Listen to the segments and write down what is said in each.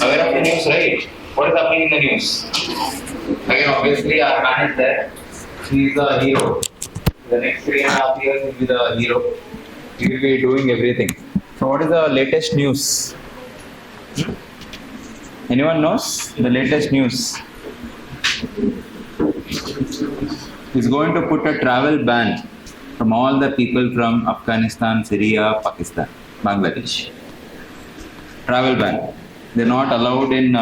Aware of the news, right? What is happening in the news? Again, obviously, our man is there. He is the hero. The next 3.5 years, he will be the hero. He will be doing everything. So, what is the latest news? Anyone knows the latest news? He's going to put a travel ban from all the people from Afghanistan, Syria, Pakistan, Bangladesh. Travel ban. They're not allowed in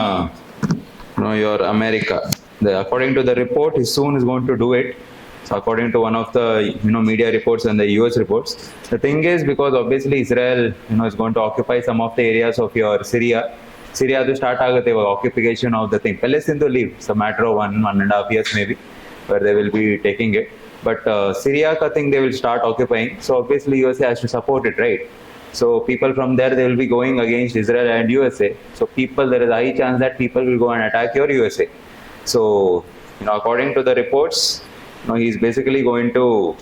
your America. According to the report, he soon is going to do it. So according to one of the media reports and the US reports, the thing is because obviously Israel is going to occupy some of the areas of your Syria to start occupation of the thing. Palestine to leave. It's a matter of 1.5 years maybe where they will be taking it. But Syria ka thing they will start occupying. So obviously USA has to support it, right? So people from there, they will be going against Israel and USA. So there is a high chance that people will go and attack your USA. So, according to the reports, he's basically going to,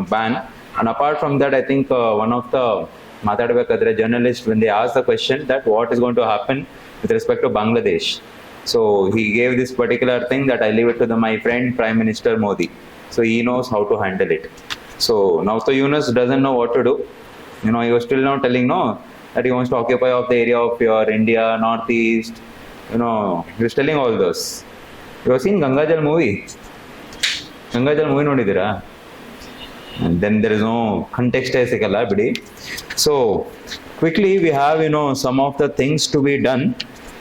ban. And apart from that, I think one of the journalists, when they asked the question that what is going to happen with respect to Bangladesh. So he gave this particular thing that I leave it to my friend, Prime Minister Modi. So he knows how to handle it. So now the Yunus doesn't know what to do. He was still now telling that he wants to occupy of the area of your India, Northeast. He was telling all those. You have seen Gangajal movie? Gangajal movie nodidira? And then there is no context. So quickly we have some of the things to be done.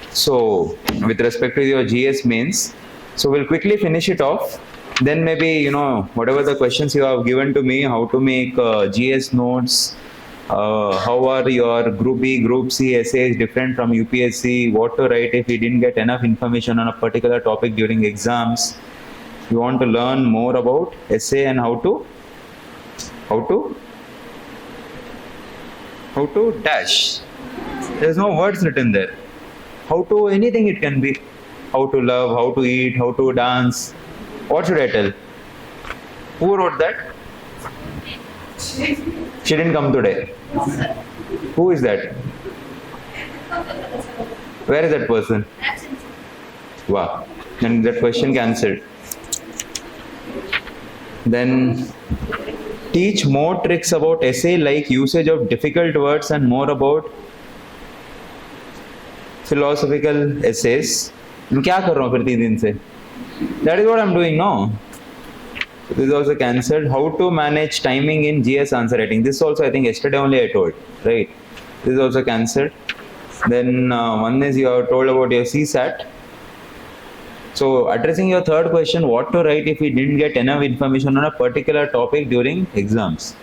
So with respect to your GS mains, so we'll quickly finish it off. Then maybe whatever the questions you have given to me, how to make GS notes. How are your Group B, Group C essays different from UPSC? What to write if you didn't get enough information on a particular topic during exams? You want to learn more about essay and how to dash. There's no words written there. How to anything it can be. How to love, how to eat, how to dance. What should I tell? Who wrote that? She didn't come today. Who is that? Where is that person? Wow. And that question cancelled. Then teach more tricks about essay like usage of difficult words and more about philosophical essays. That is what I'm doing now. This is also cancelled. How to manage timing in GS answer writing. This also I think yesterday only I told. Right. This is also cancelled. Then one is you have told about your CSAT. So addressing your third question, what to write if we didn't get enough information on a particular topic during exams.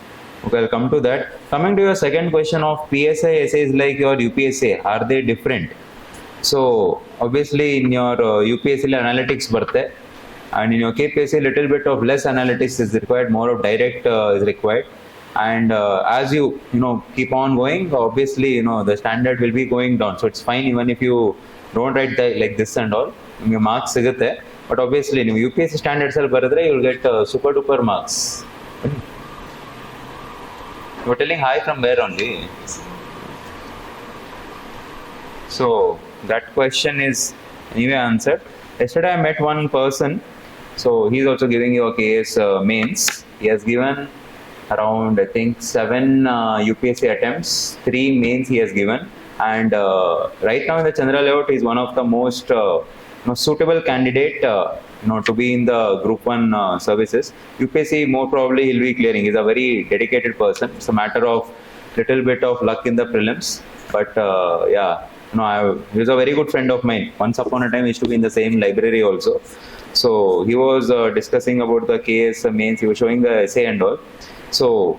Okay, I'll come to that. Coming to your second question of PSI essays like your UPSA, are they different? So obviously in your UPSC analytics birthday. And in your KPSC, a little bit of less analytics is required, more of direct is required. And as you keep on going, obviously the standard will be going down. So it's fine even if you don't write like this and all. Your marks sigute. But obviously UPSC standards you will get super duper marks. You're telling hi from where only? So that question is anyway answered. Yesterday I met one person. So he's also giving you a case mains. He has given around I think 7 UPSC attempts, 3 mains he has given, and right now in the Chandra layout he's one of the most suitable candidate to be in the Group 1 services. UPSC more probably he'll be clearing. He's a very dedicated person. It's a matter of little bit of luck in the prelims, but he was a very good friend of mine. Once upon a time he used to be in the same library also. So he was discussing about the case mains. He was showing the essay and all. So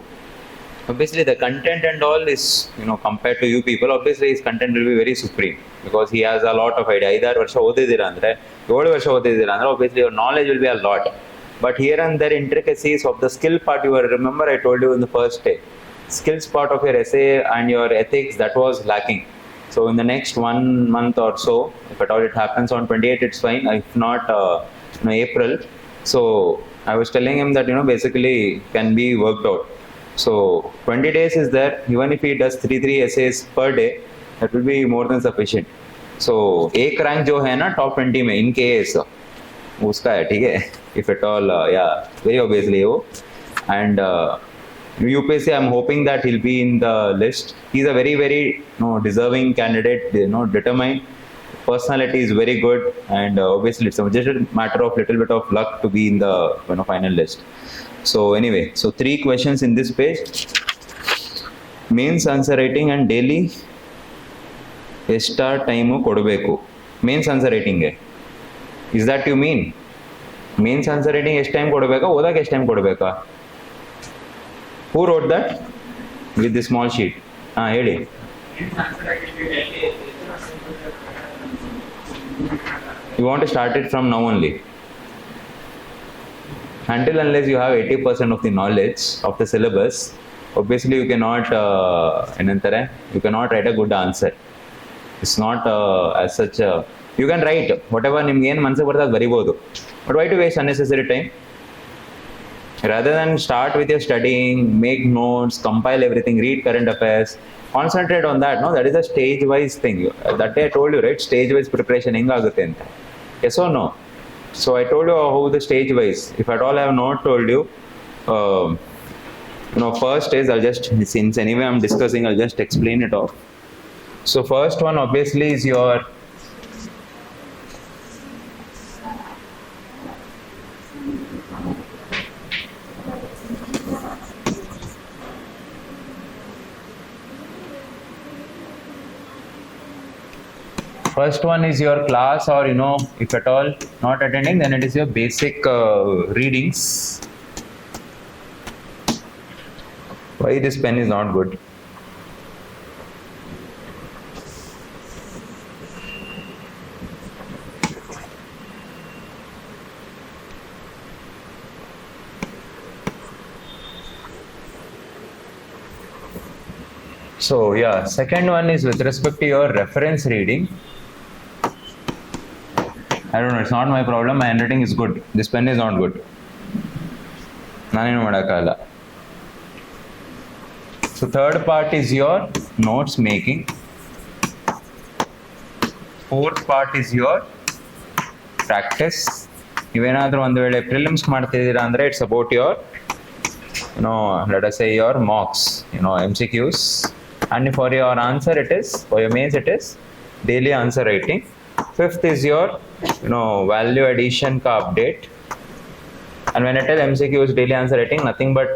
obviously the content and all is compared to you people, obviously his content will be very supreme because he has a lot of idea. Obviously your knowledge will be a lot. But here and there intricacies of the skill part, you remember I told you in the first day, skills part of your essay and your ethics, that was lacking. So in the next 1 month or so, if at all it happens on 28th, it's fine. If not, April. So I was telling him that basically can be worked out. So 20 days is there. Even if he does 3 essays per day, that will be more than sufficient. सो एक rank जो है ना top 20 में in case उसका है, ठीक है, if at all, या वेरी ऑब्वियसली वो. And UPSC, I'm hoping that he'll be in the list. He's a very, very deserving candidate, determined. Personality is very good, and obviously it's just a matter of little bit of luck to be in the final list. So anyway, so 3 questions in this page. Mains answer writing and daily extra time ಕೊಡಬೇಕು. Mains answer writing ಗೆ is that you mean? Mains answer writing ಎಷ್ಟು time ಕೊಡಬೇಕಾ, ಓದಕ್ಕೆ ಎಷ್ಟು time ಕೊಡಬೇಕಾ? Who wrote that with this small sheet? ಹೇಳಿ. You want to start it from now only. Until unless you have 80% of the knowledge of the syllabus, obviously you cannot you cannot write a good answer. It's not as such you can write whatever ನಿಮ್ಗೆ ಏನು ಮನಸ್ಸಿಗೆ ಬರ್ತದೆ ಅದು ಬರಿಬೋದು, but why to waste unnecessary time? Rather than start with your studying, make notes, compile everything, read current affairs, concentrate on that. No, that is a stage wise thing. That day I told you, right, stage wise preparation hingagutte anta. Yes or no? So I told you how the stage wise. If at all I have not told you, first is, I'll just, since anyway I'm discussing, I'll just explain it off. So first one obviously is your first one is your class, or if at all not attending, then it is your basic readings. Why this pen is not good? So yeah, second one is with respect to your reference reading. I don't know, it's not my problem. My handwriting is good. This pen is not good. ನಾನೇನು ಮಾಡೋಕ್ಕಾಗಲ್ಲ. So third part is your notes making. Fourth part is your practice. ನೀವೇನಾದರೂ ಒಂದು ವೇಳೆ prelims ಮಾಡ್ತಿದ್ದೀರಾ ಅಂದರೆ it's about your let us say your mocks, MCQs. And for your answer it is, for your mains it is daily answer writing. Fifth is your value addition ka update. And when I tell MCQs daily answer writing, nothing but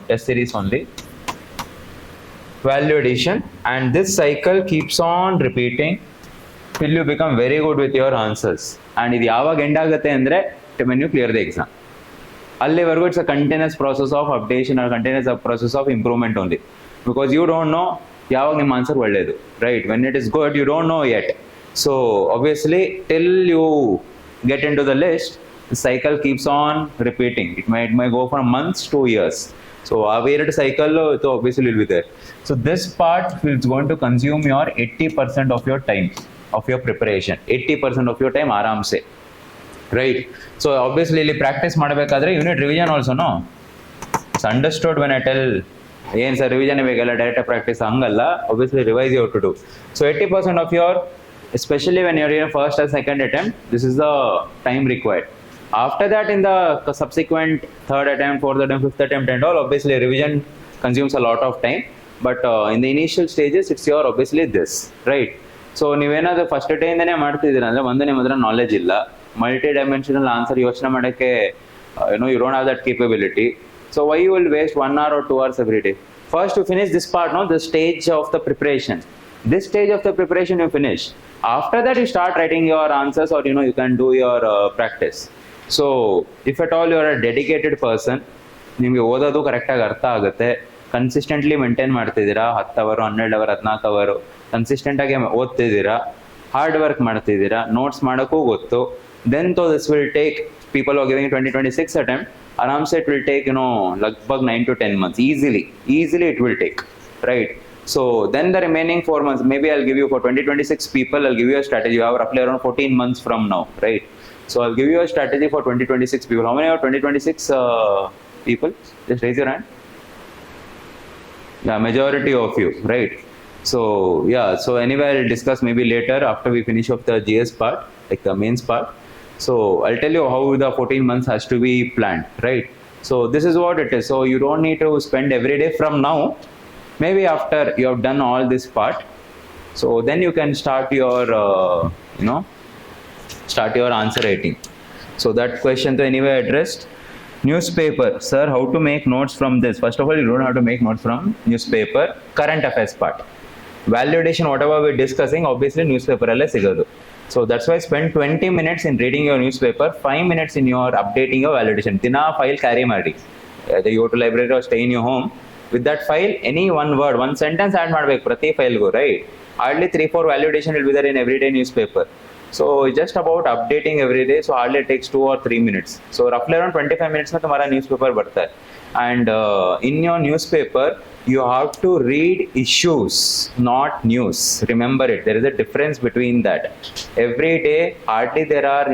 test series only. Value addition, and this cycle keeps on repeating till you become very good with your answers. And ಇದು ಯಾವಾಗ end ಆಗುತ್ತೆ ಅಂದರೆ when you clear the exam. ಅಲ್ಲಿವರೆಗೂ it's a continuous process of updation or continuous process of improvement only, because you don't know ಯಾವಾಗ ನಿಮ್ಮ answer ಒಳ್ಳೇದು, right? When it is good you don't know yet. So obviously till you get into the list, the cycle keeps on repeating. It might go for months, 2 years. So a weird cycle, so obviously will be there. So this part is going to consume your 80% of your time of your preparation. 80% of your time aram se, right? So obviously ಇಲ್ಲಿ practice ಮಾಡಬೇಕಾದ್ರೆ you need revision also, no? It's understood when I tell ಏನು sir revision ಬೇಕಲ್ಲ, direct practice ಹಂಗಲ್ಲ. obviously revise you have to do. So 80% of your, especially when you're in first or second attempt, this is the time required. After that, in the subsequent third attempt, fourth attempt, fifth attempt and all, obviously revision consumes a lot of time. But in the initial stages, it's your obviously this, right? So ನೀವೇನಾದ್ರೂ first ಡೇಯಿಂದನೇ ಮಾಡ್ತಿದ್ದೀರಾ ಅಂದರೆ ಒಂದು ನಿಮ್ಮ ಹತ್ರ knowledge ಇಲ್ಲ, multi dimensional answer ಯೋಚನೆ ಮಾಡೋಕ್ಕೆ you don't have that capability. So why you will waste 1 hour or 2 hours every day? First you finish this part, the stage of the preparation. This stage of the preparation you finish. After that you start writing your answers, or you can do your practice. So if at all you are a dedicated person, ನಿಮಗೆ ಓದೋದು ಕರೆಕ್ಟಾಗಿ ಅರ್ಥ ಆಗುತ್ತೆ, consistently maintain ಮಾಡ್ತಿದ್ದೀರಾ, 10 hour 12 hour 14 ಅವರು ಕನ್ಸಿಸ್ಟೆಂಟಾಗಿ ಓದ್ತಿದ್ದೀರಾ, hard work ಮಾಡ್ತಿದ್ದೀರಾ, notes ಮಾಡೋಕ್ಕೂ ಗೊತ್ತು, then so this will take, people are giving 2026 attempt, aram se it will take lagbhag 9 to 10 months easily it will take, right? So then the remaining 4 months, maybe I'll give you for 2026 people, I'll give you a strategy. You have roughly around 14 months from now, right? So I'll give you a strategy for 2026 people. How many are 2026 people? Just raise your hand. Yeah, majority of you, right? So yeah, so anyway, I'll discuss maybe later after we finish off the GS part, like the mains part. So I'll tell you how the 14 months has to be planned, right? So this is what it is. So you don't need to spend every day from now. Maybe after you have done all this part, so then you can start your, start your answer writing. So that question to anyway addressed. Newspaper, sir, how to make notes from this? First of all, you don't have to make notes from newspaper. Current affairs part. Validation, whatever we're discussing, obviously newspaper alle sigadu. So that's why spend 20 minutes in reading your newspaper, 5 minutes in your updating your validation. Dina file carry ಮಾಡಿ. Either you go to library or stay in your home. With that file, any one word, one sentence add ಮಾಡಬೇಕು ಪ್ರತಿ file go, right? Hardly 3-4 validation will be there in everyday newspaper. So it's just about updating every day. So hardly it takes 2 or 3 minutes. So roughly around 25 minutes में तुम्हारा newspaper बढ़ता है. And in your newspaper, you have to read issues, not news. Remember it. There is a difference between that. Every day, hardly there are,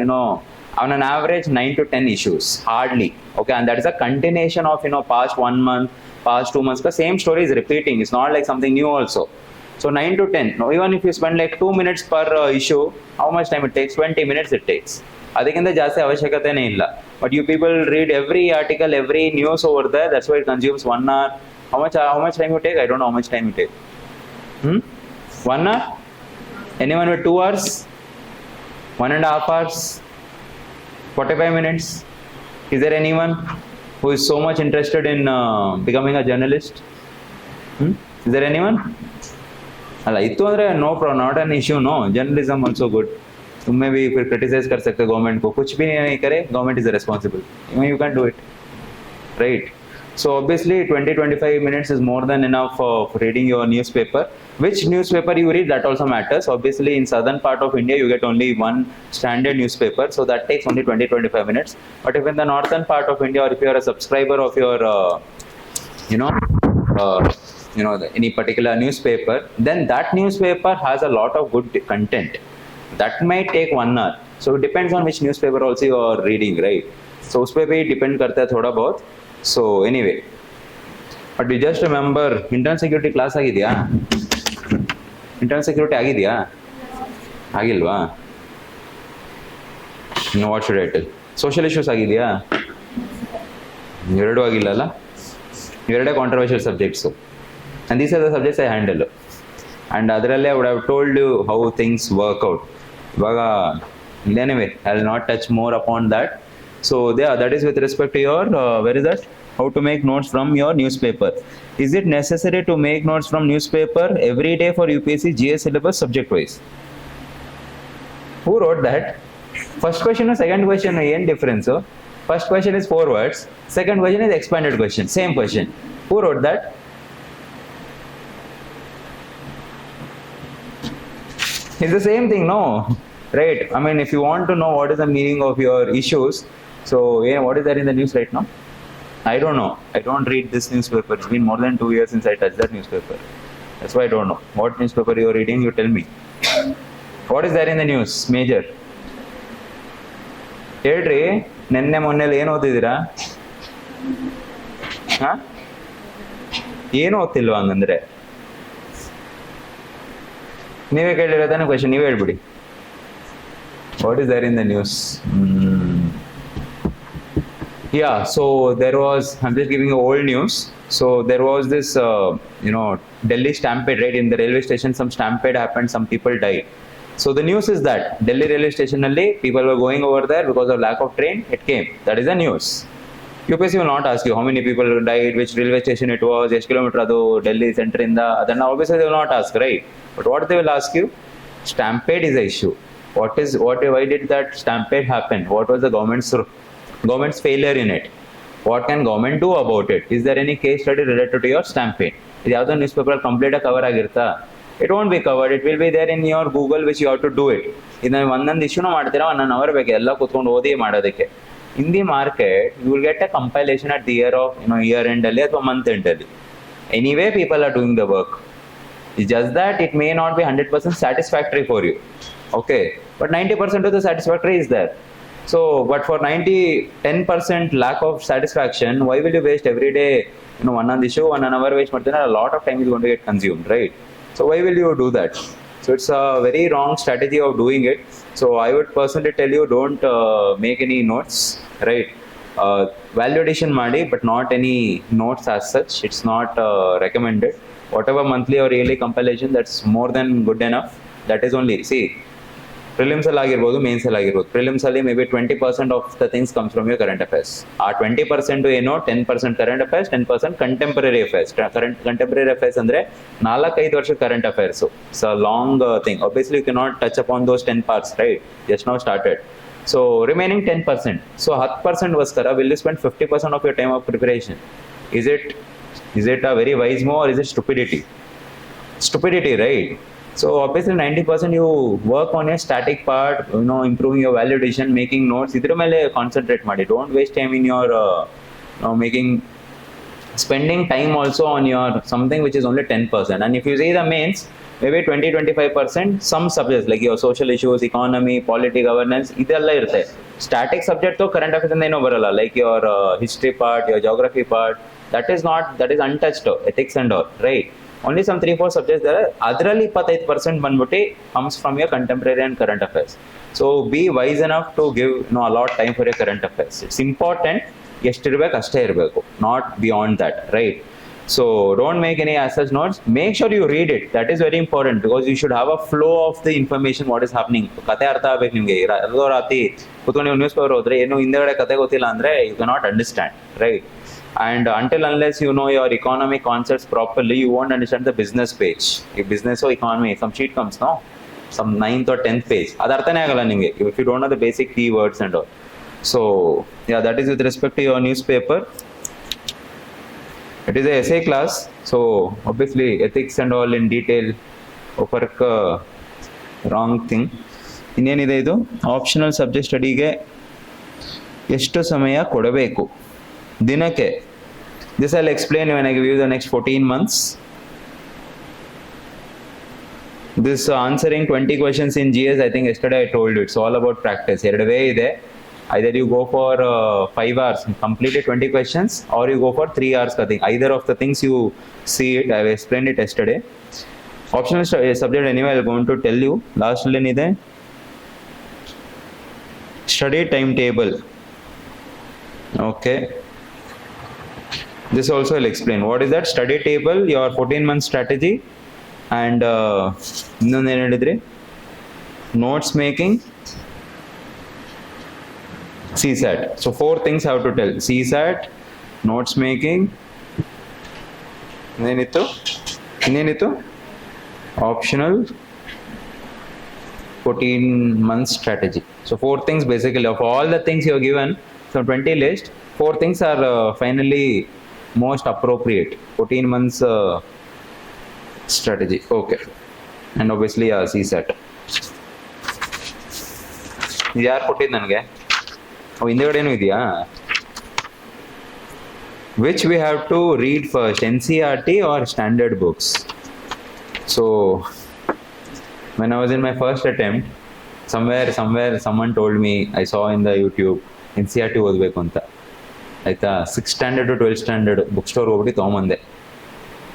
on an average 9 to 10 issues. Hardly. Okay, and that is a continuation of, past 1 month, past 2 months. The same story is repeating. It's not like something new also. So 9 to 10. Now, even if you spend like 2 minutes per issue, how much time it takes? 20 minutes it takes. ಅದಕ್ಕಿಂತ ಜಾಸ್ತಿ ಅವಶ್ಯಕತೆನೇ ಇಲ್ಲ. But you people read every article, every news over there. That's why it consumes 1 hour. How much time you take? I don't know how much time you take. 1 hour? Anyone with 2 hours? 1.5 hours? 45 minutes? Is there anyone who is so much interested in becoming a journalist? Is there anyone? ಅಲ್ಲ ಇತ್ತು ಅಂದರೆ no not an issue no journalism also good तुम्हें भी फिर criticise कर सकते हो government को कुछ भी नहीं करे government is responsible you can do it right so obviously 20-25 minutes is more than enough for reading your newspaper. Which newspaper you read, that also matters. Obviously in southern part of India you get only one standard newspaper, so that takes only 20-25 minutes. But if in the northern part of India, or if you are a subscriber of your any particular newspaper, then that newspaper has a lot of good content. That might take 1 hour. So it depends on which newspaper also you are reading, right? So उस पे भी depend करता है थोड़ा बहुत. So anyway, but you just remember internal security class ಆಗಿದೆಯಾ? Internal security ಆಗಿದೆಯಾ? ಆಗಿಲ್ವಾ? No, what should I tell? Social issues ಆಗಿದೆಯಾ? ಎರಡೂ ಆಗಿಲ್ಲಲ್ಲ? ಎರಡೇ controversial subjects. And these are the subjects I handle. And ಅದರಲ್ಲೇ I would have told you how things work out. ಇವಾಗ anyway, I will not touch more upon that. So yeah, that is with respect to your where is that? How to make notes from your newspaper. Is it necessary to make notes from newspaper every day for UPSC GS syllabus subject wise? Who wrote that? First question and second question ಏನು difference? First question is 4 words. Second question is expanded question. Same question. Who wrote that? It's the same thing, no? Right? I mean, if you want to know what is the meaning of your issues, so yeah, what is there in the news right now? I don't know. I don't read this newspaper. It's been more than 2 years since I touched that newspaper. That's why I don't know. What newspaper you are reading, you tell me. What is there in the news? Major. ಹೇಳ್ರಿ ನೆನ್ನೆ ಮೊನ್ನೆಲ್ಲ ಏನು ಓದಿದ್ದೀರಾ? ಏನು ಓದ್ತಿಲ್ವಾ ಹಂಗಂದ್ರೆ? ನೀವೇ ಕೇಳಿರೋದಾನೆ question, ನೀವೇ ಹೇಳ್ಬಿಡಿ. What is there in the news? Yeah, so there was, I'm just giving you old news. So there was this, Delhi stampede, right? In the railway station, some stampede happened, some people died. So the news is that Delhi railway station, people were going over there because of lack of train, it came. That is the news. UPSC will not ask you how many people died, which railway station it was, ಎಷ್ಟು kilometre ಅದು Delhi centre ಇಂದ, ಅದನ್ನ obviously they will not ask, right? But what they will ask you, stampede is the issue. Why did that stampede happen? What was the government's failure in it? What can government do about it? Is there any case study related to your stampede? Is the other newspaper complete cover agirta? It won't be covered. It will be there in your Google, which you have to do it. ಇದನ್ನ ಒಂದೊಂದು ಇಶ್ಯೂನ ಮಾಡ್ತೀರಾ 1 hour ಬೇಕು ಎಲ್ಲ ಕೂತ್ಕೊಂಡು ಓದಿ ಮಾಡೋದಕ್ಕೆ. In the market, you will get a compilation at the year end ಅಲ್ಲಿ ಅಥವಾ month end ಅಲ್ಲಿ. Anyway, people are doing the work. It's just that it may not be 100% satisfactory for you. Okay, but 90% of the satisfactory is there. So, but for 10% lack of satisfaction, why will you waste every day, one on the show, 1 hour waste, a lot of time is going to get consumed, right? So why will you do that? So it's a very wrong strategy of doing it. So I would personally tell you, don't make any notes, right? Value addition madi, but not any notes as such. It's not recommended. Whatever monthly or yearly compilation, that's more than good enough. That is only, see, prelims ಅಲ್ಲಿ ಆಗಿರ್ಬೋದು, mains ಅಲ್ಲಿ ಆಗಿರ್ಬೋದು. Prelims ಅಲ್ಲಿ may be 20% of the things comes from your current affairs. ಆ 20% ಏನೋ 10% current affairs, 10% contemporary affairs. Contemporary affairs ಅಂದ್ರೆ 4-5 ವರ್ಷ current affairs. It's a long thing. Obviously you cannot touch upon those 10 parts, right? Just now started. So remaining 10%. So 10% ಗೋಸ್ಕರ will you spend 50% of your time of preparation? Is it a very wise move or is it stupidity? Stupidity, right? So obviously 90% you work on a static part, improving your value addition, making notes. Idra mele concentrate ಮಾಡಿ. Don't waste time in your spending time also on your something which is only 10%. And if you see the mains, maybe 20-25% some subjects like your social issues, economy, polity, governance, ಇದೆಲ್ಲ ಇರುತ್ತೆ. Static subject to current affairs ಏನೋ ಬರಲ್ಲ, like your history part, your geography part, that is untouched, ethics and all, right? Only some 3-4 subjects there. Adralli 25% banbutti comes from your contemporary and current affairs. So be wise enough to give a lot time for your current affairs. It's important. Estirbeku ashte irbeku, not beyond that, right? So don't make any as such notes. Make sure you read it. That is very important because you should have a flow of the information what is happening. Kate artha agಬೇಕು ನಿಮಗೆ. ಎಲ್ಲೋ ರಾತ್ರಿ ಕೂತ್ಕೊಂಡು news paper ಓದ್ರೆ ಏನು ಹಿಂದೆಗಡೆ ಕತೆ ಗೊತ್ತಿಲ್ಲ ಅಂದ್ರೆ you cannot understand, right? And until unless you know your economic concepts properly, you won't understand the business page. If business or economy, some sheet comes now, some 9th or 10th page. Adu arthane agala ninge if you don't know the basic keywords and all. So yeah, that is with respect to your newspaper. It is a essay class, so obviously ethics and all in detail. Work wrong thing. ಇನ್ನೇನಿದೆ ಇದು optional subject ಸ್ಟಡಿಗೆ ಎಷ್ಟು ಸಮಯ ಕೊಡಬೇಕು ದಿನಕ್ಕೆ? This I'll explain when I give you the next 14 months. This answering 20 questions in GS, I think yesterday I told you, it's all about practice. Eradu way ide. Either you go for 5 hours, complete 20 questions, or you go for 3 hours cutting. Either of the things you see it, I have explained it yesterday. Optional subject anyway, I'm going to tell you. Last line ide. Study timetable. Okay. This also I'll explain. What is that? Study table, your 14-month strategy, and ಇನ್ನೊಂದು ಏನು ಹೇಳಿದ್ರಿ? Notes making, CSAT. So 4 things I have to tell. CSAT, notes making, ಇನ್ನೇನಿತ್ತು? Optional 14-month strategy. So 4 things basically. Of all the things you are given, so 20 list, 4 things are finally most appropriate. 14 months strategy. Okay. And obviously CSAT. ಇದು ಯಾರು ಕೊಟ್ಟಿದ್ದು ನನಗೆ? ಹಿಂದೆಗಡೆನೂ ಇದೆಯಾ? Which we have to read first, NCERT or standard books? So when I was in my first attempt, somewhere someone told me, I saw in the YouTube, NCERT ಓದಬೇಕು ಅಂತ. ಆಯ್ತಾ? 6th standard to 12th standard book store ಹೋಗ್ಬಿಟ್ಟು ತೊಗೊಂಬಂದೆ.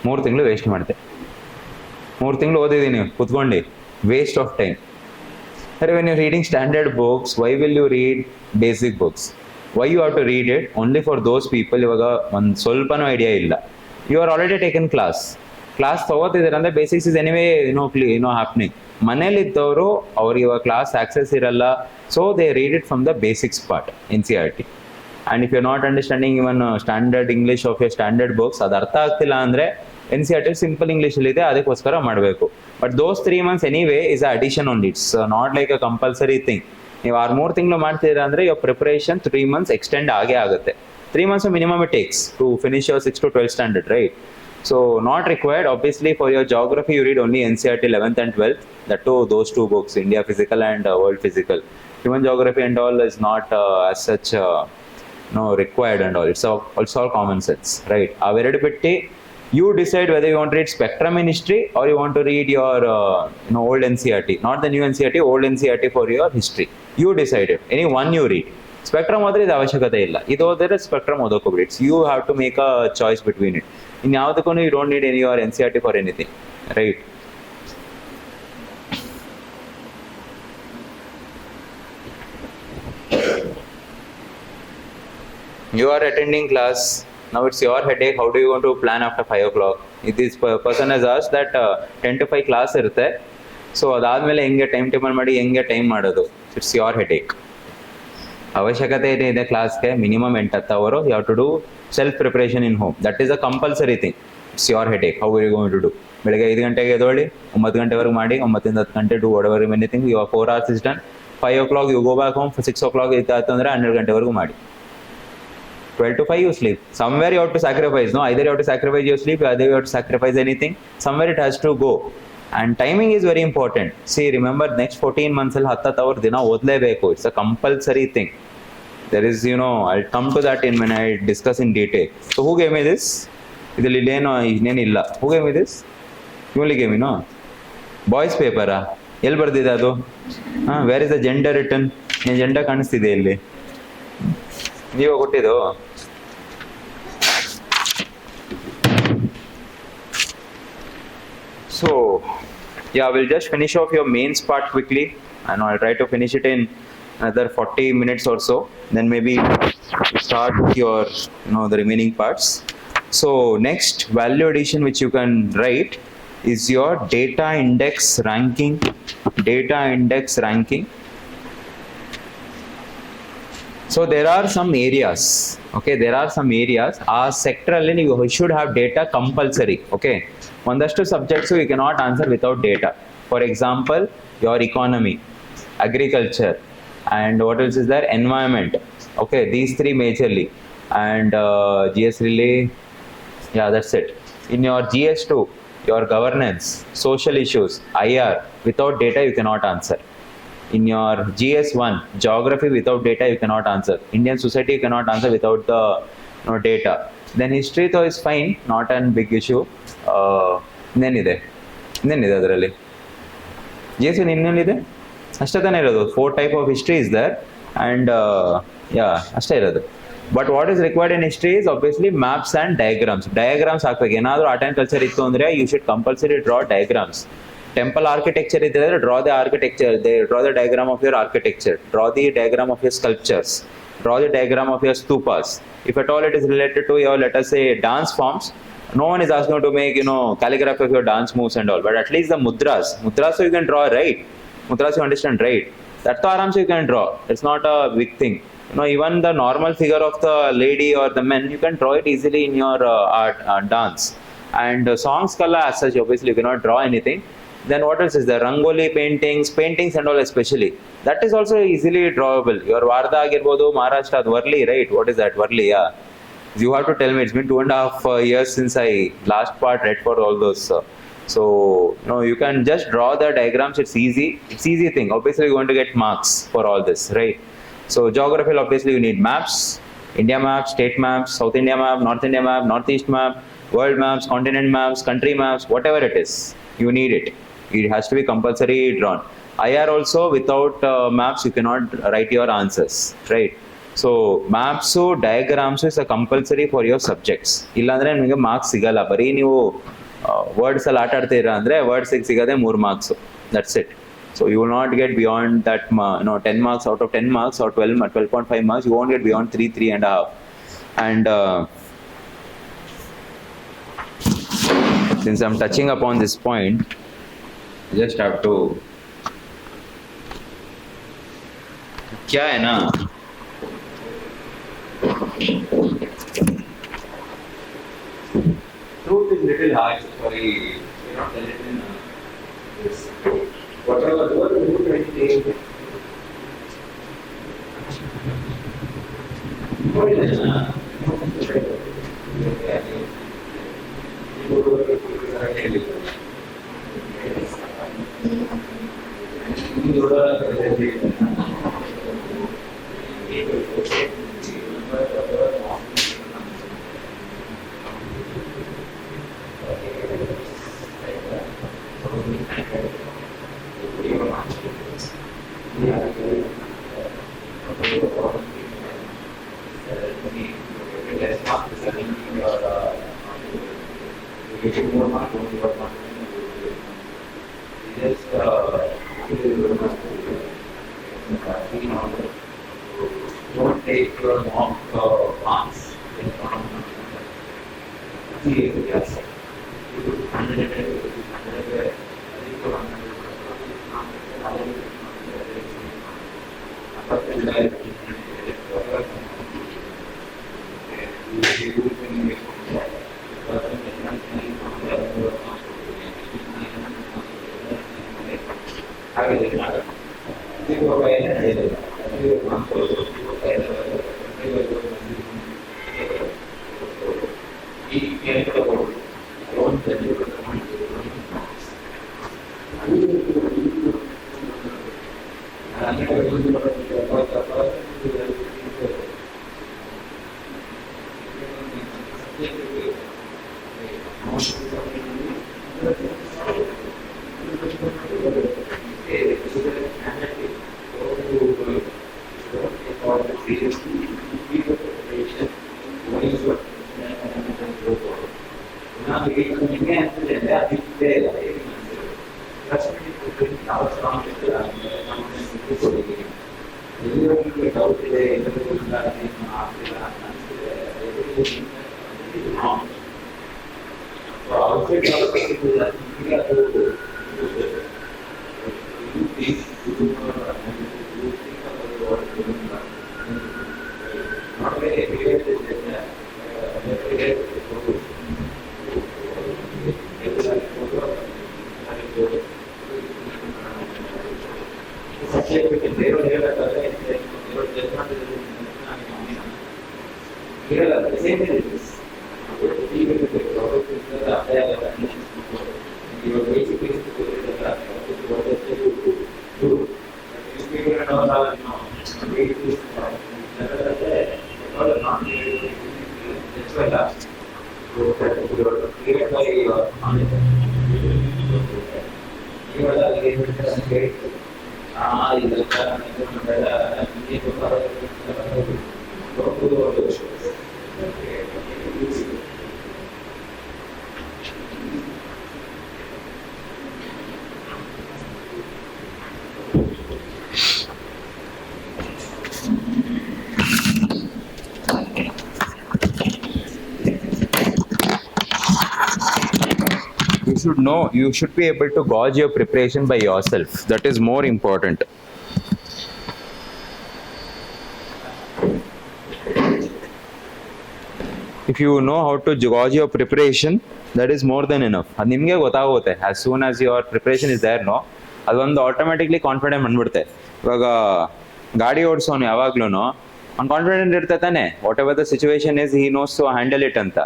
3 ತಿಂಗಳು waste ಮಾಡಿದೆ. 3 ತಿಂಗಳು ಓದಿದ್ದೀನಿ ಕುತ್ಕೊಂಡು, waste of time. ಅರೆ when you're reading standard books, why will you read basic books? Why you have to read it? Only for those people ಇವಾಗ ಒಂದು ಸ್ವಲ್ಪನೂ ಐಡಿಯಾ ಇಲ್ಲ. You are already taken class ತಗೋತಿದ್ದಾರೆ ಅಂದ್ರೆ ಬೇಸಿಕ್ಸ್ ಇಸ್ ಎನಿವೇ ಹ್ಯಾಪ್ನಿಂಗ್. ಮನೇಲಿದ್ದವರು ಅವ್ರಿಗೆ ಇವಾಗ class access ಇರಲ್ಲ, so they read it from the basics part NCERT. And if you're not understanding even standard English of your standard books, ಅದು ಅರ್ಥ ಆಗ್ತಿಲ್ಲ ಅಂದ್ರೆ NCERT ಸಿಂಪಲ್ ಇಂಗ್ಲಿಷ್ ಅಲ್ಲಿ ಇದೆ, ಅದಕ್ಕೋಸ್ಕರ ಮಾಡಬೇಕು. But those 3 months anyway is an addition only. It's not like a compulsory thing. ನೀವು 6 ತಿಂಗಳು ಮಾಡ್ತೀರಾ ಅಂದ್ರೆ your preparation 3 months extend ಆಗೇ ಆಗುತ್ತೆ. 3 months minimum it takes to finish your 6th to 12th standard, right? So not required. Obviously for your geography you read only NCERT 11th and 12th. That too, those 2 books, India Physical and World Physical. Human geography and all is not as such required and all. It's all common sense, right? Average bitti, you decide whether you want to read spectrum in history or you want to read your old NCERT, not the new NCERT, old NCERT for your history. You decide it. Any one you read. Spectrum ಹೋದ್ರೆ ಇದು ಅವಶ್ಯಕತೆ ಇಲ್ಲ, ಇದು ಹೋದರೆ spectrum ಓದೋಕೋಬಿಡಿ. You have to make a choice between it. ಇನ್ಯಾವುದಕ್ಕೂ you don't need any or NCERT for anything, right? You are attending class, now it's your headache, how do you want to plan after 5 o'clock? This person has asked that 10 to 5 class irutte, so ಅದಾದ್ಮೇಲೆ ಹೆಂಗೆ time table ಮಾಡಿ ಹೆಂಗೆ time ಮಾಡೋದು? It's your headache. ಅವಶ್ಯಕತೆ ಇದೆ ಕ್ಲಾಸ್ಗೆ minimum 8-10 ಅವರು. You have to do self preparation in home. That is a compulsory thing. It's your headache. How you going to do? ಬೆಳಗ್ಗೆ 5 ಗಂಟೆಗೆ ಎದ್ದೊಳ್ಳಿ, 9 ಗಂಟೆವರೆಗೆ ಮಾಡಿ, 9ರಿಂದ 10 ಗಂಟೆ do whatever anything. You 4 hours is done. 5 o'clock you go back home. 6 o'clock ಇತ್ತು ಅಂದರೆ 12 ಗಂಟೆವರೆಗೂ ಮಾಡಿ. 12 to 5 you sleep. Somewhere you have to sacrifice. No, either you have to sacrifice your sleep, either you have to sacrifice anything. Somewhere it has to go. And timing is very important. See, remember, next 14 months al 10 hour dina odlebeku. It's a compulsory thing. There is, I'll come to that in when I discuss in detail. So who gave me this? Idalli illeno innenilla. Who gave me this? You only gave me, no? Boys paper ah? Ell bardide adu? Where is the gender written? Yen gender ಕಾಣಿಸ್ತಿದೆ ಇಲ್ಲಿ. ನೀವು ಕೊಟ್ಟಿದ್ದು. So yeah, we'll just finish off your mains part quickly, and I'll try to finish it in another 40 minutes or so. Then maybe start your the remaining parts. So next value addition which you can write is your data index ranking. So there are some areas, okay, ಆ sector ಅಲ್ಲಿ you should have data compulsory, okay. ಒಂದಷ್ಟು subjects you cannot answer without data. For example, your economy, agriculture, and what else is there? Environment, okay, these three majorly. And GS relay, yeah, that's it. In your GS2, your governance, social issues, IR, without data you cannot answer. In your GS1, geography, without data you cannot answer. Indian society you cannot answer without the data. Then history though is fine, not a big issue. ಇನ್ನೇನಿದೆ ಅದರಲ್ಲಿ? GS1 ಇನ್ನೇನಿದೆ? ಅಷ್ಟೇ ತಾನೇ ಇರೋದು. 4 type of history is there, and ಅಷ್ಟೇ ಇರೋದು. But what is required in history is obviously maps and diagrams. Diagrams ಹಾಕ್ಬೇಕು. ಏನಾದರೂ ಆರ್ಟ್ ಆ್ಯಂಡ್ ಕಲ್ಚರ್ ಇತ್ತು ಅಂದರೆ you should compulsory draw diagrams. Temple architecture ಇದ್ರೆ draw the architecture, draw the diagram of your architecture, draw the diagram of your sculptures, draw the diagram of your stupas. If at all it is related to your, let us say, dance forms, no one is asking you to make calligraphy of your dance moves and all, but at least the mudras so you can draw, right? Mudras you understand, right? That to aram you can draw. It's not a big thing. Even the normal figure of the lady or the men, you can draw it easily in your art dance. And songs kala as such, obviously you cannot draw anything. Then what else is there? Rangoli paintings and all, especially that is also easily drawable. Your Varda agirbodu, Maharashtra, Varli, right? What is that? Varli, yeah. You have to tell me. It's been 2.5 years since I last part read for all those. So you can just draw the diagrams. It's easy thing. Obviously you're going to get marks for all this, right? So geography, obviously you need maps, India map, state maps, South India map, North India map, Northeast map, world maps, continent maps, country maps, whatever it is, you need it. It has to be compulsory drawn. IR also, without maps you cannot write your answers, right? So maps, diagrams is a compulsory for your subjects. ಇಲ್ಲಾಂದ್ರೆ ನಿಮಗೆ marks ಸಿಗಲ್ಲ. ಬರೀ ನೀವು words ಅಲ್ಲಿ ಆಟ ಆಡ್ತೀರಾ ಅಂದ್ರೆ words ಸಿಗದೆ 3 marks. That's it. So you will not get beyond that 10 marks out of 10 marks or 12.5 marks. You won't get beyond 3.5. And since I'm touching upon this point, I just have to, क्या है ना, truth is little hard. Sorry, cannot tell it in this. Whatever you do, don't take your marks You should be able to gauge your preparation by yourself. That is more important. If you know how to gauge your preparation, that is more than enough. ಅದು ನಿಮಗೆ ಗೊತ್ತಾಗುತ್ತೆ. As soon as your preparation is there, no, ಅದೊಂದು automatically confident ಬಂದ್ಬಿಡುತ್ತೆ. ಇವಾಗ ಗಾಡಿ ಓಡಿಸೋನು ಯಾವಾಗ್ಲೂ ಅವ್ನು ಕಾನ್ಫಿಡೆಂಟ್ ಇರ್ತಾ ತಾನೆ, whatever the situation is he knows to handle it ಅಂತ.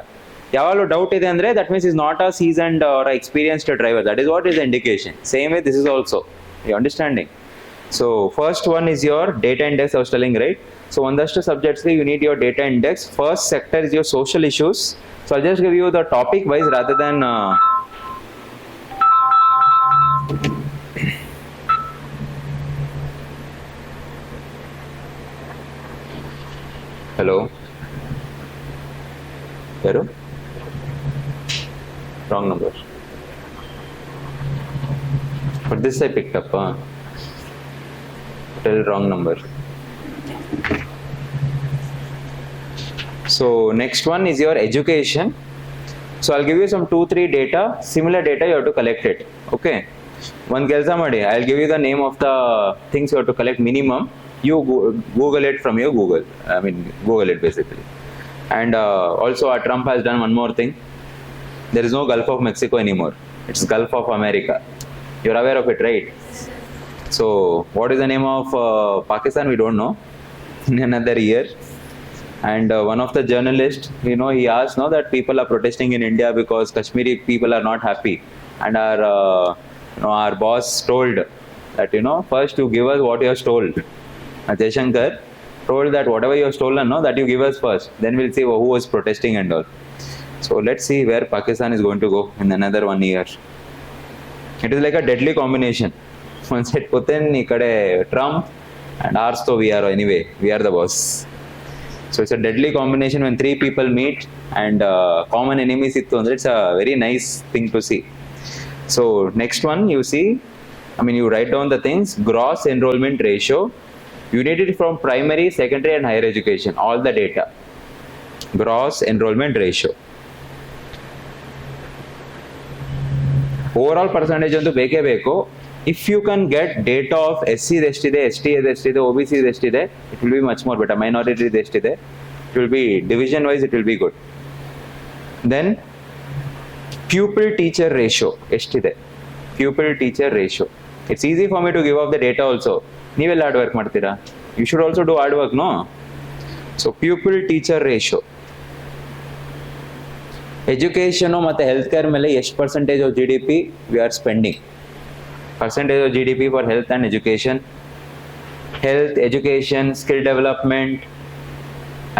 ಯಾವಾಗಲೂ ಡೌಟ್ ಇದೆ ಅಂದರೆ that means is not a seasoned or experienced driver. That is what is the indication. Same way this is also you understanding. So first one is your data index. I was telling right. So ಒಂದಷ್ಟು ಸಬ್ಜೆಕ್ಟ್ಸ್ಗೆ you need your data index. First sector is your social issues. So I just give you the topic wise rather than hello ಯಾರು wrong number but this I picked up tell wrong number. So next one is your education. So I'll give you some 2-3 data, similar data. You have to collect it. Okay, one kelsa ಮಾಡಿ, I'll give you the name of the things you have to collect minimum. You Google it from your Google. I mean Google it basically. And also Trump has done one more thing. There is no Gulf of Mexico anymore. It's Gulf of America. You're aware of it, right? So what is the name of Pakistan? We don't know. In another year. And one of the journalists, you know, he asked, no, that people are protesting in India because Kashmiri people are not happy. And our boss told that, you know, first you give us what you have stolen. Jaishankar told that whatever you have stolen, no, that you give us first. Then we'll see who was protesting and all. So let's see where Pakistan is going to go in another 1 year. It is like a deadly combination. One side Putin, ikade Trump, and ours to we are anyway. We are the boss. So it's a deadly combination when 3 people meet and common enemies ittu andre. It's a very nice thing to see. So next one you see, I mean you write down the things. Gross enrollment ratio. You need it from primary, secondary and higher education, all the data. Gross enrollment ratio. Over percentage ಅಂತೂ ಬೇಕೇ ಬೇಕು. If you can get data of SC ಎಷ್ಟಿದೆ, ST ಎಷ್ಟಿದೆ, OBC ಎಷ್ಟಿದೆ, it will be much more better. Minority ಎಷ್ಟಿದೆ, it will be division wise, it will be good. Then pupil teacher ratio ಎಷ್ಟಿದೆ, pupil teacher ratio. It's easy for me to give up the data also. ನೀವೆಲ್ಲ hard work ಮಾಡ್ತೀರಾ, you should also do hard work, no? So pupil teacher ratio. Education ಮತ್ತೆ health care ಮೇಲೆ ಎಷ್ಟು percentage of GDP we are spending? Percentage of GDP for health and education. Health, education, skill development,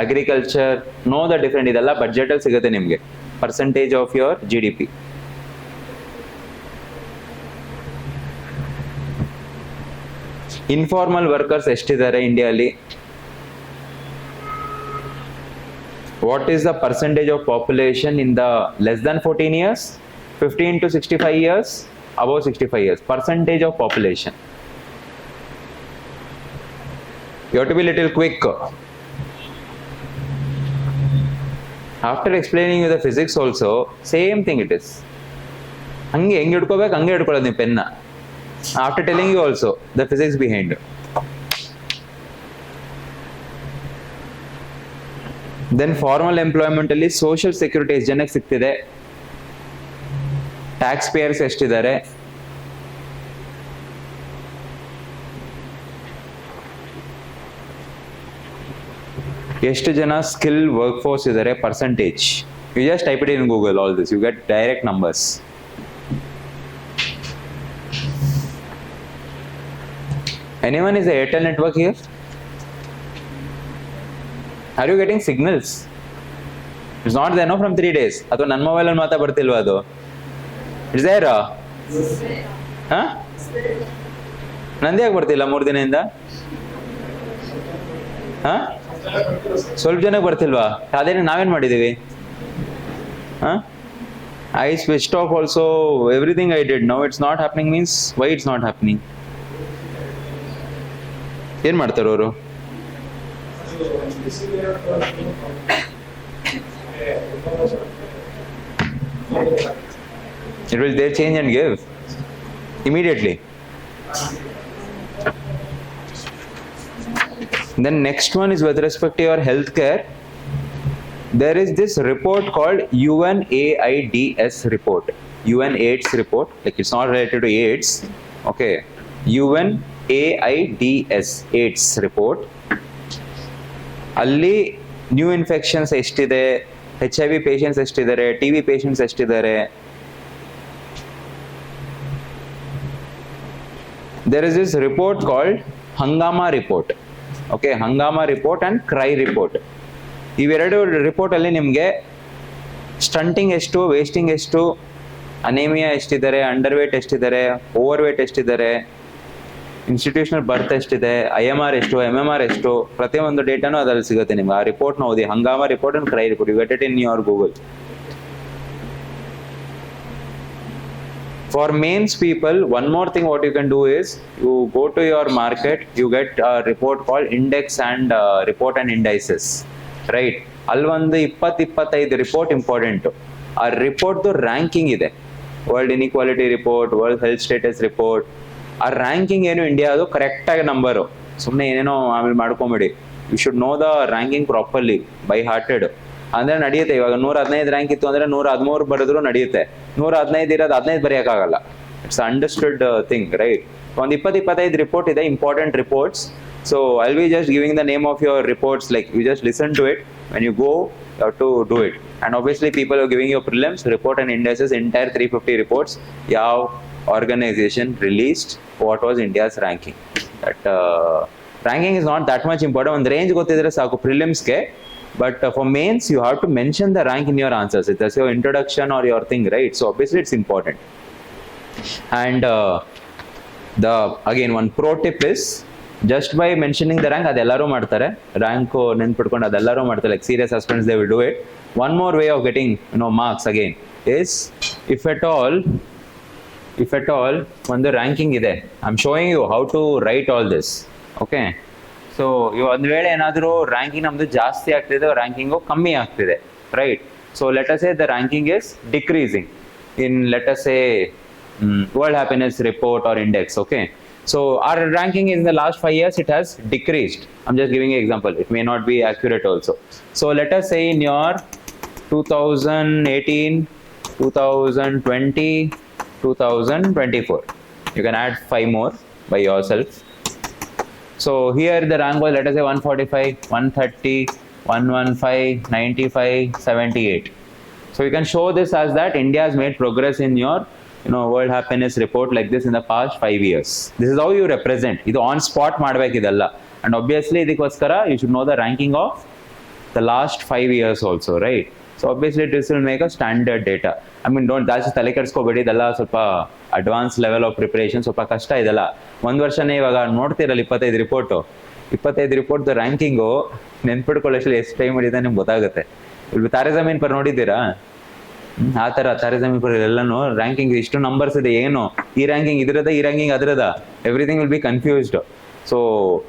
agriculture, know the different. ಇದೆಲ್ಲ budget ಅಲ್ಲಿ ಸಿಗುತ್ತೆ ನಿಮಗೆ. Percentage of your GDP. Informal workers ಎಷ್ಟಿದ್ದಾರೆ ಇಂಡಿಯಾಲಿ? What is the percentage of population in the less than 14 years, 15 to 65 years, above 65 years? Percentage of population. You have to be little quick. After explaining you the physics also, same thing it is. ಹಂಗೆ ಹೆಂಗೆ ಹಿಡ್ಕೋಬೇಕು ಹಂಗೆ ಹಿಡ್ಕೊಳ್ಳೋದು ನೀವು ಪೆನ್ನ. After telling you also the physics behind. Then formal employment ಅಲ್ಲಿ social security ಎಷ್ಟು ಜನಕ್ಕೆ ಸಿಗ್ತಿದೆ, ಟ್ಯಾಕ್ಸ್ ಪೇಯರ್ಸ್ ಎಷ್ಟಿದ್ದಾರೆ, ಎಷ್ಟು ಜನ ಸ್ಕಿಲ್ ವರ್ಕ್ ಫೋರ್ಸ್ ಇದ್ದಾರೆ, percentage. You just type it in Google all this, you get direct numbers. Anyone is the Airtel network here? Are you getting signals? It's not there, no, from 3 days. ಅಥವಾ ನನ್ನ mobile ಅಲ್ಲಿ ಮಾತ್ರ ಬರ್ತಿಲ್ವಾ ಅದು? It's there? ಹಾ, ನಂದೇ ಯಾಕೆ ಬರ್ತಿಲ್ಲ 3 ದಿನದಿಂದ? ಹಾ, ಸ್ವಲ್ಪ ಜನಕ್ಕೆ ಬರ್ತಿಲ್ವಾ? ಅದೇನು ನಾವೇನ್ ಮಾಡಿದೀವಿ? ಹಾ, I switched off also everything I did. Now it's not happening means why it's not happening? ಏನ್ ಮಾಡ್ತಾರ ಅವರು? It will they change and give immediately. Then next one is with respect to your healthcare. There is this report called UNAIDS report. UNAIDS report, like it's not related to AIDS. Okay, UNAIDS AIDS report. ಅಲ್ಲಿ new infections ಎಷ್ಟಿದೆ, HIV patients ಎಷ್ಟಿದ್ದಾರೆ, TB patients ಎಷ್ಟಿದ್ದಾರೆ. There is this report called Hangama report. Okay, Hangama report and Cry report. ಇವೆರಡು report ಅಲ್ಲಿ ನಿಮಗೆ stunting ಎಷ್ಟು, wasting ಎಷ್ಟು, anaemia ಎಷ್ಟಿದ್ದಾರೆ, ಅಂಡರ್ ವೇಟ್ ಎಷ್ಟಿದ್ದಾರೆ, ಓವರ್ ವೇಟ್ ಎಷ್ಟಿದ್ದಾರೆ, ಇನ್ಸ್ಟಿಟ್ಯೂಷನಲ್ ಬರ್ತ್ ಎಷ್ಟಿದೆ, IMR ಎಷ್ಟು, MMR ಎಷ್ಟು, ಪ್ರತಿಯೊಂದು ಡೇಟಾನು ಅದ್ರಲ್ಲಿ ಸಿಗುತ್ತೆ ನಿಮ್ಗೆ. ಆ ರಿಪೋರ್ಟ್ ಓದಿ, ಹಂಗಾಮ report and cry report, you get it in your Google. For mains people, one more thing what you can do is, you go to your market, you get a report called index and report and indices, right? ಅಲ್ಲಿ ಒಂದು 20-25 report important. ಆ ರಿಪೋರ್ಟ್ದು ranking ಇದೆ, world inequality report, world health status report. ಆ ranking ಏನು ಇಂಡಿಯಾದು ಕರೆಕ್ಟಾಗಿ number, ಸುಮ್ಮನೆ ಏನೇನೋ ಆಮೇಲೆ ಮಾಡ್ಕೊಂಬಿಡಿ. You should know the ranking properly by hearted. ಅಂದ್ರೆ ನಡೆಯುತ್ತೆ. ಇವಾಗ 115 ರ್ಯಾಂಕ್ ಇತ್ತು ಅಂದ್ರೆ 113 ಬರೆದ್ರು ನಡೆಯುತ್ತೆ. 115 ಇರೋದು 15 ಬರೆಯೋಕ್ಕಾಗಲ್ಲ. It's understood thing, right? ಒಂದು 20-25 ರಿಪೋರ್ಟ್ ಇದೆ, important reports. So I will be just giving the name of your reports, like you just listen to it. When you go, you have to do it. And obviously people are giving you prelims, report and indices, entire 350 reports. Yav organization released what was India's ranking. That ranking is not that much important. One range ಗೊತ್ತಿದ್ರೆ ಸಾಕು prelims ಗೆ. But for mains you have to mention the rank in your answers. It's your introduction or your thing, right? So obviously it's important. And the again one pro tip is, just by mentioning the rank, ಅದೆಲ್ಲರೂ ಮಾಡ್ತಾರೆ. Rank ನೆನ್ಪಿಟ್ಕೊಂಡು ಅದೆಲ್ಲರೂ ಮಾಡ್ತಾರೆ. Like serious aspirants, they will do it. One more way of getting, marks again is, if at all ಒಂದು ranking ಇದೆ, I am showing you how to write all this. Okay, so ಒಂದು ವೇಳೆ ಏನಾದರೂ ranking ನಮ್ದು ಜಾಸ್ತಿ ಆಗ್ತಿದೆ, ranking ಕಮ್ಮಿ ಆಗ್ತಿದೆ, right? So let us say the ranking is decreasing in let us say World Happiness Report or Index, okay? So our ranking in the last 5 years, it has decreased. I'm just giving an example. It may not be accurate also. So let us say in your 2018, 2020, 2024. You can add 5 more by yourself. So here the rank was, let us say 145, 130, 115, 95, 78. So you can show this as that India has made progress in your World Happiness Report like this in the past 5 years. This is how you represent. Idu on spot madbekidalla. And obviously idikoskara you should know the ranking of the last 5 years also, right? So obviously this will make a standard data. I mean, don't that's tale kedskobedi idella ಸ್ವಲ್ಪ advanced level of preparation ಸ್ವಲ್ಪ ಕಷ್ಟ ಇದಲ್ಲ. ಒಂದು ವರ್ಷನೇ ಇವಾಗ ನೋಡ್ತಿರಲ್ಲ 25 report ranking ನೆನ್ಪಿಟ್ಕೊಳ್ಳೋಷ್ಟು ಎಷ್ಟು time ಹಿಡಿದ ನಿಮ್ಗೆ ಗೊತ್ತಾಗುತ್ತೆ. ಇಲ್ಲಿ ತಾರೆ ಜಮೀನ್ ಪರ್ ನೋಡಿದ್ದೀರಾ? ಆ ಥರ ತಾರೆ ಜಮೀನ್ ಪರ್ ಎಲ್ಲಾನು ರ್ಯಾಂಕಿಂಗ್ ಇಷ್ಟು ನಂಬರ್ಸ್ ಇದೆ, ಏನು ಈ ರ್ಯಾಂಕಿಂಗ್ ಇದ್ರದ ಈ ರ್ಯಾಂಕಿಂಗ್ ಅದ್ರದ, everything will be confused. So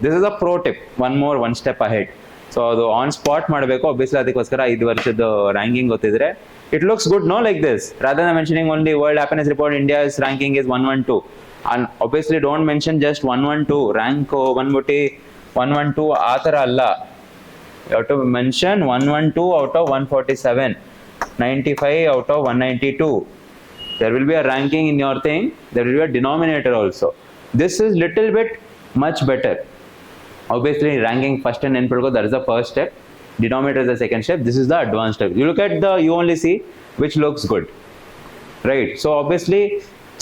this is a pro tip, one step ahead. So ಅದು ಆನ್ ಸ್ಪಾಟ್ ಮಾಡಬೇಕು. ಒಬ್ವಿಯಸ್ಲಿ ಅದಕ್ಕೋಸ್ಕರ 5 ವರ್ಷದ ರ್ಯಾಂಕಿಂಗ್ ಗೊತ್ತಿದ್ರೆ it looks good, no, like this, rather than mentioning only World Happiness Report India's ranking is 112, and obviously don't mention just 112 rank 112 athara alla. You have to mention 112 out of 147, 95 out of 192. There will be a ranking in your thing, there will be a denominator also. This is little bit much better. Obviously ranking first and nenpidko, that is the first step. Denominator is the second step. This is the advanced step. You look at you only see which looks good, right? So obviously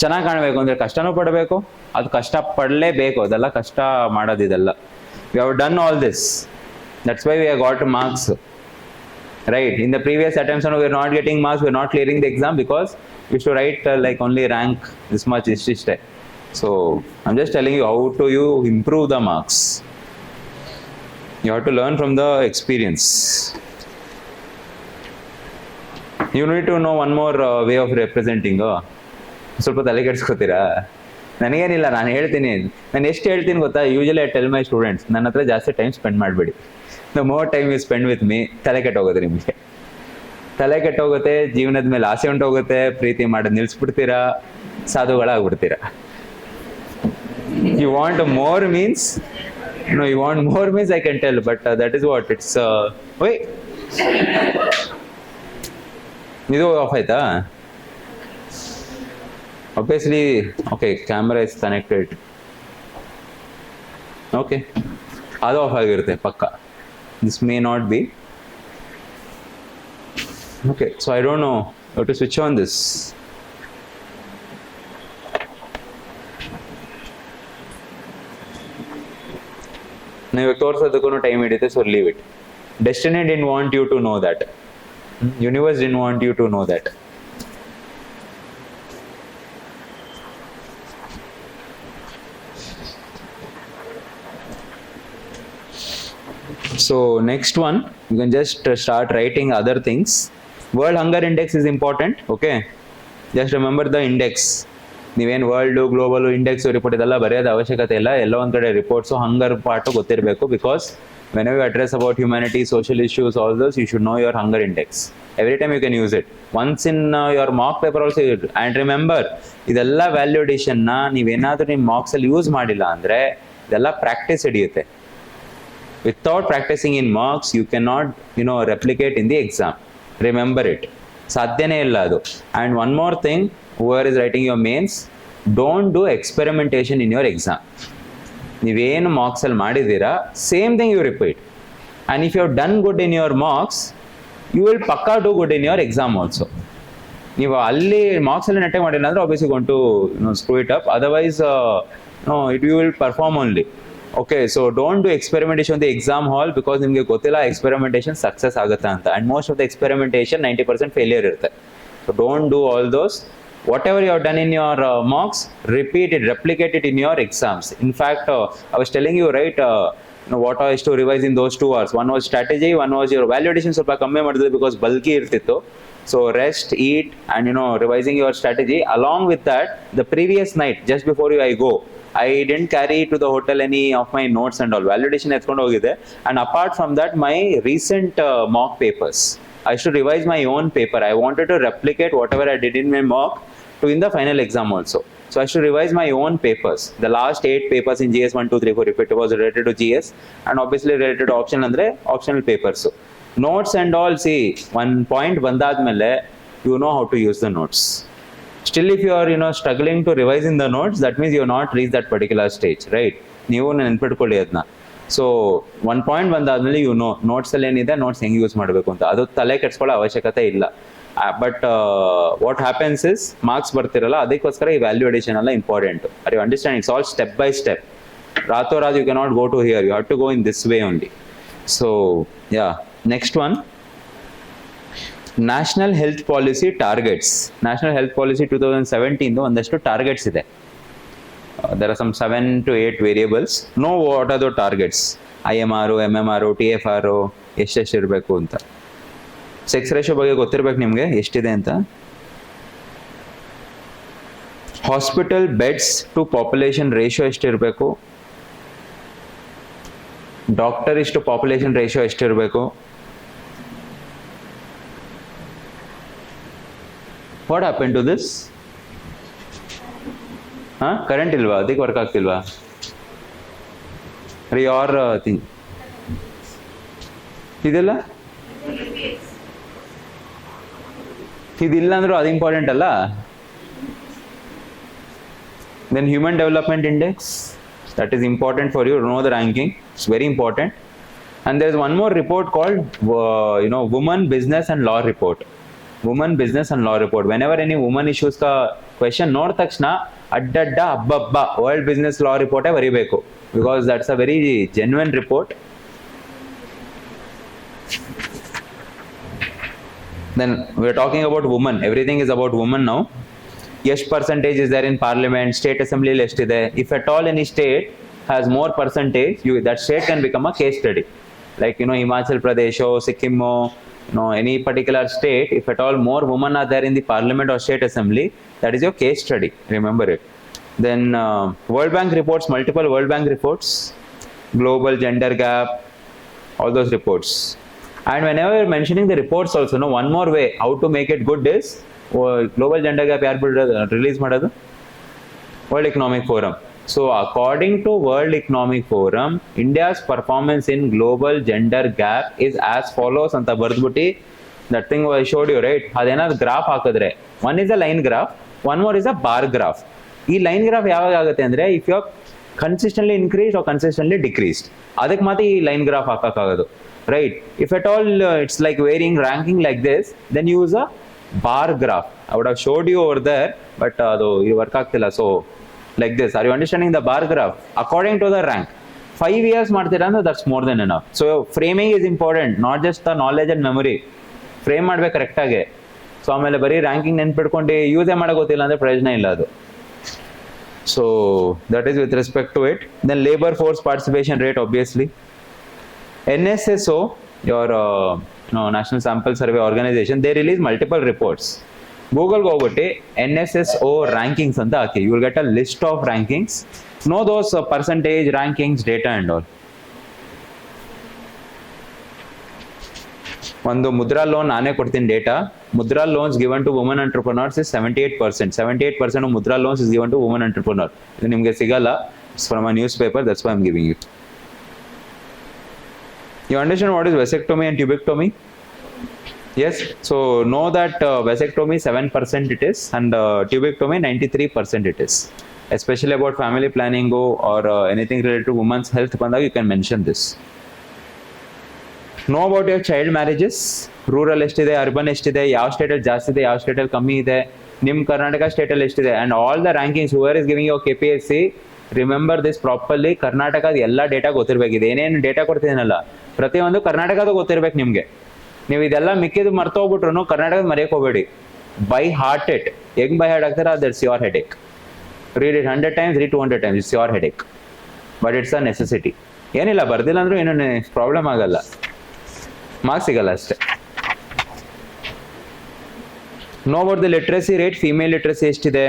ಚೆನ್ನಾಗಿ ಕಾಣಬೇಕು ಅಂದ್ರೆ ಕಷ್ಟನೂ ಪಡಬೇಕು, ಅದು ಕಷ್ಟ ಪಡಲೇಬೇಕು, ಅದೆಲ್ಲ ಕಷ್ಟ ಮಾಡೋದಿದೆಲ್ಲ. We have done all this, that's why we have got marks, right? In the previous attempts we are not getting marks, we are not clearing the exam because we used to write like only rank this much is. So I'm just telling you how to you improve the marks. You have to learn from the experience. You need to know one more way of representing. ಸ್ವಲ್ಪ ತಲೆ ಕೆಡಿಸ್ಕೋತೀರಾ? ನನಗೇನಿಲ್ಲ, ನಾನು ಹೇಳ್ತೀನಿ. ನಾನು ಎಷ್ಟು ಹೇಳ್ತೀನಿ ಗೊತ್ತಾ? Usually I tell my students, ನನ್ನ ಹತ್ರ ಜಾಸ್ತಿ ಟೈಮ್ ಸ್ಪೆಂಡ್ ಮಾಡಬೇಡಿ. The more time you spend with me, ತಲೆ ಕೆಟ್ಟೋಗುತ್ತೆ ನಿಮಗೆ. ತಲೆ ಕೆಟ್ಟೋಗುತ್ತೆ, ಜೀವನದ ಮೇಲೆ ಆಸೆ ಹೊಂಟೋಗುತ್ತೆ, ಪ್ರೀತಿ ಮಾಡೋದು ನಿಲ್ಲಿಸ್ಬಿಡ್ತೀರಾ, ಸಾಧುಗಳಾಗ್ಬಿಡ್ತೀರಾ. You want more means? No, you want more means I can tell, but that is what it's. Wait. This off aita? Obviously, okay. Camera is connected. Okay. Adu off agirutte pakka. This may not be. Okay, so I don't know how to switch on this. ನೀವು ತೋರಿಸೋದಕ್ಕೂ time ಹಿಡಿಯುತ್ತೆ, so leave it. Destiny didn't want you to know that. Universe didn't want you to know that. So next one, you can just start writing other things. World Hunger Index is important, okay? Just remember the index. ನೀವೇನು world global index report ಇದೆಲ್ಲ ಬರೆಯೋದು ಅವಶ್ಯಕತೆ ಇಲ್ಲ. ಎಲ್ಲೋ ಒಂದು ಕಡೆ reports hunger part ಗೊತ್ತಿರಬೇಕು. Because when you address about humanity, social issues, all those, you should know your hunger index. Every time you can use it. Once in your mark paper also use it. And remember, ಇದೆಲ್ಲ ವ್ಯಾಲ್ಯೂಡೇಷನ್ನ ನೀವೇನಾದರೂ ನಿಮ್ಮ ಮಾರ್ಕ್ಸಲ್ಲಿ use ಮಾಡಿಲ್ಲ ಅಂದರೆ ಇದೆಲ್ಲ practice ಹಿಡಿಯುತ್ತೆ. Without practising in marks you cannot replicate in the exam. Remember it. ಸಾಧ್ಯನೇ ಇಲ್ಲ ಅದು. And one more thing, whoever is writing your mains, don't do experimentation in your exam. ನೀವೇನು ಮಾರ್ಕ್ಸಲ್ಲಿ ಮಾಡಿದ್ದೀರಾ, same thing you repeat. And if you have done good in your marks, you will ಪಕ್ಕಾ do good in your exam also. ನೀವು ಅಲ್ಲಿ ಮಾರ್ಕ್ಸಲ್ಲಿ ನೆಟ್ಟೆ ಮಾಡಿಲ್ಲ ಅಂದರೆ obviously gonna to screw it up. Otherwise you will perform only. Okay, so don't do experimentation in the exam hall because ನಿಮಗೆ ಗೊತ್ತಿಲ್ಲ experimentation success ಆಗುತ್ತಾ ಅಂತ. And most of the experimentation 90% failure ಇರುತ್ತೆ. So don't do all those. Whatever you have done in your mocks, repeat it, replicate it in your exams. In fact, I was telling you, right, what I used to revise in those 2 hours. One was strategy, one was your validation. ಸ್ವಲ್ಪ ಕಮ್ಮಿ ಮಾಡಿದ್ವಿ because bulky ಇರ್ತಿತ್ತು. So rest, eat, and revising your strategy. Along with that, the previous night, just before I go, I didn't carry to the hotel any of my notes and all. Validation ಎತ್ಕೊಂಡು ಹೋಗಿದೆ. And apart from that, my recent mock papers, I should revise my own paper. I wanted to replicate whatever I did in my mock to in the final exam also. So I should revise my own papers. The last 8 papers in GS 1, 2, 3, 4, if it was related to GS, and obviously related to optional papers. So notes and all, see, 1 point bandadmele, you know how to use the notes. Still, if you are struggling to revise in the notes, that means you have not reached that particular stage, right? ನೀವು ನೆನ್ಪಿಟ್ಕೊಳ್ಳಿ ಅದನ್ನ. So 1 point ಬಂದಾದ್ಮೇಲೆ notes ಅಲ್ಲಿ ಏನಿದೆ, notes ಹೆಂಗೆ use ಮಾಡಬೇಕು ಅಂತ ಅದು ತಲೆ ಕೆಡ್ಸ್ಕೊಳ್ಳೋ ಅವಶ್ಯಕತೆ ಇಲ್ಲ. But what happens is marks ಬರ್ತಿರಲ್ಲ, ಅದಕ್ಕೋಸ್ಕರ ಈ ವ್ಯಾಲ್ಯೂ ಅಡಿಷನ್ ಎಲ್ಲ important. Are you understand? It's all step by step. ರಾತೋರಾತ್ you cannot go to here, you have to go in this way only. So yeah, next one, national health policy targets. National health policy 2017 ಒಂದಷ್ಟು targets ಇದೆ. There are some 7 to 8 variables. Know what are the targets. IMR, MMR, TFR ಎಷ್ಟು ಇರಬೇಕು ಅಂತ. Sex ratio ಬಗ್ಗೆ ಗೊತ್ತಿರಬೇಕು ನಿಮಗೆ, ಎಷ್ಟಿದೆ ಅಂತ. Hospital beds to population ratio ಎಷ್ಟಿರಬೇಕು. ಡಾಕ್ಟರ್ ಇಷ್ಟು ಪಾಪ್ಯುಲೇಷನ್ ರೇಷಿಯೋ ಎಷ್ಟಿರಬೇಕು. What happen to this? Current ಇಲ್ವಾ? ಅದಕ್ಕೆ ವರ್ಕ್ ಆಗ್ತಿಲ್ವಾ? ಯಾರ್ ಥಿಂಗ್ ಇದೆಲ್ಲ ಇದಿಲ್ಲ ಅಂದ್ರೂ ಅದು ಇಂಪಾರ್ಟೆಂಟ್ ಅಲ್ಲ. Then human development index, that is important for you to know the ranking. It's very important. And there is one more report called woman business and law report. Woman business and law report. Whenever any woman issues ka question ನೋಡ್ ತಕ್ಷಣ ಅಡ್ಡಡ್ಡ ಹಬ್ಬಬ್ಬ world business ಲಾ ರಿಪೋರ್ಟೇ ಬರೀಬೇಕು, because that's a very genuine report. Then we are talking about women. Everything is about women now. ಎಷ್ಟು percentage is there in parliament, state assembly ಎಷ್ಟಿದೆ. If at all any state has more percentage, that state can become a case study. Like Himachal Pradesh or Sikkim or any particular state, if at all more women are there in the parliament or state assembly, that is your case study. Remember it. Then World Bank reports, multiple World Bank reports, global gender gap, all those reports. And whenever you're mentioning the reports also, one more way how to make it good is global gender gap release madadu World Economic Forum. So according to World Economic Forum, India's performance in global gender gap is as follows anta bardbutti. That thing I showed you, right? adenad graph hakadre, one is a line graph, one more is a bar graph. Ee line graph yavaga agutte andre if you are consistently increased or consistently decreased, adak mate ee line graph hakakagadu, right? If at all it's like varying ranking like this, then use a bar graph. I would have showed you over there, but adu work agtilla. So like this, are you understanding the bar graph? According to the rank, 5 years ಮಾಡ್ತೀರಾ ಅಂದ್ರೆ that's more than enough. So framing is important, not just the knowledge and memory. Frame ಮಾಡ್ಬೇಕು correct ಆಗಿ. So ಆಮೇಲೆ ಬರೀ ranking ನೆನ್ಪಿಟ್ಕೊಂಡು ಯೂಸೇ ಮಾಡೋಕೆ ಗೊತ್ತಿಲ್ಲ ಅಂದ್ರೆ ಪ್ರಯೋಜನ ಇಲ್ಲ ಅದು. So that is with respect to it. Then labour force participation rate, obviously. NSSO, your National Sample Survey Organization, they release multiple reports. Google ಹೋಗ್ಬಿಟ್ಟು NSSO rankings ಅಂತ ಹಾಕಿ, you will get a list of rankings. Know those percentage, rankings, data and all. ಒಂದು Mudra loan ನಾನೇ ಕೊಡ್ತೀನಿ data. Mudra loans given to woman entrepreneurs is 78%. 78% of Mudra loans is given to woman entrepreneur. ಇದು ನಿಮಗೆ ಸಿಗಲ್ಲ. It's from a news paper, that's why I am giving it. You understand what is vasectomy and tubectomy? Yes. So know that vasectomy 7% it is, and tubectomy 93% it is. Especially about family planning or anything related to women's health, you can mention this. Know about your child marriages. Rural ಎಷ್ಟಿದೆ, urban ಎಷ್ಟಿದೆ, ಯಾವ ಸ್ಟೇಟಲ್ಲಿ ಜಾಸ್ತಿ ಇದೆ, ಯಾವ ಸ್ಟೇಟಲ್ಲಿ ಕಮ್ಮಿ ಇದೆ, ನಿಮ್ಮ ಕರ್ನಾಟಕ ಸ್ಟೇಟಲ್ಲಿ ಎಷ್ಟಿದೆ, and all the rankings whoever is giving your KPSC, remember this properly. ಕರ್ನಾಟಕದ ಎಲ್ಲ ಡೇಟಾ ಗೊತ್ತಿರಬೇಕಿದೆ. ಏನೇನು ಡೇಟಾ ಕೊಡ್ತಿದ್ದೀನಲ್ಲ ಪ್ರತಿಯೊಂದು ಕರ್ನಾಟಕದ ಗೊತ್ತಿರ್ಬೇಕು ನಿಮಗೆ. ನೀವು ಇದೆಲ್ಲ ಮಿಕ್ಕಿದ್ದು ಮರ್ತೋಗ್ಬಿಟ್ರು ಕರ್ನಾಟಕದ ಮರೆಯಕ್ಕೆ ಹೋಗಬೇಡಿ. By heart it. ಹೆಂಗ್ ಬೈ ಹಾರ್ಟ್ ಆಗ್ತಾರ, that's your headache. Read it 100 times, read 200 times. It's your headache. But it's a necessity. ಏನಿಲ್ಲ, ಬರ್ದಿಲ್ಲ ಅಂದ್ರೂ ಏನೋ ಪ್ರಾಬ್ಲಮ್ ಆಗಲ್ಲ, ಮಾರ್ಕ್ಸ್ ಸಿಗಲ್ಲ ಅಷ್ಟೇ. Know about the literacy rate. Female literacy ಎಷ್ಟಿದೆ.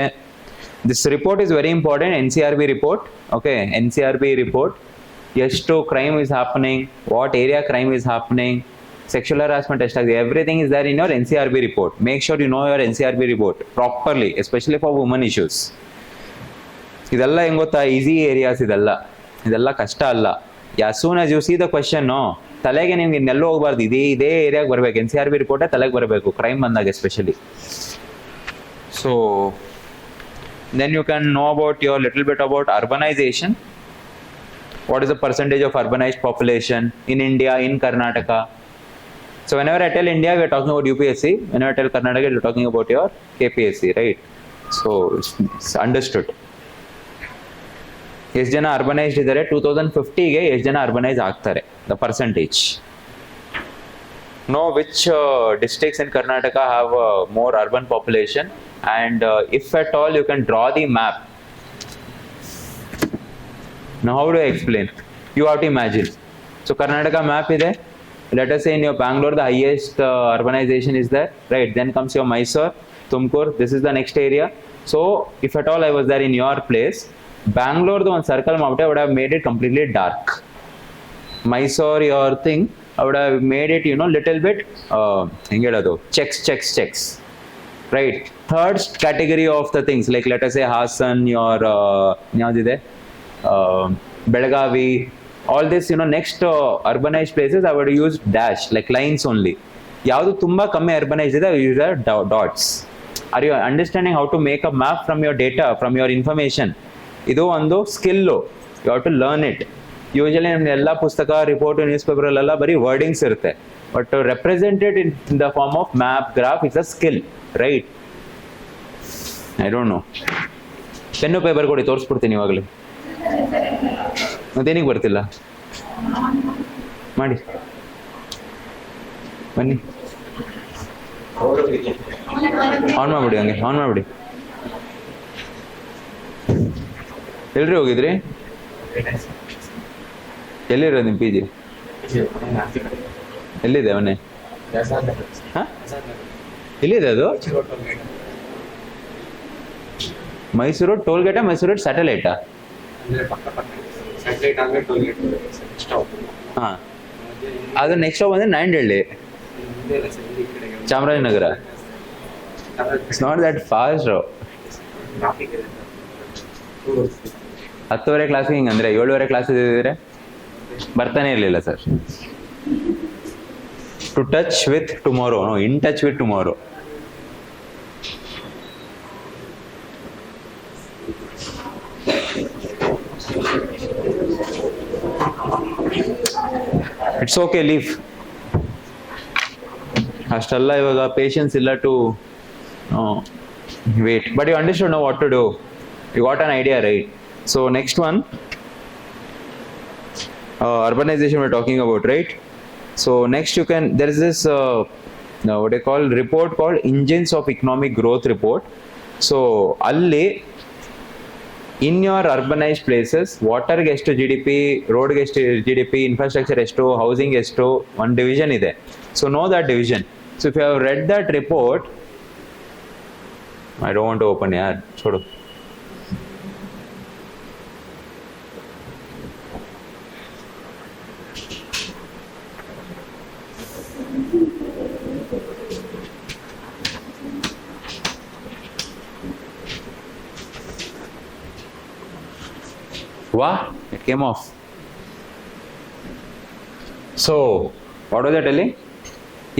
This report is very important. NCRB report. Okay, NCRB report. ಎಷ್ಟು crime is happening, what area crime is happening, sexual harassment ಎಷ್ಟಾಗಿದೆ, everything is there in your NCRB report. Make sure you know your NCRB report properly, especially for women issues. ಇದೆಲ್ಲ ಹೆಂಗ್ ಗೊತ್ತಾ, easy areas ಇದೆಲ್ಲ ಕಷ್ಟ ಅಲ್ಲ. as soon as you see the question, ತಲೆಗೆ ನಿಮ್ಗೆ ಇನ್ನೆಲ್ಲೋ ಹೋಗ್ಬಾರ್ದು, ಇದೇ ಏರಿಯಾಗೆ ಬರ್ಬೇಕು, NCRB ರಿಪೋರ್ಟೇ ತಲೆಗೆ ಬರಬೇಕು, ಕ್ರೈಮ್ ಬಂದಾಗ especially. So then you can know about your little bit about urbanization. What is the percentage of urbanized population in India, in Karnataka? So whenever I tell India, we are talking about UPSC. Whenever I tell Karnataka, we are talking about your KPSC, right? So it's understood. ಎಷ್ಟು ಜನ urbanised ಇದ್ದಾರೆ, 2050ಗೆ ಎಷ್ಟು ಜನ ಅರ್ಬನೈಸ್ ಆಗ್ತಾರೆ, the percentage. Know which districts in Karnataka have more urban population, and if at all you can draw the map. Now how do I explain? You have to imagine. So Karnataka map is there. Let us say in your Bangalore the highest urbanization is there, right? Then comes your Mysuru, Tumkur. This is the next area. So if at all I was there in your place, Bangalore the one circle map I would have made it completely dark. Mysuru your thing I would have made it, little bit checks, right? Third category of the things, like let us say Hassan, your Belagavi, all this, next urbanized places I would use dash, like lines only. Yavadu tumba kamme urbanized ide, I use dots. Are you understanding how to make a map from your data, from your information? Idu ಒಂದು skill, you have to learn it. Usually ನಮ್ಗೆ ಎಲ್ಲ ಪುಸ್ತಕ, report, news ಪೇಪರಲ್ಲೆಲ್ಲ ಬರೀ wordings ಇರುತ್ತೆ, but represented in the form of map, graph, it's a skill, right? I don't know. Pen paper ಕೊಡಿ, ತೋರಿಸ್ಬಿಡ್ತೀನಿ ಇವಾಗಲೇ. ಮತ್ತೇನಿಗೆ ಬರ್ತಿಲ್ಲ, ಮಾಡಿ ಬನ್ನಿ, ಆನ್ ಮಾಡ್ಬಿಡಿ, ಹಂಗೆ ಆನ್ ಮಾಡ್ಬಿಡಿ. ಎಲ್ರಿ ಹೋಗಿದ್ರಿ? ಎಲ್ಲಿರೋದು ನಿಮ್ಮ ಪಿ ಜಿ? ಎಲ್ಲಿದೆ ಮನೆ? ಎಲ್ಲಿದೆ ಅದು? ಮೈಸೂರು ಟೋಲ್ ಗೇಟಾ, ಮೈಸೂರು ಸ್ಯಾಟಲೈಟಾ? ಹಾಂ, ಅದು ನೆಕ್ಸ್ಟ್ ಸ್ಟಾಪ್ ಅಂದರೆ Nayandahalli, Chamarajanagar. It's not that fast. 10:30 ಕ್ಲಾಸಿಗೆ ಹಿಂಗಂದ್ರೆ 7:30 ಕ್ಲಾಸ್ ಇದ್ದಿದ್ರೆ ಬರ್ತಾನೆ ಇರಲಿಲ್ಲ sir. To touch with tomorrow, no, in touch with tomorrow. It's okay, leave. ಅಷ್ಟೆಲ್ಲ ಇವಾಗ ಪೇಷನ್ಸ್ ಇಲ್ಲ to wait, but you understood now what to do. You got an idea, right? So next one, urbanization we're talking about, right? So next you can, there is this what they call report called Engines of Economic Growth report. So alli in your urbanized places, water ಗೆ ಎಷ್ಟು GDP, road ಗೆ ಎಷ್ಟು GDP, infrastructure ಎಷ್ಟು, housing ಎಷ್ಟು, one division ಇದೆ. So know that division. So if you have read that report, I don't want to open, yaar, chodo. Wow, it came off. So what was I telling?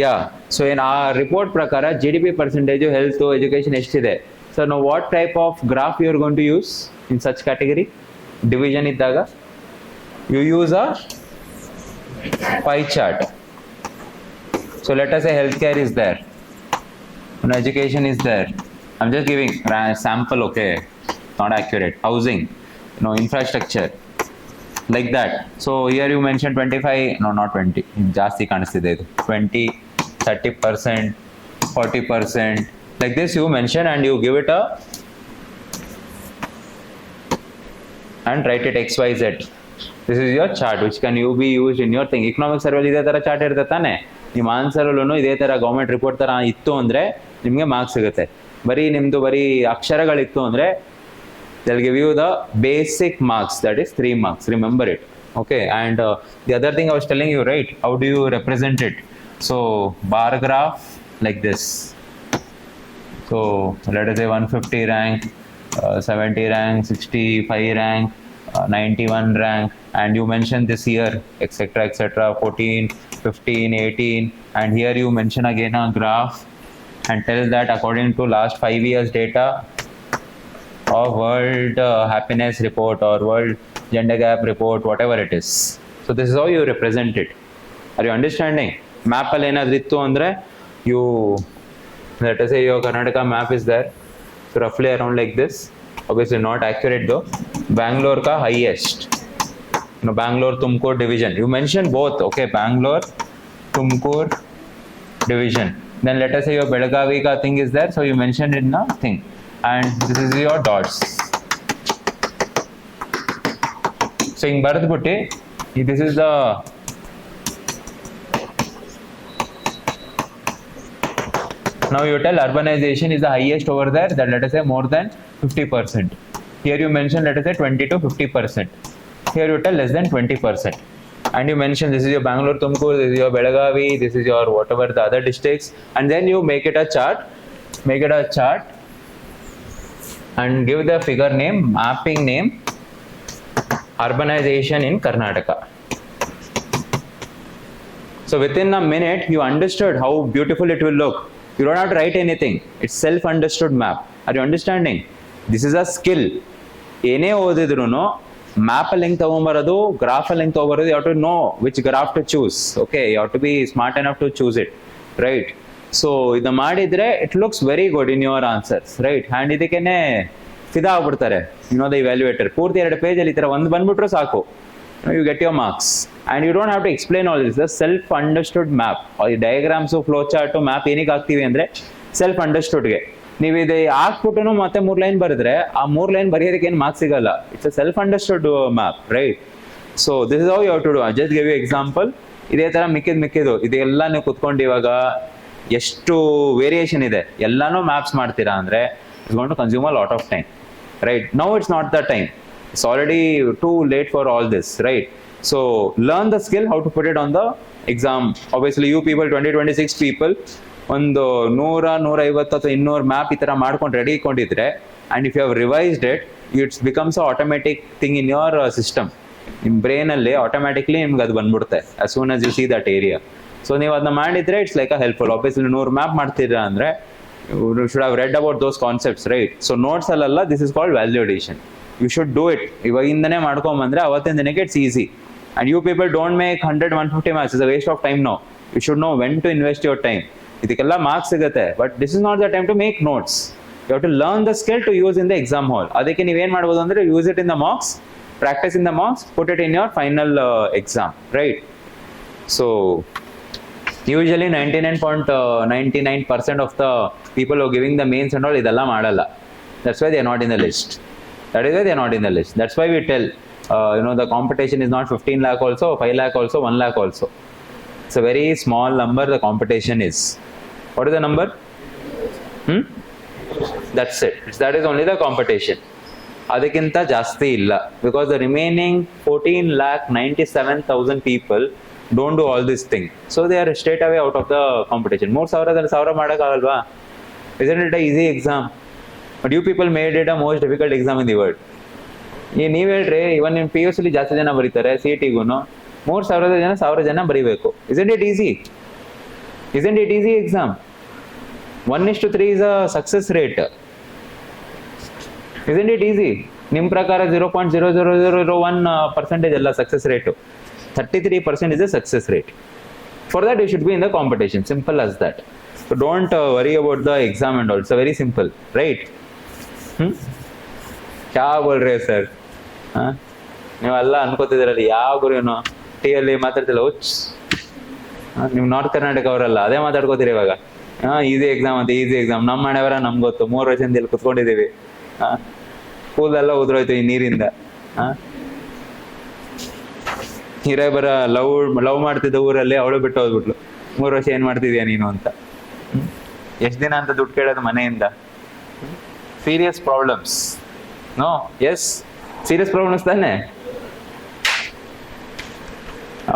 Yeah, so in our report prakara GDP percentage, health, education ಎಷ್ಟಿದೆ. So now what type of graph you are going to use in such category? Division ಇದ್ದಾಗ you use a pie chart. So let us say healthcare is there, and education is there. I'm just giving sample, okay, not accurate. Housing, infrastructure, like that. So here you mentioned 25, no, not 20, ಜಾಸ್ತಿ ಕಾಣಿಸ್ತಿದೆ ಇದು, 20, 30%, 40%, like this you mention, and you give it a, and write it XYZ. This is your chart which can you be used in your thing. Economic survey ಇದೇ ತರ chart ಇರುತ್ತೆ ತಾನೆ, ನಿಮ್ಮ answer ಅಲ್ಲೂ ಇದೇ ತರ ಗೌರ್ಮೆಂಟ್ ರಿಪೋರ್ಟ್ ತರ ಇತ್ತು ಅಂದ್ರೆ ನಿಮಗೆ ಮಾರ್ಕ್ಸ್ ಸಿಗುತ್ತೆ. ಬರೀ ನಿಮ್ದು ಬರೀ ಅಕ್ಷರಗಳಿತ್ತು ಅಂದ್ರೆ they'll give you the basic marks, that is 3 marks, remember it. Okay, and the other thing I was telling you, right, how do you represent it? So bar graph like this. So let us say 150 rank, 70 rank, 65 rank, 91 rank, and you mention this year, etc., 14, 15, 18, and here you mention again a graph and tell that according to last 5 years data of World Happiness Report or World Gender Gap Report, whatever it is. So this is how you represent it. Are you understanding? Map ಅಲ್ಲಿ ಏನಾದ್ರು ಇತ್ತು ಅಂದ್ರೆ you, let us say your Karnataka map is there, so roughly around like this, obviously not accurate though. Bangalore ka highest, Bangalore Tumkur division, you mention both, okay, Bangalore Tumkur division. Then let us say your Belagavi ka thing is there, so you mentioned it now thing, and this is your dots. So in Bharatputti, this is the now you tell urbanization is the highest over there, that let us say more than 50%. Here you mention let us say 20 to 50%. Here you tell less than 20%. And you mention this is your Bangalore Tumkur, this is your Belagavi, this is your whatever the other districts, and then you make it a chart and give the figure name, mapping name, urbanization in Karnataka. So within a minute you understood how beautiful it will look. You don't have to write anything. It's self-understood map. Are you understanding? This is a skill. ಏನೇ ಓದಿದ್ರು map ಅಲ್ಲಿ ಹೆಂಗ್ ತಗೊಂಬರೋದು, graph ಅಲ್ಲಿ ಹೆಂಗ್ ತಗೊಂಬರೋದು, you have to know which graph to choose. Okay, you have to be smart enough to choose it, right? So ಇದು ಮಾಡಿದ್ರೆ it looks very good in your answers, right? And ಇದಕ್ಕೇನೆ ಫಿದಾ ಆಗ್ಬಿಡ್ತಾರೆ ದ ಇವ್ಯಾಲ್ಯೂಯೇಟರ್. ಪೂರ್ತಿ 2 ಪೇಜಲ್ಲಿ ಈ ಥರ ಒಂದು ಬಂದ್ಬಿಟ್ರು ಸಾಕು, you get your marks, and you don't have to explain all this. The self understood map, or diagrams, flow chart, map ಏನಕ್ಕೆ ಹಾಕ್ತೀವಿ ಅಂದ್ರೆ ಸೆಲ್ಫ್ ಅಂಡರ್ಸ್ಟುಡ್ಗೆ. ನೀವು ಇದು ಹಾಕ್ಬಿಟ್ಟು ಮತ್ತೆ 3 ಲೈನ್ ಬರೆದ್ರೆ ಆ 3 ಲೈನ್ ಬರೆಯೋದಕ್ಕೆ ಏನು ಮಾರ್ಕ್ಸ್ ಸಿಗಲ್ಲ. It's a self understood map, right? So this is how you have to do. I just give you example. ಇದೇ ತರ ಮಿಕ್ಕಿದ್ದು ಇದೆಲ್ಲ ನೀವು ಕುತ್ಕೊಂಡು ಇವಾಗ ಎಷ್ಟು ವೇರಿಯೇಷನ್ ಇದೆ ಎಲ್ಲಾನು ಮ್ಯಾಪ್ಸ್ ಮಾಡ್ತೀರಾ ಅಂದ್ರೆ it's going to consume a lot of time, right? Now it's not the time. It's already too late for all this, right? So learn the skill how to put it on the exam. Obviously you people 20-26 people ಒಂದು 100-150 ಅಥವಾ 200 map ಈ ತರ ಮಾಡ್ಕೊಂಡು ready ಇಟ್ಕೊಂಡಿದ್ರೆ, and if you have revised it, it becomes a automatic thing in your system. ನಿಮ್ಮ brain ಅಲ್ಲಿ automatically ನಿಮ್ಗೆ ಅದು ಬಂದ್ಬಿಡುತ್ತೆ as soon as you see that area. So ನೀವು ಅದನ್ನ ಮಾಡಿದ್ರೆ it's like a helpful. Obviously 100 map ಮಾಡ್ತೀರಾ ಅಂದ್ರೆ you should have read about those concepts, right? So notes ಅಲ್ಲ, this is called value addition. You should do it. ಇವಾಗಿಂದನೇ ಮಾಡ್ಕೊಂಬಂದ್ರೆ ಅವತ್ತಿನ ದಿನಕ್ಕೆ it's easy. And you people don't make 100-150 marks. It's a waste of time now. You should know when to invest your time. ಇದಕ್ಕೆಲ್ಲ marks ಸಿಗುತ್ತೆ, but this is not the time to make notes. You have to learn the skill to use in the exam hall. ಅದಕ್ಕೆ ನೀವೇನ್ ಮಾಡ್ಬೋದು ಅಂದ್ರೆ use it in the marks, practice in the marks, put it in your final exam, right? So usually 99.99% of the people who are giving the mains and all ಇದೆಲ್ಲ ಮಾಡಲ್ಲ. That's why they are not in the list. That is why they are not in the list. That's why we tell, the competition is not 15 lakh also, 5 lakh also, 1 lakh also. It's a very small number the competition is. What is the number? That's it. That is only the competition. ಅದಕ್ಕಿಂತ ಜಾಸ್ತಿ ಇಲ್ಲ. Because the remaining 14,97,000 people don't do all this thing. So they are straight away out of the competition. 3,000 ಮಾಡೋಕ್ಕಾಗಲ್ವಾ? Isn't it an easy exam? But you people made it a most difficult exam in the world. ನೀವು ಹೇಳ್ರಿ, ಇವನ್ ನಿಮ್ಮ PUC ಜಾಸ್ತಿ ಜನ ಬರೀತಾರೆ, CET-ಗೂ 3,000 ಜನ ಬರೀಬೇಕು. Isn't it easy? Isn't it easy exam? 1:3 is a success rate. Isn't it easy? ನಿಮ್ಮ ಪ್ರಕಾರ 0.0001% ಅಲ್ಲ success rate, 33% is a success rate. For that you should be in the competition. Simple as that. So don't worry about the exam and all. It's very simple, right? क्या बोल रहे sir? ನೀವೆಲ್ಲ ಅನ್ಕೋತಿದ್ದೀರಲ್ಲ, ಯಾವ ಗುರುನು ಟೀಯಲ್ಲಿ ಮಾತಾಡ್ತಿಲ್ಲ, ಹುಚ್ ನೀವು ನಾರ್ತ್ ಕರ್ನಾಟಕ ಅವರಲ್ಲ, ಅದೇ ಮಾತಾಡ್ಕೋತೀರಿ ಇವಾಗ. ಈಸಿ ಎಕ್ಸಾಮ್ ಅಂತ, ಈಸಿ ಎಕ್ಸಾಮ್. ನಮ್ಮ ಮನೆಯವರ ನಮ್ಗೆ ಗೊತ್ತು, 3 ವರ್ಷದಿಂದ ಇಲ್ಲಿ ಕುತ್ಕೊಂಡಿದ್ದೀವಿ. ಕೂದಲೆಲ್ಲ ಉದ್ರೋಯ್ತು ಈ ನೀರಿಂದ. ಹಿರೇಬರ ಲವ್ ಮಾಡ್ತಿದ್ದ ಊರಲ್ಲಿ ಅವಳು ಬಿಟ್ಟು ಹೋಗ್ಬಿಟ್ಲು. 3 ವರ್ಷ ಏನ್ ಮಾಡ್ತಿದ್ಯಾ ನೀನು ಅಂತ. ಎಷ್ಟು ದಿನ ಅಂತ ದುಡ್ಡು ಕೇಳೋದು ಮನೆಯಿಂದ? Serious problems. No, yes, serious problems ತಾನೆ.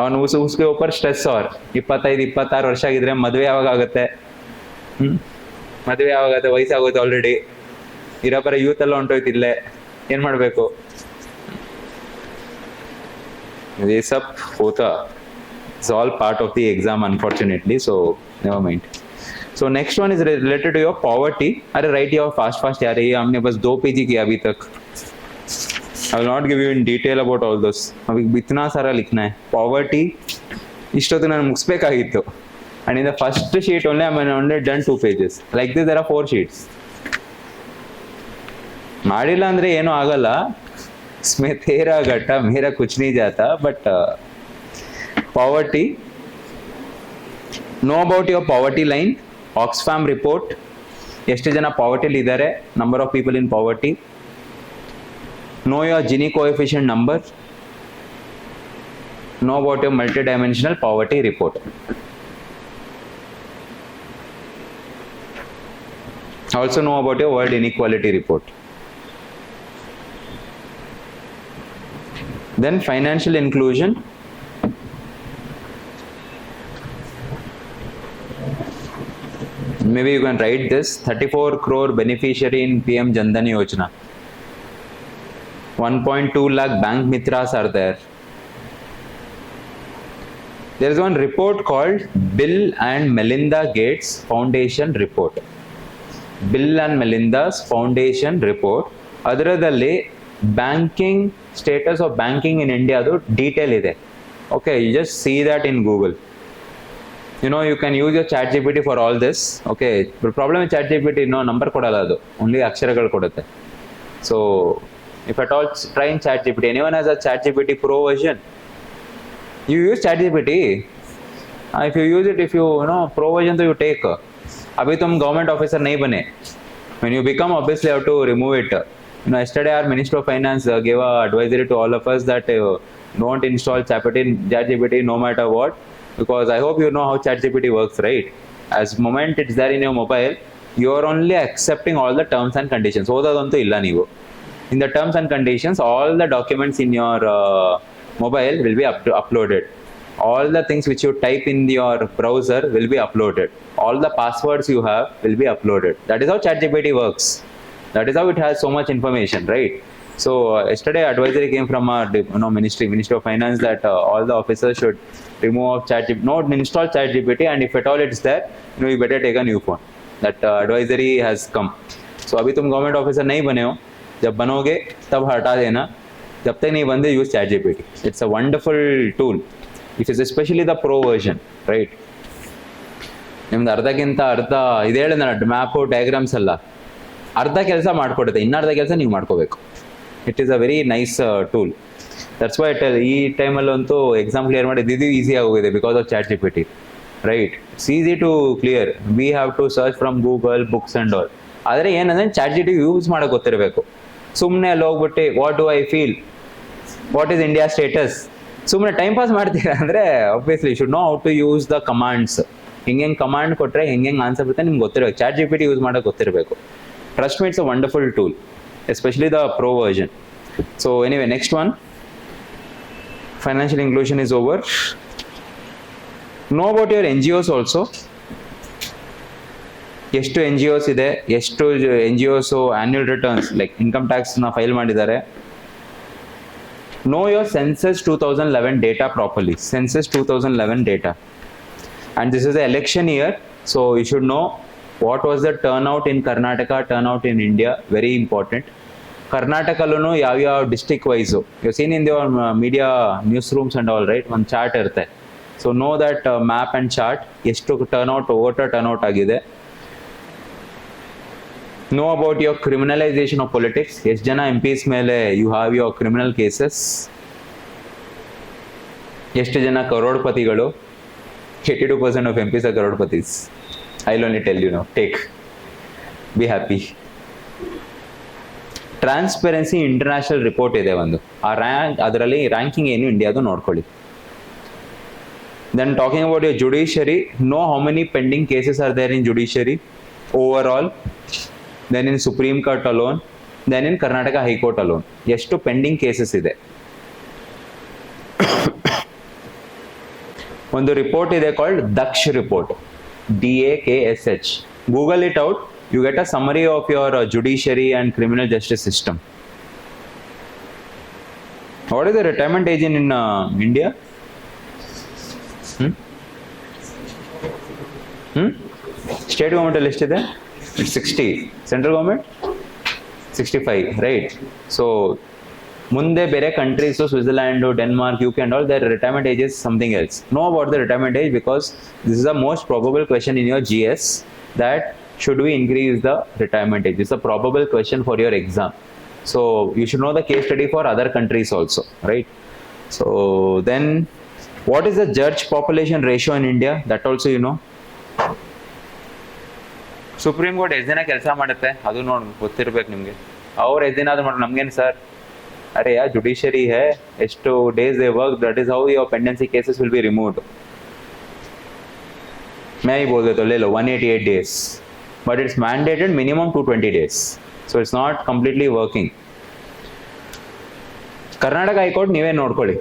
ಅವನು उसके ऊपर ಸ್ಟ್ರೆಸ್ ಅವ್ರ 25-26 ವರ್ಷ ಆಗಿದ್ರೆ ಮದುವೆ ಯಾವಾಗ ಆಗುತ್ತೆ, ಮದುವೆ ಯಾವಾಗತ್ತೆ, ವಯಸ್ಸಾಗುತ್ತೆ ಆಲ್ರೆಡಿ, ಇರೋಬರ ಯೂತ್ ಎಲ್ಲ ಹೊಂಟೋಯ್ತು, ಇಲ್ಲೇ ಏನ್ ಮಾಡ್ಬೇಕು? ये सब होता, it's all part of the exam unfortunately, so never mind. So next one is related to your poverty. अरे write your fast यार, ये हमने बस 2 पेज ही किया अभी तक. I will not give you in detail about all those. अभी इतना सारा लिखना है. Poverty इष्टोत्तु ನಾನು ಮುಗಿಸಬೇಕಾಗಿತ್ತು. And in the first sheet only I have only done 2 pages. Like this there are 4 sheets. ಮಾಡಿಲ್ಲ ಅಂದ್ರೆ ಏನೂ ಆಗಲ್ಲ. इसमें तेरा घटा मेरा कुछ नहीं जाता, but poverty. Know about your poverty line. Oxfam report. ಎಷ್ಟು ಜನ ಪಾವರ್ಟಿಲಿ ಇದ್ದಾರೆ, number of people in poverty. Know your Gini coefficient number. Know about your multidimensional poverty report. Also know about your world inequality report. Then financial inclusion. Maybe you can write this: 34 crore beneficiary in PM Jan Dhan Yojana. 1.2 lakh bank mitras are there. There is one report called Bill and Melinda Gates Foundation report. Bill and Melinda's Foundation report. ಅದರಲ್ಲಿ banking status of banking in India ಅದು detail ಇದೆ. Okay, you just see that in Google. You know, you can use your chat GPT for all this. Okay, the problem with chat GPT, no number ಕೊಡಲ್ಲ ಅದು, only ಅಕ್ಷರಗಳು ಕೊಡುತ್ತೆ. So if at all try in chat GPT, anyone has a chat GPT pro version? You use chat GPT. If you use it, if you know pro version तो you take. अभी तुम government officer नहीं बने. When you become, obviously you have to remove it. You know, yesterday our Minister of Finance gave a advisory to all of us that don't install chat GPT no matter what. Because I hope you know how ChatGPT works, right? As moment it's there in your mobile, you are only accepting all the terms and conditions. Odadantu illa neevu. In the terms and conditions, all the documents in your mobile will be uploaded. All the things which you type in your browser will be uploaded. All the passwords you have will be uploaded. That is how ChatGPT works. That is how it has so much information, right? So yesterday advisory came from our Ministry of Finance that all the officers should remove ChatGPT, not install ChatGPT, and if at all it's there, you better take a new phone. That advisory has come. So अभी तुम government officer नहीं बने हो, जब बनोगे तब हटा देना, जब तक नहीं बनते use ChatGPT. It's a wonderful tool. It is especially the pro version, right? ನಿಮ್ದು ಅರ್ಧಕ್ಕಿಂತ ಅರ್ಧ ಇದು ಹೇಳಿದ ಮ್ಯಾಪು ಡಯಾಗ್ರಾಮ್ಸ್ ಎಲ್ಲ ಅರ್ಧ ಕೆಲಸ ಮಾಡ್ಕೊಡುತ್ತೆ, ಇನ್ನರ್ಧ ಕೆಲಸ ನೀವು ಮಾಡ್ಕೋಬೇಕು. It is a very nice tool. That's why ಈ ಟೈಮಲ್ಲಂತೂ ಎಕ್ಸಾಮ್ ಕ್ಲಿಯರ್ ಮಾಡಿದ್ದು ಇದು ಈಸಿ ಆಗೋಗಿದೆ because of chat GPT, right? It's easy to clear. We have to search from Google books and all. ಆದರೆ ಏನಂದರೆ ಚಾಟ್ GPT ಯೂಸ್ ಮಾಡೋಕೆ ಗೊತ್ತಿರಬೇಕು. ಸುಮ್ಮನೆ ಅಲ್ಲಿ ಹೋಗ್ಬಿಟ್ಟು what do I feel, what is India status, ಸುಮ್ಮನೆ ಟೈಮ್ ಪಾಸ್ ಮಾಡ್ತೀರಾ ಅಂದರೆ obviously should know how to use the commands. ಹೆಂಗೆ ಕಮಾಂಡ್ ಕೊಟ್ಟರೆ ಹೆಂಗೆ ಆನ್ಸರ್ ಬರುತ್ತೆ ನಿಮ್ಗೆ ಗೊತ್ತಿರಬೇಕು. ಚಾಟ್ GPT ಯೂಸ್ ಮಾಡೋಕೆ ಗೊತ್ತಿರಬೇಕು. Trust me, it's a wonderful tool, especially the pro version. So anyway, next one. Financial inclusion is over. Know about your NGOs also. ಎಷ್ಟು NGOs ಇದೆ, ಎಷ್ಟು NGOs annual returns like income tax na file ಮಾಡಿದ್ದಾರೆ. Know your census 2011 data properly. Census 2011 data. And this is the election year, so you should know what was the turnout in Karnataka, turnout in India, very important. Karnatakallunu ಯಾವ district wise. You've seen in your media newsrooms and all, right? One chart irutte. So know that map and chart ಎಷ್ಟು turnout, voter turnout ಆಗಿದೆ. Know about your criminalization of politics. ಎಷ್ಟು ಜನ MPs ಮೇಲೆ you have your criminal cases. ಎಷ್ಟು ಜನ ಕರೋಡ್ಪತಿಗಳು. 82% of MPs are crorepati's. I'll only tell you now. Take. Be happy. Transparency International report ಇದೆ ಒಂದು, ಆ ಅದರಲ್ಲಿ ರ್ಯಾಂಕಿಂಗ್ ಏನು ಇಂಡಿಯಾದು ನೋಡ್ಕೊಳ್ಳಿ. Then talking about your judiciary, know how many pending cases are there in judiciary overall, then in Supreme Court alone, then in Karnataka High Court alone ಎಷ್ಟು pending cases ಇದೆ. ಒಂದು ರಿಪೋರ್ಟ್ ಇದೆ called Daksh report, DAKSH. Google it out, you get a summary of your judiciary and criminal justice system. What is the retirement age in India? State government list ಇದೆ, it's 60. Central government 65, right? So ಮುಂದೆ ಬೇರೆ countries, Switzerland, Denmark, UK and all, their retirement age is something else. Know about the retirement age because this is the most probable question in your GS, that should we increase the retirement age? It's a probable question for your exam. So you should know the case study for other countries also, right? So then what is the judge population ratio in India? That also you know. Supreme court ಎಷ್ಟು ದಿನ ಕೆಲಸ ಮಾಡುತ್ತೆ ಅದು ನೋಡಿ ಗೊತ್ತಿರ್ಬೇಕು ನಿಮಗೆ. ಅವ್ರು ಎಷ್ಟು ದಿನ ಆದ್ರೂ ಮಾಡಿ ನಮ್ಗೇನು ಸರ್, अरे यार जुडिशरी है, ಎಷ್ಟು days they work, that is how your pendency cases will be removed. मैं ही बोल देता हूँ ले लो 188 days, but it's mandated minimum 220 days, so it's not completely working. Karnataka High Court ನೀವೇ ನೋಡ್ಕೊಳ್ಳಿ,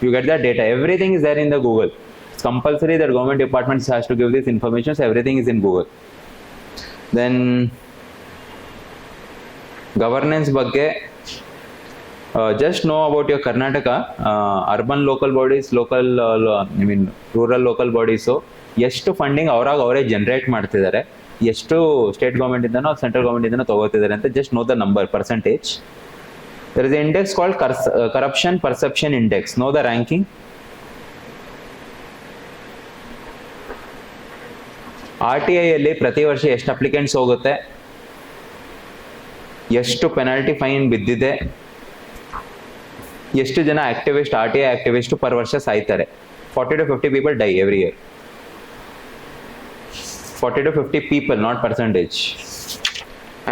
you get that data, everything is there in the Google. It's compulsory that government departments has to give this information, so everything is in Google. Then governance ಬಗ್ಗೆ just know about your Karnataka, urban local bodies, local rural local bodies. So ಎಷ್ಟು funding ಅವರೇ generate ಮಾಡ್ತಿದ್ದಾರೆ, ಎಷ್ಟು state government ಇಂದನೋ central government ಇಂದನೋ ತಗೋತಿದ್ದಾರೆ ಅಂತ just know the number, percentage. There is an index called corruption perception index. Know the ranking. RTI ಅಲ್ಲಿ ಪ್ರತಿ ವರ್ಷ ಎಷ್ಟು applicants ಹೋಗುತ್ತೆ, ಎಷ್ಟು ಪೆನಾಲ್ಟಿ ಫೈನ್ ಬಿದ್ದಿದೆ, ಎಷ್ಟು ಜನ ಆಕ್ಟಿವಿಸ್ಟ್, RTI ಆಕ್ಟಿವಿಸ್ಟ್ ಪರ್ ವರ್ಷ ಸಾಯ್ತಾರೆ. 40 to 50 people die every year. 40 to 50 people, not percentage.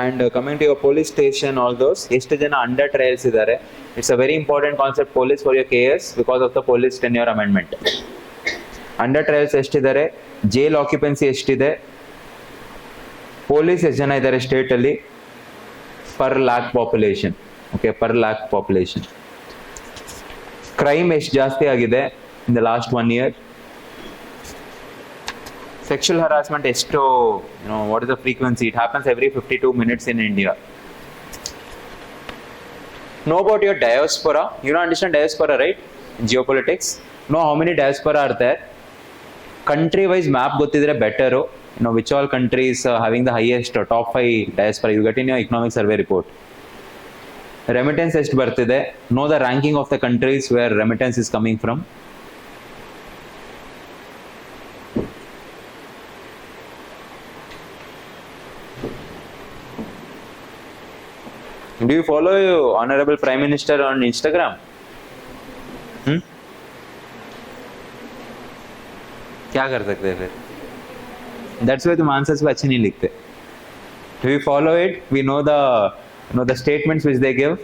And coming to your police station, all those, ಎಷ್ಟು ಜನ ಅಂಡರ್ ಟ್ರಯಲ್ಸ್ ಇದ್ದಾರೆ. It's a very important concept, police for your KS, because of the police tenure amendment. Undertrials ಎಷ್ಟಿದ್ದಾರೆ, jail occupancy ಎಷ್ಟಿದೆ, police ಎಷ್ಟು ಜನ ಇದ್ದಾರೆ state ಅಲ್ಲಿ per lakh population. Okay, per lakh population. Crime ಎಷ್ಟು ಜಾಸ್ತಿ ಆಗಿದೆ in the last 1 year. Sexual harassment ಎಷ್ಟು, what is the frequency? It happens every 52 minutes in India. Know about your diaspora. You don't understand diaspora, right? In geopolitics. Know how many diaspora are there. Country wise map ಗೊತ್ತಿದ್ರೆ better. Which all countries having the highest top 5 diaspora, you get in your economic survey report. Remittance ಎಷ್ಟು ಬರ್ತಿದೆ, know the ranking of the countries where remittance is coming from. Do you follow your honorable prime minister on Instagram? क्या कर सकते हैं फिर? That's why तुम answers भी अच्छे नहीं लिखते. Do we follow it? We know the statements which they give,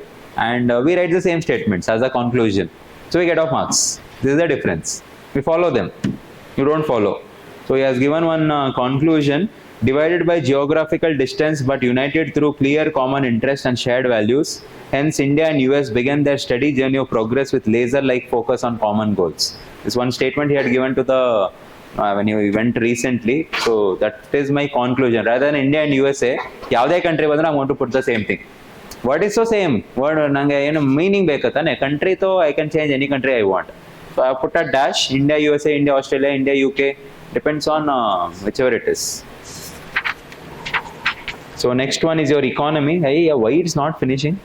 and we write the same statements as a conclusion, so we get off marks. This is the difference. We follow them, you don't follow. So he has given one conclusion: divided by geographical distance but united through clear common interest and shared values, hence India and US began their steady journey of progress with laser-like focus on common goals. This one statement he had given to the when he went recently. So that is my conclusion. Rather than India and USA, ಯಾವುದೇ country ಬಂದ್ರೆ I want to put the same thing. What is so same? What ನಂಗೆ ಏನು meaning ಬೇಕು ತಾನೆ? Country ತೋ I can change any country I want. So I put a dash, India, USA, India, Australia, India, UK. Depends on whichever it is. So next one is your economy. Hey, why it's not finishing?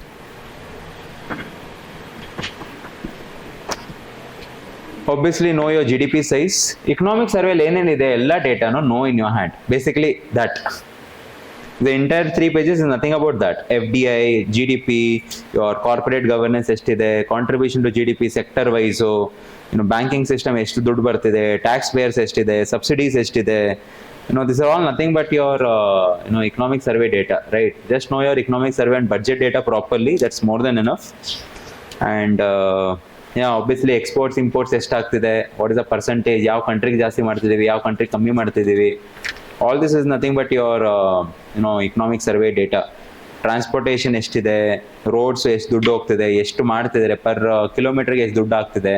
Obviously know your GDP size. Economic survey ಏನೇನಿದೆ ಎಲ್ಲ ಡೇಟಾನು know in your hand. Basically that. The entire 3 pages is nothing about that. FDI, GDP, your corporate governance ಎಷ್ಟಿದೆ, contribution to GDP sector wise, banking system ಎಷ್ಟು ದುಡ್ಡು ಬರ್ತಿದೆ, tax payers ಎಷ್ಟಿದೆ, subsidies ಎಷ್ಟಿದೆ. These are all nothing but your economic survey data, right? Just know your economic survey and budget data properly. That's more than enough. And obviously exports imports ಎಷ್ಟಾಗ್ತಿದೆ, what is the percentage, ಯಾವ ಕಂಟ್ರಿಗೆ ಜಾಸ್ತಿ ಮಾಡ್ತಿದ್ದೀವಿ, ಯಾವ ಕಂಟ್ರಿಗೆ ಕಮ್ಮಿ ಮಾಡ್ತಿದ್ದೀವಿ. All this is nothing but your economic survey data. Transportation ಎಷ್ಟಿದೆ, roads ಎಷ್ಟು ದುಡ್ಡು ಹೋಗ್ತಿದೆ, ಎಷ್ಟು ಮಾಡ್ತಿದ್ದಾರೆ, ಪರ್ ಕಿಲೋಮೀಟರ್ಗೆ ಎಷ್ಟು ದುಡ್ಡು ಆಗ್ತಿದೆ.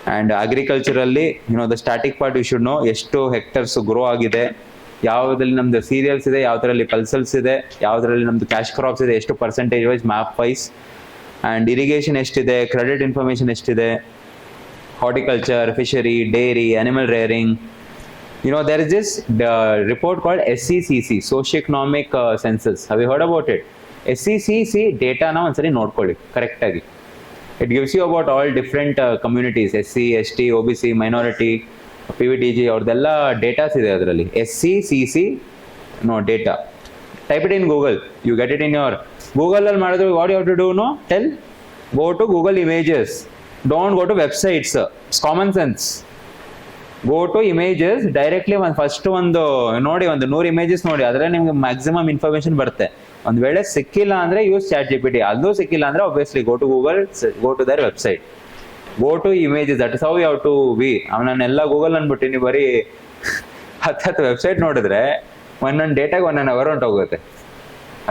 ಆ್ಯಂಡ್ ಅಗ್ರಿಕಲ್ಚರಲ್ಲಿ the static part you should know, ಎಷ್ಟು ಹೆಕ್ಟರ್ಸ್ ಗ್ರೋ ಆಗಿದೆ, ಯಾವುದ್ರಲ್ಲಿ ನಮ್ದು ಸೀರಿಯಲ್ಸ್ ಇದೆ, ಯಾವುದರಲ್ಲಿ ಪಲ್ಸಲ್ಸ್ ಇದೆ, ಯಾವುದರಲ್ಲಿ ನಮ್ದು ಕ್ಯಾಶ್ ಕ್ರಾಪ್ಸ್ ಇದೆ, ಎಷ್ಟು percentage wise map wise, and irrigation ಎಷ್ಟಿದೆ, ಕ್ರೆಡಿಟ್ ಇನ್ಫಾರ್ಮೇಷನ್ ಎಷ್ಟಿದೆ, horticulture, fishery, dairy, animal rearing. There is this report called SCCC, Socio-Economic Census. Have you heard about it? SCCC data na ondsari nodkolli correct agi. It gives you about all different communities, SC, ST, OBC, minority, PVTG, ಅವ್ರದೆಲ್ಲ datas ಇದೆ ಅದರಲ್ಲಿ. SCCC data. Type it in Google. You get it in your Google ಅಲ್ಲಿ ಮಾಡಿದ್ರೆ what you have to do, tell, go to Google Images. Don't go to websites. It's common sense. Go to images directly ಒಂದು ನೋಡಿ, ಒಂದು 100 images ನೋಡಿ, ಅದರಲ್ಲಿ ನಿಮ್ಗೆ maximum information ಬರುತ್ತೆ. ಒಂದು ವೇಳೆ ಸಿಕ್ಕಿಲ್ಲ ಅಂದ್ರೆ ಯೂಸ್ ChatGPT, ಅದು ಸಿಕ್ಕಿಲ್ಲ ಅಂದ್ರೆ obviously go to Google, go to their website, go to images. That is how you have to be. ಅವನನ್ನೆಲ್ಲ ಗೂಗಲ್ ಅಂದ್ಬಿಟ್ಟು ನೀವು ಬರೀ 10 ವೆಬ್ಸೈಟ್ ನೋಡಿದ್ರೆ ಒಂದೊಂದು ಡೇಟಾಗೆ 1 ಅವರ್ ಹೊಂಟೋಗುತ್ತೆ.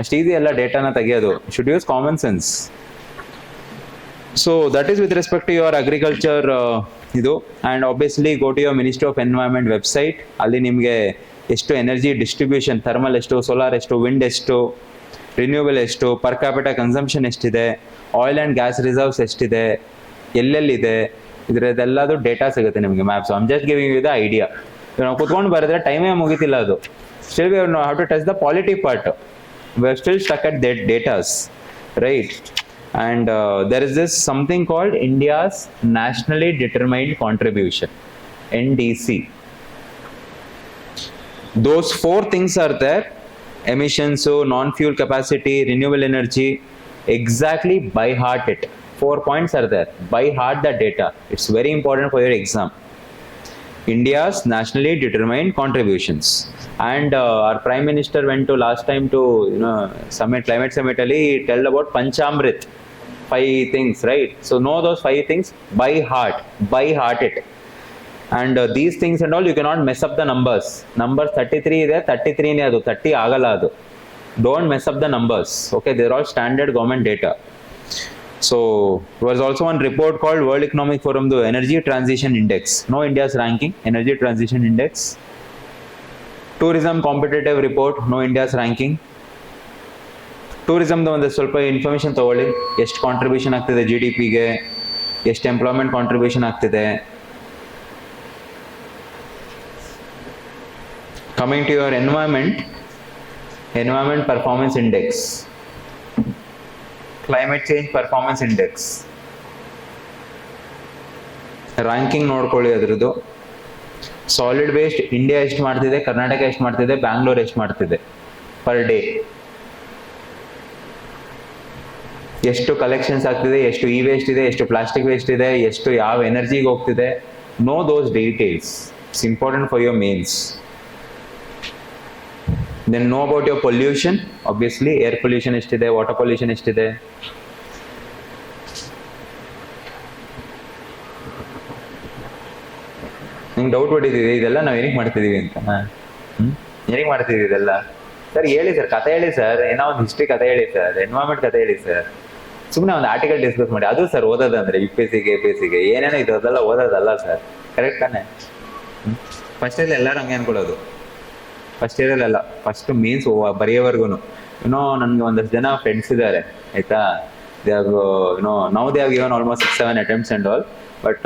ಅಷ್ಟು ಈಸಿ ಎಲ್ಲ ಡೇಟಾನ ತೆಗಿಯೋದು. Should use common sense. So that is with respect to your agriculture ಇದು. And obviously go to your ministry of environment website. ಅಲ್ಲಿ ನಿಮಗೆ ಎಷ್ಟು ಎನರ್ಜಿ ಡಿಸ್ಟ್ರಿಬ್ಯೂಷನ್, ಥರ್ಮಲ್ ಎಷ್ಟು, ಸೋಲಾರ್ ಎಷ್ಟು, ವಿಂಡ್ ಎಷ್ಟು, ರಿನ್ಯೂವಲ್ ಎಷ್ಟು, ಪರ್ ಕ್ಯಾಪಿಟಲ್ ಕನ್ಸಂಪ್ಷನ್ ಎಷ್ಟಿದೆ, ಆಯಿಲ್ ಆ್ಯಂಡ್ ಗ್ಯಾಸ್ ರಿಸರ್ವ್ಸ್ ಎಷ್ಟಿದೆ, ಎಲ್ಲೆಲ್ಲಿದೆ, ಇದರದೆಲ್ಲದು ಡೇಟಾ ಸಿಗುತ್ತೆ ನಿಮಗೆ maps. I am just giving you the idea. ನಾವು ಕುತ್ಕೊಂಡು ಬರೆದ್ರೆ ಟೈಮೇ ಮುಗಿತಿಲ್ಲ ಅದು. Still we have to touch the polity part. We are still stuck at that datas, right? And there is this something called India's nationally determined contribution, NDC. Those 4 things are there: emissions, non-fuel capacity, renewable energy. Exactly by heart it. 4 points are there. By heart the data. It's very important for your exam. India's nationally determined contributions. And our Prime Minister went to last time to summit, climate summit ali, he told about Panchamrit. 5 things, right? So know those 5 things by heart it. And these things and all, you cannot mess up the numbers. Number 33 ಇದೆ, 33 ನೇ ಅದು, 30 ಆಗಲ್ಲ ಅದು. Don't mess up the numbers. Okay, they're all standard government data. So there was also one report called World Economic Forum, the Energy Transition Index. No, India's ranking, Energy Transition Index. Tourism Competitive Report, no, India's ranking. ಟೂರಿಸಮ್ದು ಒಂದು ಸ್ವಲ್ಪ information ತಗೊಳ್ಳಿ. ಎಷ್ಟು contribution ಆಗ್ತಿದೆ GDPಗೆ, ಎಷ್ಟು employment contribution ಆಗ್ತಿದೆ. Coming to your environment performance index, climate change performance index ranking ನೋಡ್ಕೊಳ್ಳಿ ಅದ್ರದ್ದು. ಸಾಲಿಡ್ ವೇಸ್ಟ್ ಇಂಡಿಯಾ ಎಷ್ಟು ಮಾಡ್ತಿದೆ, ಕರ್ನಾಟಕ ಎಷ್ಟು ಮಾಡ್ತಿದೆ, ಬ್ಯಾಂಗ್ಳೂರ್ ಎಷ್ಟು ಮಾಡ್ತಿದೆ ಪರ್ ಡೇ, ಎಷ್ಟು ಕಲೆಕ್ಷನ್ಸ್ ಆಗ್ತಿದೆ, ಎಷ್ಟು ಇ ವೇಸ್ಟ್ ಇದೆ, ಎಷ್ಟು ಪ್ಲಾಸ್ಟಿಕ್ ವೇಸ್ಟ್ ಇದೆ, ಎಷ್ಟು ಯಾವ ಎನರ್ಜಿಗೆ ಹೋಗ್ತಿದೆ. Know those details. It's important for your mains. Then know about your pollution. Obviously air pollution ಎಷ್ಟಿದೆ, ವಾಟರ್ ಪೊಲ್ಯೂಷನ್ ಎಷ್ಟಿದೆ. ನಿಮ್ಗೆ ಡೌಟ್ ಹೊಡಿತಿದೆ ಇದೆಲ್ಲ ನಾವು ಏನಕ್ಕೆ ಮಾಡ್ತಿದೀವಿ ಅಂತ. ಏನಕ್ಕೆ ಮಾಡ್ತಿದೀವಿ ಇದೆಲ್ಲ? ಸರ್ ಹೇಳಿ ಸರ್, ಕತೆ ಹೇಳಿ ಸರ್, ಏನೋ ಒಂದು ಹಿಸ್ಟ್ರಿ ಕತೆ ಹೇಳಿ ಸರ್, ಎನ್ವೈರನ್ಮೆಂಟ್ ಕತೆ ಹೇಳಿ ಸರ್. ಸುಮ್ಮನೆ ಒಂದು ಆರ್ಟಿಕಲ್ ಡಿಸ್ಕಸ್ ಮಾಡಿ. ಅದು ಸರ್ ಓದೋದಂದ್ರೆ UPSC KPSC ಏನೇನೋ ಇದು ಅದೆಲ್ಲ ಓದೋದಲ್ಲ ಸರ್. ಕರೆಕ್ಟ್ ತಾನೆ? ಫಸ್ಟ್ ಇಯರ್ ಎಲ್ಲರೂ ಹಂಗೆ ಅನ್ಕೊಳ್ಳೋದು. ಫಸ್ಟ್ ಇಯರಲ್ಲೆಲ್ಲ, ಫಸ್ಟ್ ಮೀನ್ಸ್ ಬರೆಯೋವರೆಗೂ ನನಗೆ ಒಂದಷ್ಟು ಜನ ಫ್ರೆಂಡ್ಸ್ ಇದ್ದಾರೆ, ಆಯ್ತಾ. They have now they have given almost 6-7 attempts and all. But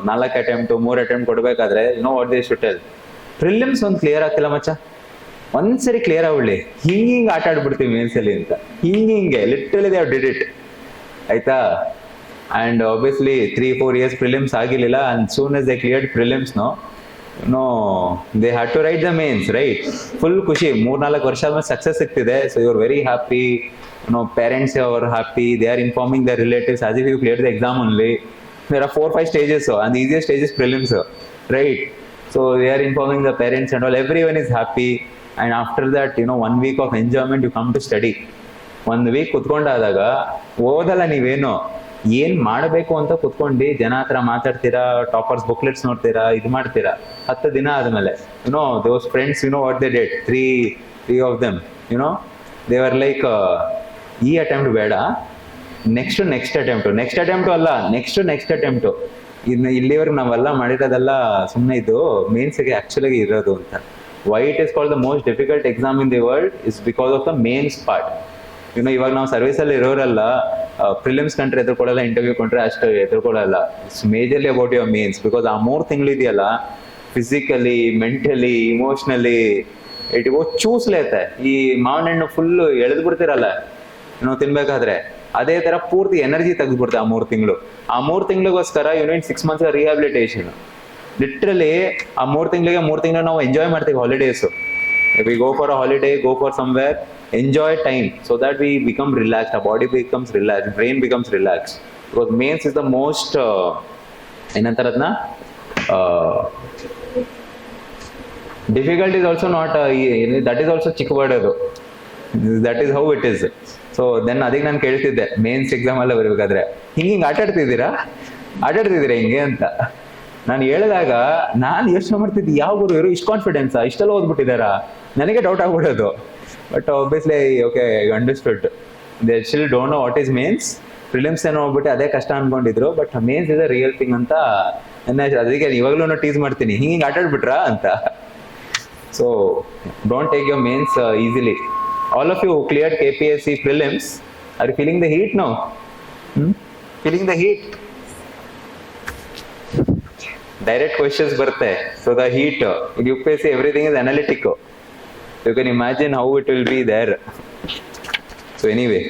4 attempt 3 attempt ಕೊಡಬೇಕಾದ್ರೆ what they should tell, prelims ಒಂದು ಕ್ಲಿಯರ್ ಆಗ್ತಿಲ್ಲ ಮಚ್ಚ, ಒಂದ್ಸರಿ ಕ್ಲಿಯರ್ ಆಗ್ಬಿಡ್ಲಿ, ಹಿಂಗೆ ಆಟ ಆಡ್ಬಿಡ್ತೀವಿ ಮೇನ್ಸಲ್ಲಿ ಅಂತ. ಹಿಂಗೆ literally they have did it, ಆಯ್ತಾ. ಆ್ಯಂಡ್ ಆಬ್ವಿಯಸ್ಲಿ 3-4 years ಪ್ರಿಲಿಮ್ಸ್ ಆಗಿರಲಿಲ್ಲ. And soon as they cleared prelims they had to write the mains, right. Full ಖುಷಿ, 3-4 ವರ್ಷ ಆದ್ಮೇಲೆ ಸಕ್ಸಸ್ ಸಿಗ್ತಿದೆ. So you are very happy. Parents are happy. They are informing the relatives as if you clear the exam only. There are 4-5 stages, and the easiest stage is prelims, right? So they are informing the parents and all. Everyone is happy, and after that, 1 week of enjoyment, you come to study. 1 week ಕುತ್ಕೊಂಡಾದಾಗ ಓದಲ್ಲ ನೀವೇನು, ಏನ್ ಮಾಡಬೇಕು ಅಂತ ಕುತ್ಕೊಂಡು ಜನ ಹತ್ರ ಮಾತಾಡ್ತೀರಾ, toppers booklets ನೋಡ್ತೀರಾ, ಇದು ಮಾಡ್ತೀರಾ. 10 ದಿನ ಆದ್ಮೇಲೆ those friends, what they did, three of them, they were like, ಈ ಅಟೆಂಪ್ಟ್ ಬೇಡ, ನೆಕ್ಸ್ಟ್ ಅಟೆಂಪ್ಟ್ ಅಲ್ಲ, ನೆಕ್ಸ್ಟ್ ಅಟೆಂಪ್ಟ್ ಇನ್ನು ಇಲ್ಲಿವರೆಗೆ ನಾವೆಲ್ಲ ಮಾಡಿರೋದೆಲ್ಲ ಸುಮ್ಮನೆ ಇದು ಮೇನ್ಸ್ಗೆ ಆಕ್ಚುಲಿ ಇರೋದು ಅಂತ. Why it is called the most difficult exam in the world is because of the mains part. ಇವಾಗ ನಾವು ಸರ್ವಿಸಲ್ಲಿ ಇರೋರೆಲ್ಲ ಪ್ರಿಲಿಮ್ಸ್ ಕಂಡ್ರೆ ಎದುರ್ಕೊಳ್ಳಲ್ಲ, ಇಂಟರ್ವ್ಯೂ ಕೊಂಡ್ರೆ ಅಷ್ಟು ಎದುರ್ಕೊಳ್ಳಲ್ಲ. It's majorly about your mains. Because ಆ 3 ತಿಂಗಳು ಇದೆಯಲ್ಲ, physically, mentally, emotionally it go choose late. ಈ ಮಾವಿನ ಹಣ್ಣು ಫುಲ್ ಎಳೆದು ಬಿಡ್ತಿರಲ್ಲ ನಾವು ತಿನ್ಬೇಕಾದ್ರೆ, ಅದೇ ತರ ಪೂರ್ತಿ ಎನರ್ಜಿ ತೆಗೆದ್ಬಿಡ್ತೆ ಆ 3 ತಿಂಗಳು. ಆ 3 ತಿಂಗಳಿಗೋಸ್ಕರ ಯೂನಿಟ್ 6 ಮಂತ್ಸ್ ರಿಹಾಬಿಲಿಟೇಷನ್. ಲಿಟ್ರಲಿ ಆ 3 ತಿಂಗಳು ನಾವು ಎಂಜಾಯ್ ಮಾಡ್ತೀವಿ holidays. We go for a holiday, go for somewhere, enjoy time so that we become relaxed, our body becomes relaxed, brain becomes relaxed. Because mains is the most enantaradna difficult is also not that is also chick word adu, that is how it is. So then adik ನಾನು ಕೇಳ್ತಿದ್ದೆ mains exam ಎಲ್ಲ ಬರಬೇಕಾದ್ರೆ ಹಿಂಗೆ ಆಟಾಡ್ತಿದ್ದೀರಾ ಹಿಂಗೆ ಅಂತ ನಾನು ಹೇಳಿದಾಗ ನಾನು ಯೋಚನೆ ಮಾಡ್ತಿದ್ದೆ, ಯಾವ ಗುರು ಇವರು ಇಷ್ಟು ಕಾನ್ಫಿಡೆನ್ಸಾ, ಇಷ್ಟೆಲ್ಲ ಓದ್ಬಿಟ್ಟಿದ್ದಾರಾ, ನನಗೆ doubt ಆಗ್ಬಿಡೋದು. But obviously, okay, I understood. They still don't know what is mains. Prelims ಏನೋ ಹೋಗ್ಬಿಟ್ಟು ಅದೇ ಕಷ್ಟ ಅನ್ಕೊಂಡಿದ್ರು, but mains is a real thing ಅಂತ ಅದಕ್ಕೆ ಇವಾಗಲೂ ಟೀಸ್ ಮಾಡ್ತೀನಿ, ಹಿಂಗೆ ಆಟಾಡ್ಬಿಟ್ರಾ ಅಂತ. So don't take your mains easily. All of you cleared KPSC prelims, are you feeling the heat now? Feeling the heat? Direct questions ಬರುತ್ತೆ. So the heat in UPSC everything is analytic. You can imagine how it will be there. So anyway,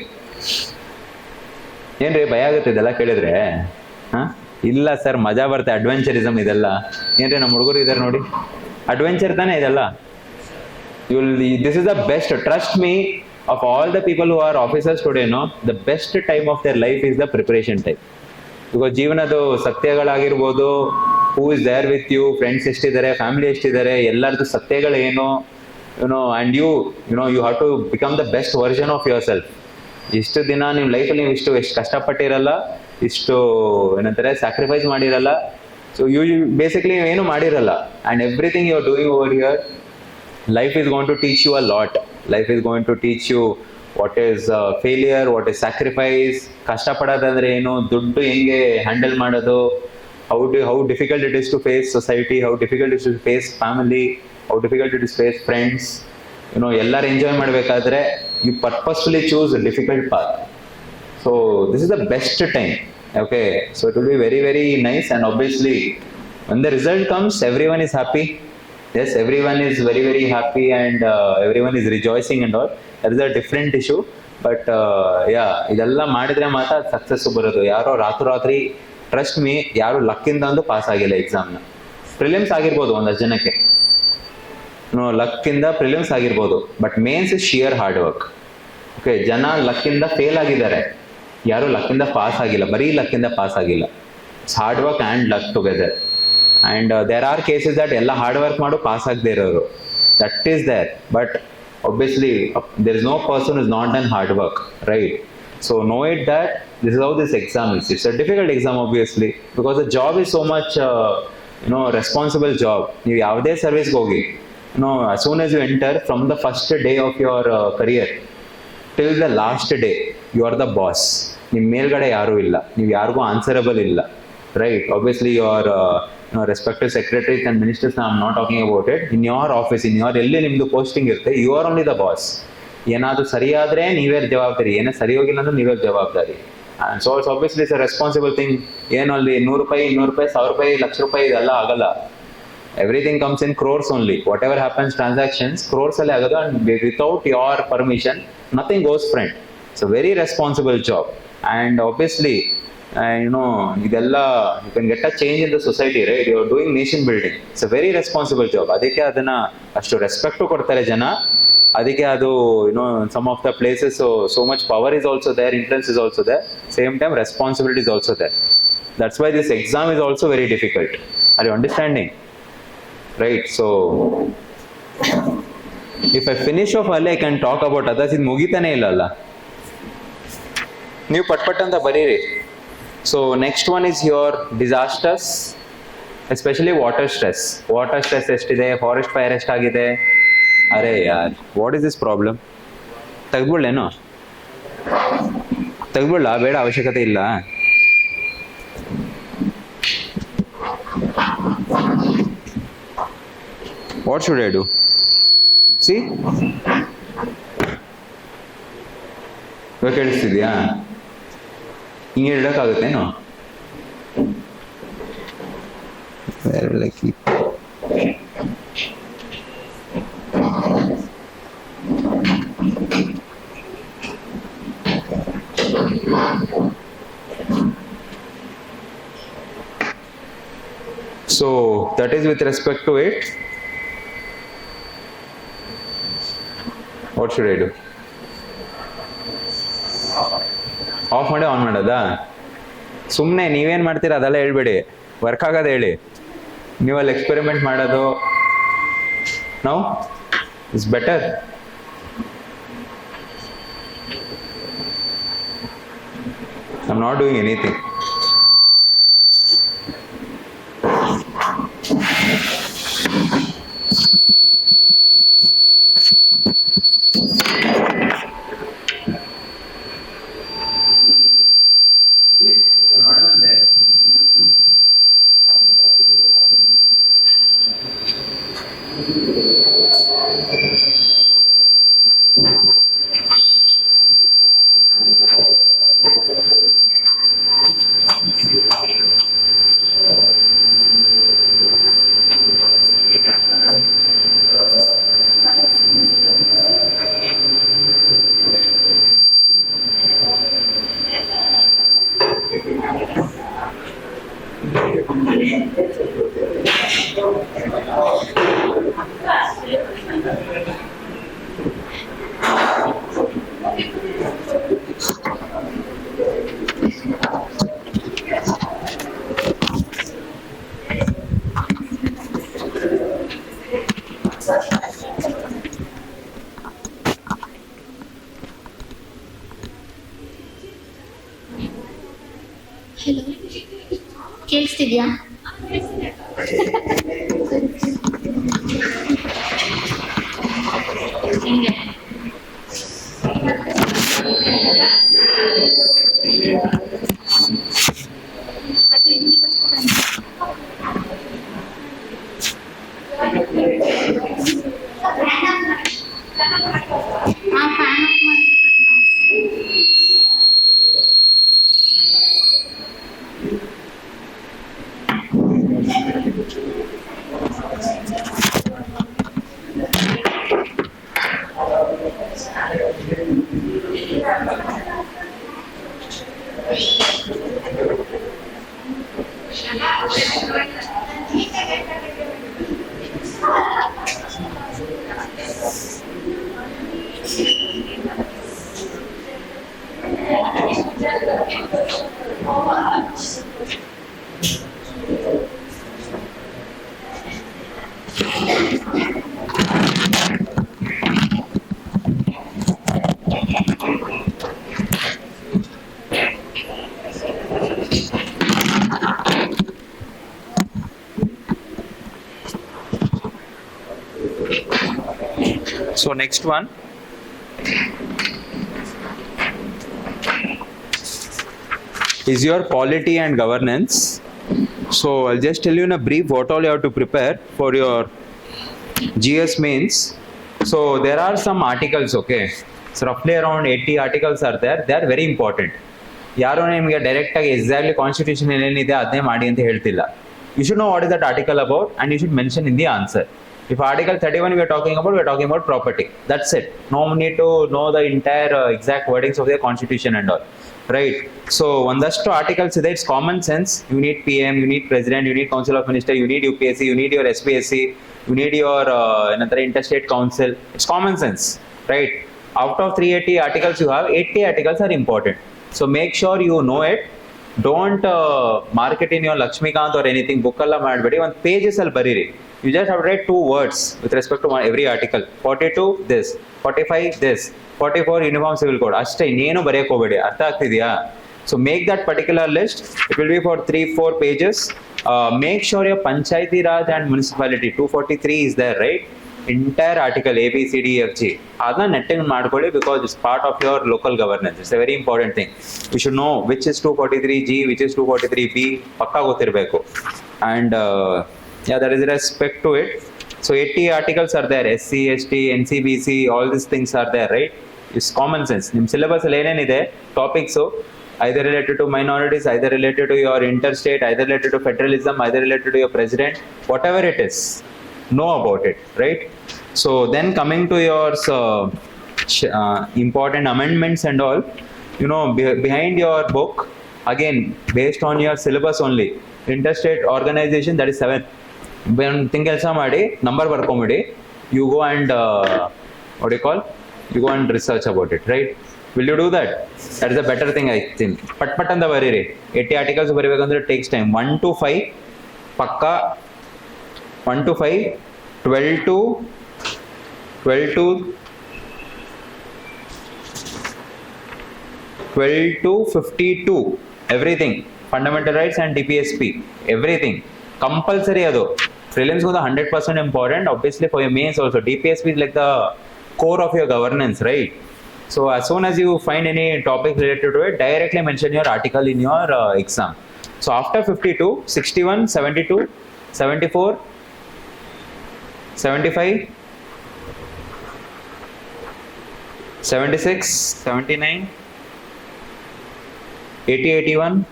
ಏನ್ರಿ ಭಯ ಆಗುತ್ತೆ ಇದೆಲ್ಲ ಕೇಳಿದ್ರೆ? ಇಲ್ಲ sir, ಮಜಾ ಬರುತ್ತೆ, ಅಡ್ವೆಂಚರಿಸಮ್ ಇದೆಲ್ಲ. ಏನ್ರಿ ನಮ್ಮ ಹುಡುಗರು ಇದಾರೆ ನೋಡಿ, ಅಡ್ವೆಂಚರ್ ತಾನೇ ಇದೆಲ್ಲ. This is the best, trust me, of all the people who are officers today, no, the best time of their life is the preparation time. Because ಜೀವನದ ಸತ್ಯಗಳಾಗಿರ್ಬೋದು, who is there with you, friends ಎಷ್ಟಿದ್ದಾರೆ, family ಎಷ್ಟಿದ್ದಾರೆ, ಎಲ್ಲರದ್ದು ಸತ್ಯಗಳೇನು, and you have to become the best version of yourself. ಇಷ್ಟು ದಿನ ನಿಮ್ಮ ಲೈಫಲ್ಲಿ ನೀವು ಎಷ್ಟು ಕಷ್ಟಪಟ್ಟಿರಲ್ಲ, ಇಷ್ಟು ಏನಂತಾರೆ ಸ್ಯಾಕ್ರಿಫೈಸ್ ಮಾಡಿರಲ್ಲ. ಸೊ ಯು ಬೇಸಿಕ್ಲಿ ಏನು ಮಾಡಿರಲ್ಲ, and everything you are doing over here, life is going to teach you a lot. Life is going to teach you what is failure, what is sacrifice, ಕಷ್ಟಪಡೋದಂದ್ರೆ ಏನು, ದುಡ್ಡು ಹೆಂಗೆ handle ಮಾಡೋದು, how difficult it is to face society, how difficult it is to face family, how difficult it is to face friends. ಎಲ್ಲರೂ enjoy ಮಾಡಬೇಕಾದ್ರೆ you purposefully choose a difficult path. So this is the best time. Okay, so it will be very, very nice. And obviously when the result comes, everyone is happy. Yes, everyone is very, very happy, and everyone is rejoicing and all. That is a different issue. But yeah, ಇದೆಲ್ಲ ಮಾಡಿದ್ರೆ ಮಾತ್ರ success ಬರೋದು. ಯಾರೋ ರಾತ್ರಿ trust me, ಯಾರು ಲಕ್ಕಿಂದ ಒಂದು pass ಆಗಿಲ್ಲ ಎಕ್ಸಾಮ್ನ. Prelims ಆಗಿರ್ಬೋದು ಒಂದಷ್ಟು ಜನಕ್ಕೆ, ಲಕ್ಕಿಂದ ಪ್ರಿಲಿಮ್ಸ್ ಆಗಿರ್ಬೋದು, but mains is sheer hard work. Okay, ಜನ ಲಕ್ಕಿಂದ ಫೇಲ್ ಆಗಿದ್ದಾರೆ, ಯಾರು ಲಕ್ಕಿಂದ ಪಾಸ್ ಆಗಿಲ್ಲ, ಬರೀ ಲಕ್ಕಿಂದ ಪಾಸ್ ಆಗಿಲ್ಲ. It's hard work and luck together. And there are cases that ಎಲ್ಲ ಹಾರ್ಡ್ ವರ್ಕ್ ಮಾಡು ಪಾಸ್ ಆಗದೆ ಇರೋರು, that is there. But obviously there is no person who is not done hard work, right? So know it that this is how this exam is. It's a difficult exam obviously, because the job is so much responsible job. You yavade service hogi, as soon as you enter, from the first day of your career till the last day, you are the boss. ನಿಮ್ಮ ಮೇಲ್ಗಡೆ ಯಾರೂ ಇಲ್ಲ, ನೀವು ಯಾರಿಗೂ answerable ಇಲ್ಲ, right? Obviously your respective secretaries and ministers, I'm not talking about it. In your office, in your ಎಲ್ಲಿ ನಿಮ್ದು posting ಇರುತ್ತೆ, you are only the boss. ಏನಾದರೂ ಸರಿಯಾದರೆ ನೀವೇ ಜವಾಬ್ದಾರಿ, ಏನೇ ಸರಿ ಹೋಗಿಲ್ಲ ಅಂದ್ರೆ ನೀವೇ ಜವಾಬ್ದಾರಿ. And so it's obviously it's a responsible thing. ಏನು ಅಲ್ಲಿ 100 ರೂಪಾಯಿ, 200 ರೂಪಾಯಿ, 1000 ರೂಪಾಯಿ, ಲಕ್ಷ ರೂಪಾಯಿ ಇದೆಲ್ಲ ಆಗಲ್ಲ. Everything comes in crores only. Whatever happens, transactions crores ಅಲ್ಲಿ ಆಗೋದು, and without your permission nothing goes front. It's a very responsible job. And obviously ಇದೆಲ್ಲ you can get a change in the society, right? You are doing nation building. It's a very responsible job. ಅದಕ್ಕೆ ಅದನ್ನ ಅಷ್ಟು respect ಕೊಡ್ತಾರೆ ಜನ. ಅದಕ್ಕೆ ಅದು some of the places, so much power is also there, influence is also there, same time responsibility is also there. That's why this exam is also very difficult. Are you understanding? Right? So if I finish off early, I can talk about others. ಇದು ಮುಗಿತಾನೆ ಇಲ್ಲ ಅಲ್ಲ, ನೀವು ಪಟ್ ಅಂತ ಬರೀರಿ. So next one is your disasters, especially water stress. Water stress ಎಷ್ಟಿದೆ, forest fire ಎಷ್ಟಾಗಿದೆ. ಅರೆ ಯಾರ್, ವಾಟ್ ಇಸ್ ದಿಸ್ ಪ್ರಾಬ್ಲಮ್? ತೆಗ್ದ್ಬಿಡ್ಲೇನು? ತೆಗ್ದ್ಬಿಡ್ಲಾ? ಬೇಡ, ಅವಶ್ಯಕತೆ ಇಲ್ಲ. What should I do? See? ಕೇಳಿಸ್ತಿದ್ಯಾ? ಹಿಂಗೆ ಇಡಕ್ಕಾಗುತ್ತೇನೋ? Where will I keep? So that is with respect to it. What should I do? Of ಮಾಡಿ ಆನ್ ಮಾಡೋದಾ? ಸುಮ್ಮನೆ ನೀವೇನು ಮಾಡ್ತೀರಾ ಅದೆಲ್ಲ ಹೇಳ್ಬೇಡಿ, ವರ್ಕ್ ಆಗೋದು ಹೇಳಿ. ನೀವಲ್ಲಿ ಎಕ್ಸ್ಪೆರಿಮೆಂಟ್ ಮಾಡೋದು ನಾವು is better. I am not doing anything. Hello, ಕೇಳಿಸ್ತಿದ್ಯಾ? ಹಿಂಗೆ ಅದು ಹಿಂಗೆ ಫ್ಯಾನ್ ಆಫ್ ಮಾಡಿದ್ರೆ So next one is your polity and governance. So I'll just tell you in a brief what all you have to prepare for your GS mains. So there are some articles, okay? So roughly around 80 articles are there. They are very important. ಯಾರೋ ನಿಮಗೆ direct ಆಗಿ exactly constitution ಏನೇನಿದೆ ಅದನ್ನೇ ಮಾಡಿ ಅಂತ ಹೇಳ್ತಿಲ್ಲ. You should know what is that article about and you should mention in the answer. If Article 31 we are talking about property. That's it. No need to know the entire exact wordings of the constitution and all. Right? So ಒಂದಷ್ಟು articles ಇದೆ, it's common sense. You need PM, you need President, you need Council of Ministers, you need UPSC, you need your SPSC, you need your interstate council. It's common sense. Right? Out of 380 articles you have, 80 articles are important. So make sure you know it. Don't mark it in your Lakshmikant or anything. Book alla madbedi. One pages al bariri. You just have to write 2 words with respect to every article. 42 this, 45 this, 44 Uniform Civil Code. Ashte innenu bariyake hobedi. Artha agtidiya? So make that particular list. It will be for 3-4 pages. Make sure your Panchayati Raj and Municipality 243 is there, right? Entire article A, B, C, D, F, G. Adna netting madkoli because it's part of your local governance. It's a very important thing. You should know which is 243G, which is 243B. Pakka gotirbeku. And yeah, there is respect to it. So 80 articles are there, SC, ST, NCBC, all these things are there, right? It's common sense. In syllabus ಇದೆ topics, so either related to minorities, either related to your interstate, either related to federalism, either related to your president, whatever it is, know about it, right? So then coming to your important amendments and all, you know, behind your book, again, based on your syllabus only, interstate organization, that is 7. When think else number barkomedi, you go and what do you call? You go and research about it, right? Will you do that? That is a better thing, I think. Pat anda barire. 80 articles baribekandre takes time. 1 to 5 pakka. 1 to 5, 12 to 52, everything. Fundamental rights and DPSP, everything. Compulsory ado. Prelims was 100% important. Obviously for your mains also. DPSP is like the core of your governance, right? So as soon as you find any topic related to it, directly mention your article in your exam. So after 52, 61, 72, 74, 75, 76, 79, 80, 81,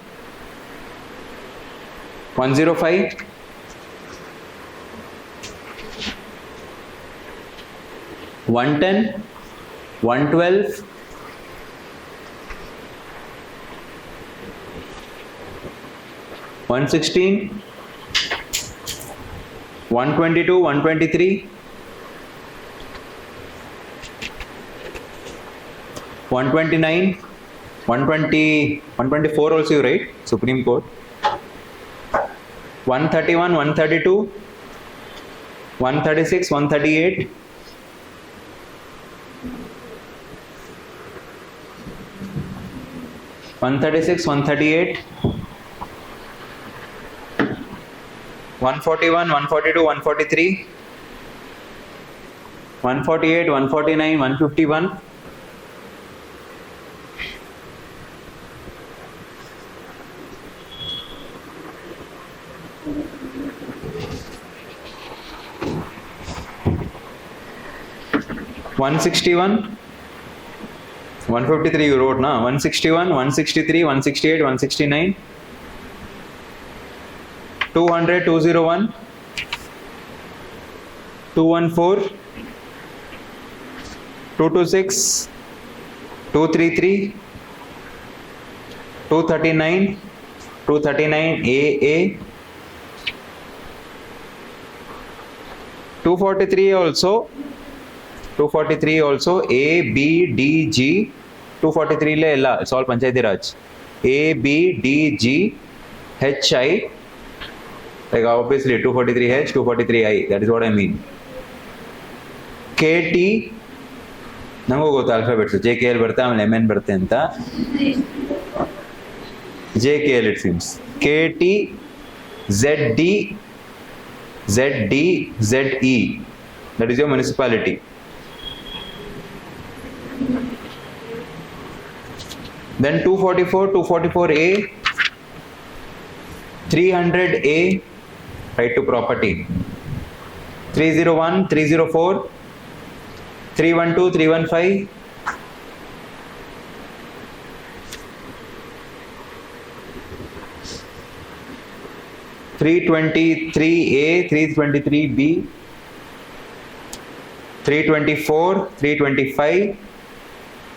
105, 110, 112, 116, 122, 123, 129, 120, 124 also you write, Supreme Court, 131, 132, 136, 138, 136, 138, 141, 142, 143, 148, 149, 151, 161, 153 you wrote, na? 161, 163, 168, 169, 200, 201, 214, 226, 233, 239, 239 AA, 243 also. 243 also, A, B, D, G, 243 le ella, it's all Panchayati Raj. A, B, D, G, H, I, like obviously 243 H, 243 I, that is what I mean. K, T, nangu gotta alphabets, J, K, L barthe, amale M, N barthe anta. J, K, L it seems. K, T, Z, D, Z, D, Z, E, that is your municipality. Then 244, 244A, 300A, right to property. 301, 304, 312, 315, 323A, 323B, 324, 325,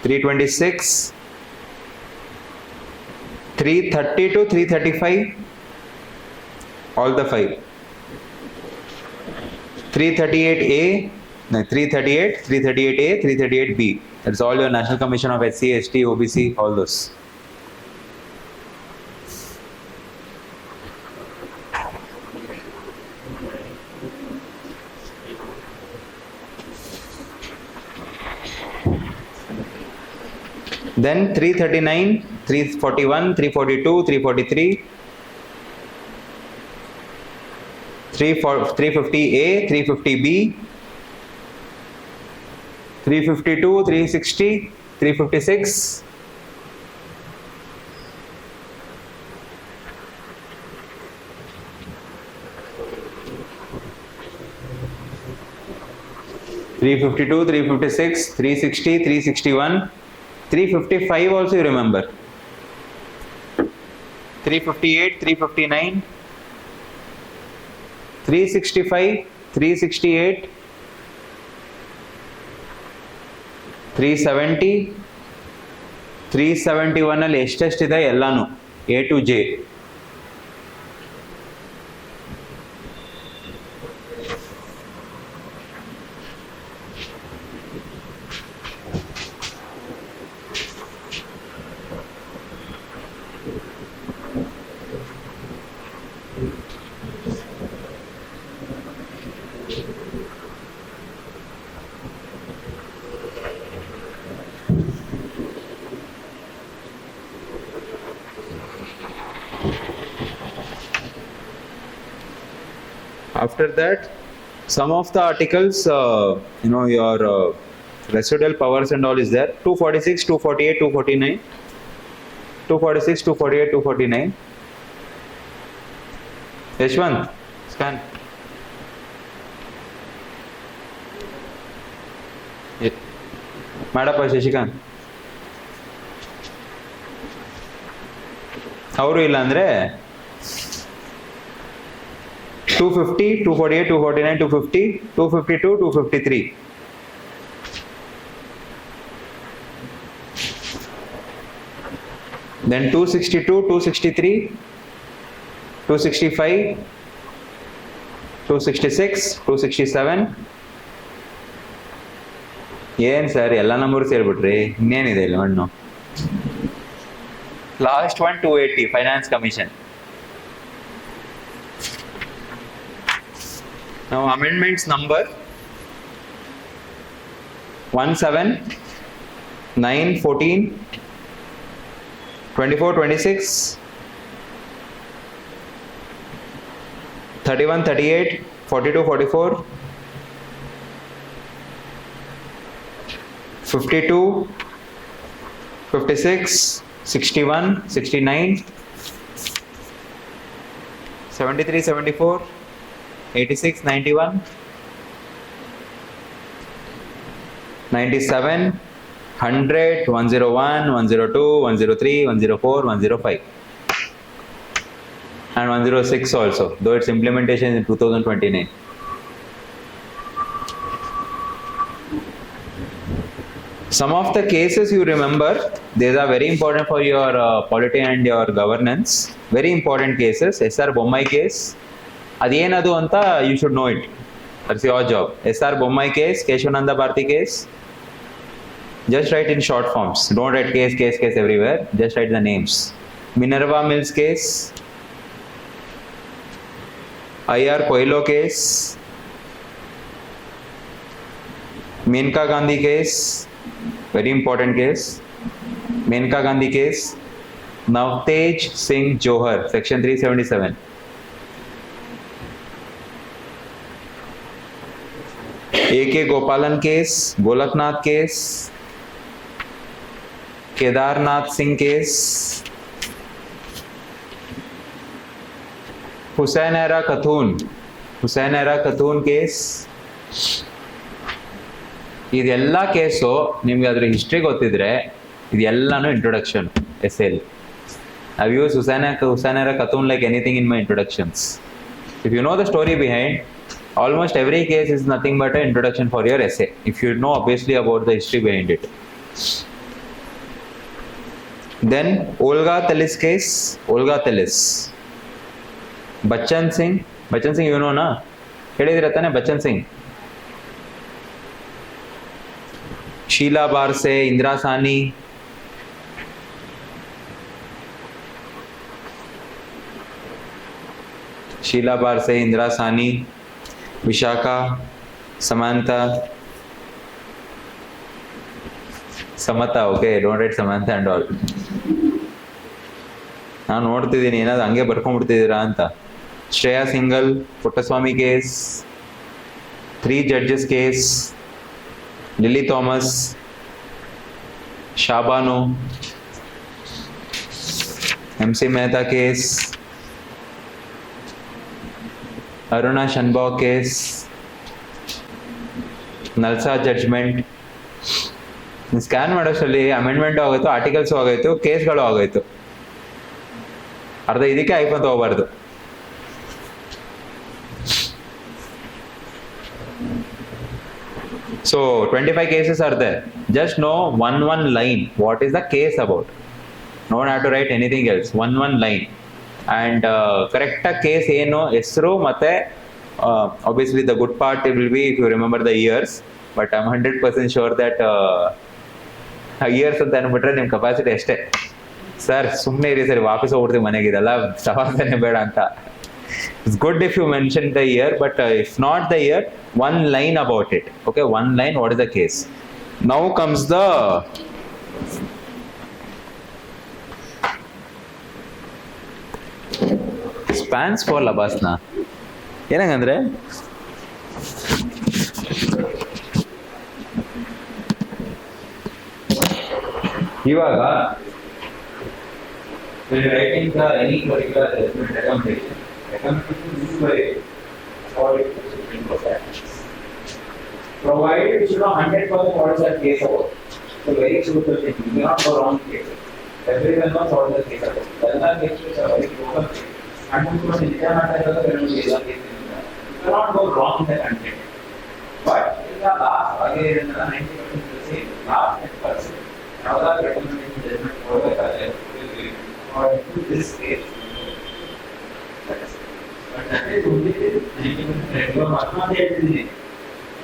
326, 330 to 335, all the 5. 338A, no, 338, 338A, 338B. That's all your National Commission of SC, ST, OBC, all those. Then 339, 341, 342, 343, 350A, 350B, 352, 360, 356, 357, 352, 356, 360, 361, 355 also you remember. 358, 359, 365, 368, 370, 371 ಅಲ್ಲಿ ಎಷ್ಟೆಷ್ಟಿದೆ ಎಲ್ಲಾನು A to J. After that, some of the articles, your residual powers and all is there. 246, 248, 249. 246, 248, 249. Yashwant, scan. Madapa Shashikant. ಅವರು ಇಲ್ಲ ಅಂದ್ರೆ 250, 248, 249, 250, 252, 253. Then 262, 263, 265, 266, 267. ಏನ್ sir ಎಲ್ಲ number ಸೇರ್ಬಿಟ್ರಿ, ಇನ್ನೇನಿದೆ ಇಲ್ಲಿ ಮಣ್ಣು. Last one 280, Finance Commission. Now amendments number 17, 9, 14, 24, 26, 31, 38, 42, 44, 52, 56, 61, 69, 73, 74, 86, 91, 97, 100, 101, 102, 103, 104, 105, and 106 also, though its implementation is in 2029. Some of the cases you remember, these are very important for your polity and your governance. Very important cases. SR Bommai case. ಅದೇನದು ಅಂತ you should know it. That's your job. SR Bommai case, Keshavananda Bharati case. Just write in short forms. Don't write case, case, case everywhere. Just write the names. Minerva Mills case. IR Coelho case. Menka Gandhi case. Very important case. Menka Gandhi case. Navtej Singh Johar, section 377. AK Gopalan case, Golaknath case, Kedarnath Singh case, Husainara Khatun case. ಇದೆಲ್ಲ case ನಿಮ್ಗೆ ಅದ್ರ history ಗೊತ್ತಿದ್ರೆ ಇದೆಲ್ಲಾನು introduction ಎಸ್ಸೆಲ್. I've used Husainara Khatun like anything in my introductions. If you know the story behind, almost every case is nothing but an introduction for your essay. If you know obviously about the history behind it. Then Olga Tellis case, Olga Tellis. Bachchan Singh you know na? ಹೇಳಿದಿರ ತಾನೆ Bachchan Singh. Sheila बारसे, इंदिरा सानी, शीला बारसे, इंदिरा सानी, Vishakha, Samantha, Samatha. Okay, don't write Samantha and all. ನಾನು ನೋಡ್ತಿದ್ದೀನಿ ಏನಾದ್ರು ಹಂಗೆ ಬರ್ಕೊಂಡ್ಬಿಡ್ತಿದ್ದೀರಾ ಅಂತ. Shreya single, Puttaswamy case, 3 judges case, Lily Thomas, Shabano, MC Mehta case, Aruna Shanbhag case, ನಲ್ಸಾ judgment. Scan ಮಾಡೋಷ್ಟರಲ್ಲಿ amendment ಆಗೋಯ್ತು, ಆರ್ಟಿಕಲ್ಸ್ ಆಗೋಯ್ತು, ಕೇಸ್ಗಳು ಆಗೋಯ್ತು. ಅರ್ಧ ಇದಕ್ಕೆ iPhone ತಗೋಬಾರ್ದು. So 25 cases are there. Just know one line. What is the case about? Don't have to write anything else. One line. And correct case ಏನು ಹೆಸರು ಮತ್ತೆ obviously the good part will be if you remember the years. But I'm 100% sure that years ಅಂತ ಅನ್ಬಿಟ್ರೆ ನಿಮ್ಮ capacity ಅಷ್ಟೇ. Sir ಸುಮ್ಮನೆ ಇರಿ ಸರಿ, ವಾಪಸ್ ಹೋಗ್ಬಿಡ್ತೀವಿ ಮನೆಗೆ, ಇದೆಲ್ಲ ಸವಾಸನೆ ಬೇಡ ಅಂತ. It's good if you mention the year, but if not the year, one line about it. Okay, one line, what is the case? Now comes the spans for labasna. ಏನಂದ್ರೆ ಇವಾಗ writing the any particular assessment recommendation is by provided you know 100% what is the case about. So very simple thing, you cannot go wrong case. Everyone knows what is the case about. All cases are very broken. 100% you cannot go wrong in the content. But in the last again 90% the same, last 10%. Now the recommendation judgment for the career will be or to this case. But that is only 90% of Atma ಹೇಳ್ತಿದ್ದೀನಿ.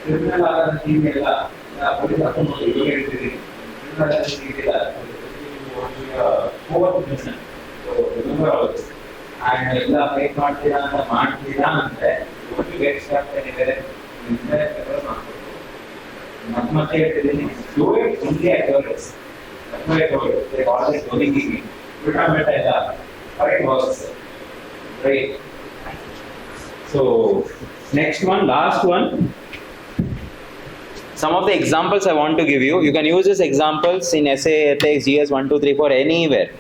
Criminal ಆದ team ಎಲ್ಲ police account ಹೇಳ್ತಿದ್ದೀನಿ. Criminal ಆದ team ಎಲ್ಲ over mission. So remember all this. And ಎಲ್ಲ fight ಮಾಡ್ತೀರಾ ಅಂದ್ರೆ ಒಂದು ಗೆಟ್ಸ್ ಆಗ್ತಾನೆ ಬೇರೆ ಮತ್ತೆ ಹೇಳ್ತಿದ್ದೀನಿ. Do it only at your risk. They always going in. It works. Right. So next one, last one. Some of the examples I want to give you. You can use these examples in essay, ethics, GS 1, 2, 3, 4, anywhere.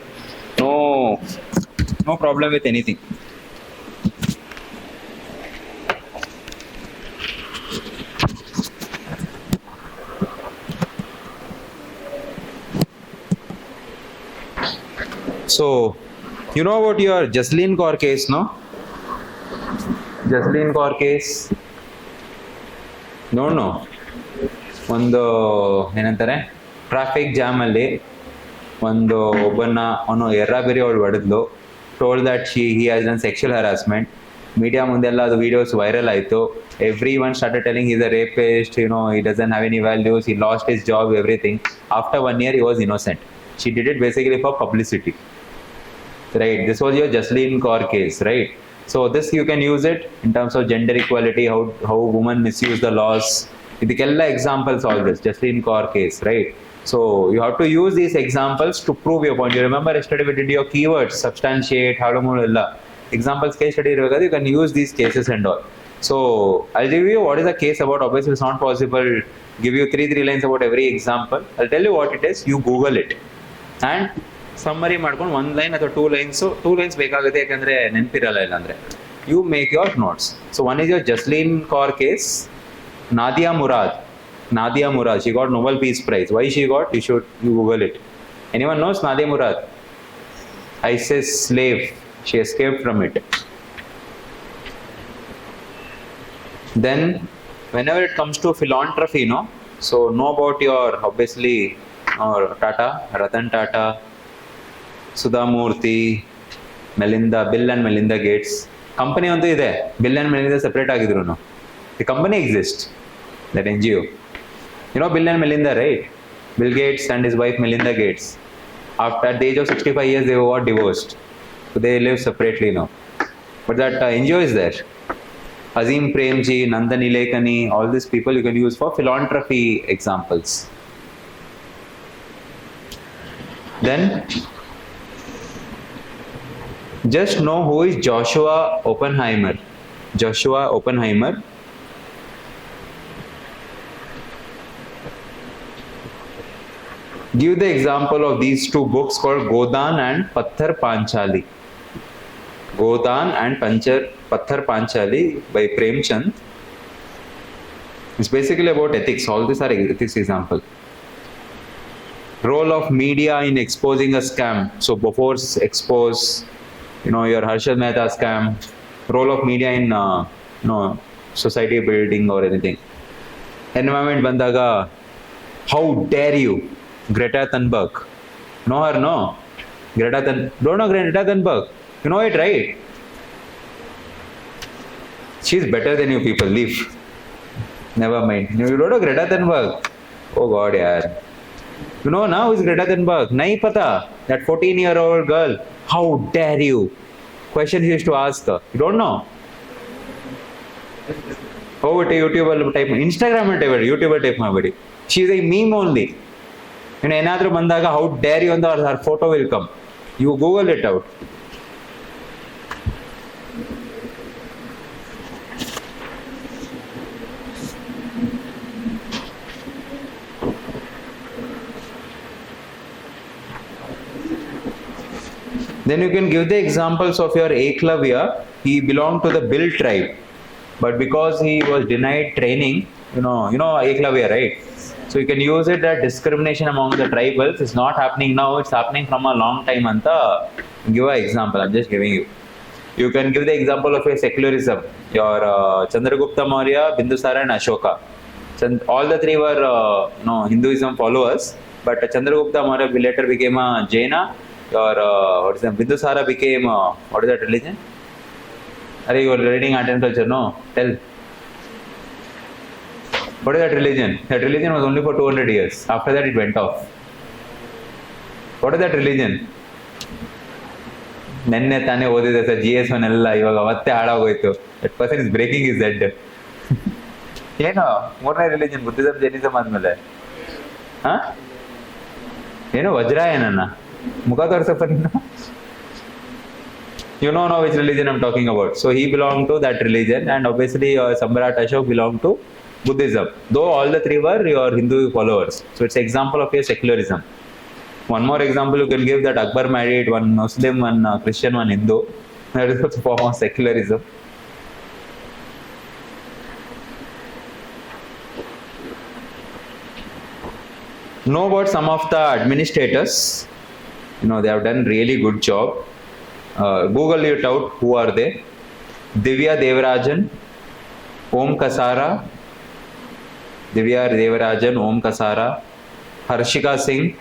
No problem with anything. So, you know about your Jaslene Kaur case, no? Jaslene Kaur case. No. ಒಂದು ಏನಂತಾರೆ traffic jam ಅಲ್ಲಿ ಒಂದು ಒಬ್ಬನ ಅವನು ಎರ್ರಾಬಿರಿ ಅವಳು ಹೊಡೆದ್ಲು. Told that he has done sexual harassment. Media ಮುಂದೆಲ್ಲ ಅದು ವಿಡಿಯೋಸ್ ವೈರಲ್ ಆಯಿತು. Everyone started telling is a rapist, you know he doesn't have any values, he lost his job, everything. After 1 year he was innocent. She did it basically for publicity. Right, this was your Jaslene Kaur case, right? So this you can use it in terms of gender equality, how women misuse the laws. Idikella examples all this Jaslene Kaur case, right? So you have to use these examples to prove your point. You remember yesterday we did your keywords, substantiate, halamu ella examples case study irugadu. You can use these cases and all. So I'll give you what is the case about. Obviously it's not possible give you three lines about every example. I'll tell you what it is, you Google it and summary ಮಾಡ್ಕೊಂಡು 1 line ಅಥವಾ 2 lines. 2 lines ಬೇಕಾಗುತ್ತೆ, ಯಾಕಂದ್ರೆ ನೆನಪಿರಲ್ಲ ಇಲ್ಲ ಅಂದ್ರೆ. You make your notes. So one is your Jaslene Kaur case. Nadia Murad, she got Nobel Peace Prize. Why she got? You Google it. Anyone knows Nadia Murad? ISIS slave, she escaped from it. Then whenever it comes to philanthropy, so know about your obviously Tata, Ratan Tata, Sudha Murthy, Bill and Melinda Gates. Company on ಇದೆ, Bill and Melinda separate ಆಗಿದ್ರು. The company exists, that NGO. You know Bill and Melinda, right? Bill Gates and his wife Melinda Gates. After the age of 65 years, they got divorced. So they live separately now. But that NGO is there. Azim Premji, Nandan Nilekani, all these people you can use for philanthropy examples. Then just know who is Joshua Oppenheimer. Give the example of these two books called Godan and Patthar Panchali. Godan and Patthar Panchali by Premchand. It's basically about ethics. All these are ethics example. Role of media in exposing a scam. So before expose, your Harshad Mehta scam. Role of media in society building or anything. Environment bandaga, how dare you, Greta Thunberg? Know her, no? Don't know Greta Thunberg. You know it, right? She's better than you people. Leave. Never mind. You don't know Greta Thunberg? Oh God, yaar. You know now who's Greta Thunberg? Nahi pata. That 14-year-old girl. How dare you? Question he used to ask her. You don't know? Oh, YouTube type. Instagram type. YouTube type mabadi. She's a meme only. Enadru bandaga, how dare you, and her photo will come. You Google it out. Then you can give the examples of your Eklavya. He belonged to the Bill tribe, but because he was denied training, you know Eklavya, right? So you can use it that discrimination among the tribals is not happening now, it's happening from a long time. Anta, give an example, I'm just giving you. You can give the example of your secularism, your Chandragupta Maurya, Bindusara and Ashoka. All the three were Hinduism followers, but Chandragupta Maurya later became a Jaina, or Bindusara became, what is that religion? Are you reading art and culture? No, tell. What is that religion? That religion was only for 200 years. After that, it went off. What is that religion? ನೆನ್ನೆ ತಾನೇ ಓದಿದೆ sir GS1 ಎಲ್ಲ ಇವಾಗ ಅವತ್ತೇ ಹಾಳಾಗೋಯ್ತು. That person is breaking is dead. ಏನು ಮೂರನೇ religion Buddhism Jainism ಆದ್ಮೇಲೆ ಏನು ವಜ್ರಾಯನನ್ನ ಮುಖ ತೋರಿಸಪ್ಪ ನೀನು. You know now which religion I'm talking about. So he belonged to that religion, and obviously Samrat Ashok belonged to Buddhism. Though all the three were your Hindu followers. So it's an example of your secularism. One more example you can give, that Akbar married one Muslim, one Christian, one Hindu. That is a form of secularism. Know about some of the administrators. They have done really good job. Google it out. Who are they? Divya Devarajan, Om Kasara, Divya Devarajan, Om Kasara, Harshika Singh,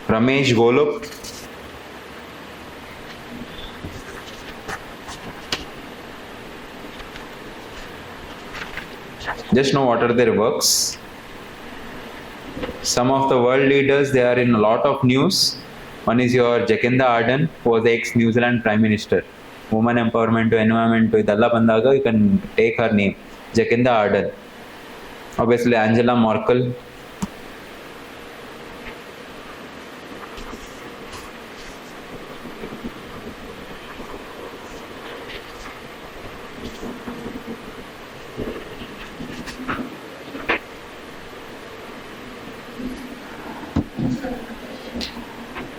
Ramesh Golub, just know what are their works. Some of the world leaders, they are in a lot of news. One is your Jacinda Ardern, who was the ex-New Zealand Prime Minister. Women empowerment to environment to idalla bandaga, you can take her name, Jacinda Ardern. Obviously Angela Merkel.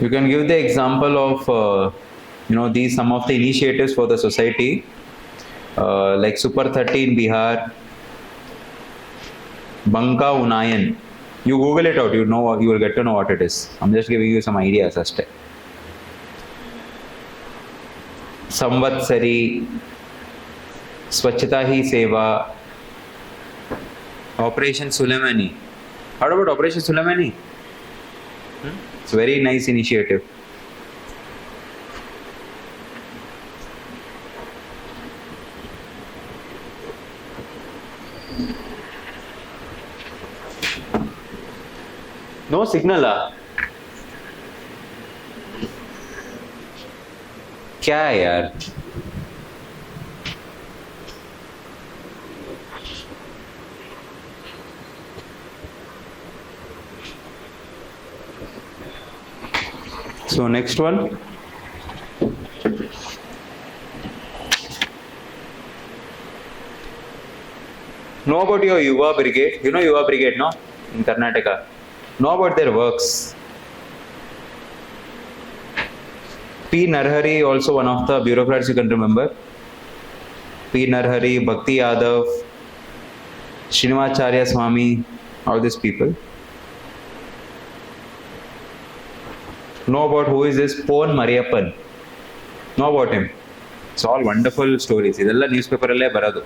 You can give the example of these some of the initiatives for the society, like Super 30 in Bihar, Banka Unayan. You Google it out, you will get to know what it is. I'm just giving you some ideas. Samvatsari, Swachhata Hi Seva, Operation Suleimani. Heard about Operation Suleimani? It's a very nice initiative. No signal क्या है यार? So next one. Know about your Yuva Brigade. You know Yuva Brigade, no? In Karnataka. Know about their works. P. Narhari, also one of the bureaucrats you can remember. P. Narhari, Bhakti Yadav, Srinivacharya Swami, all these people. Know about who is this Pon Mariyappan? Know about him? It's all wonderful stories. ಇದೆಲ್ಲ news ಪೇಪರಲ್ಲೇ ಬರೋದು.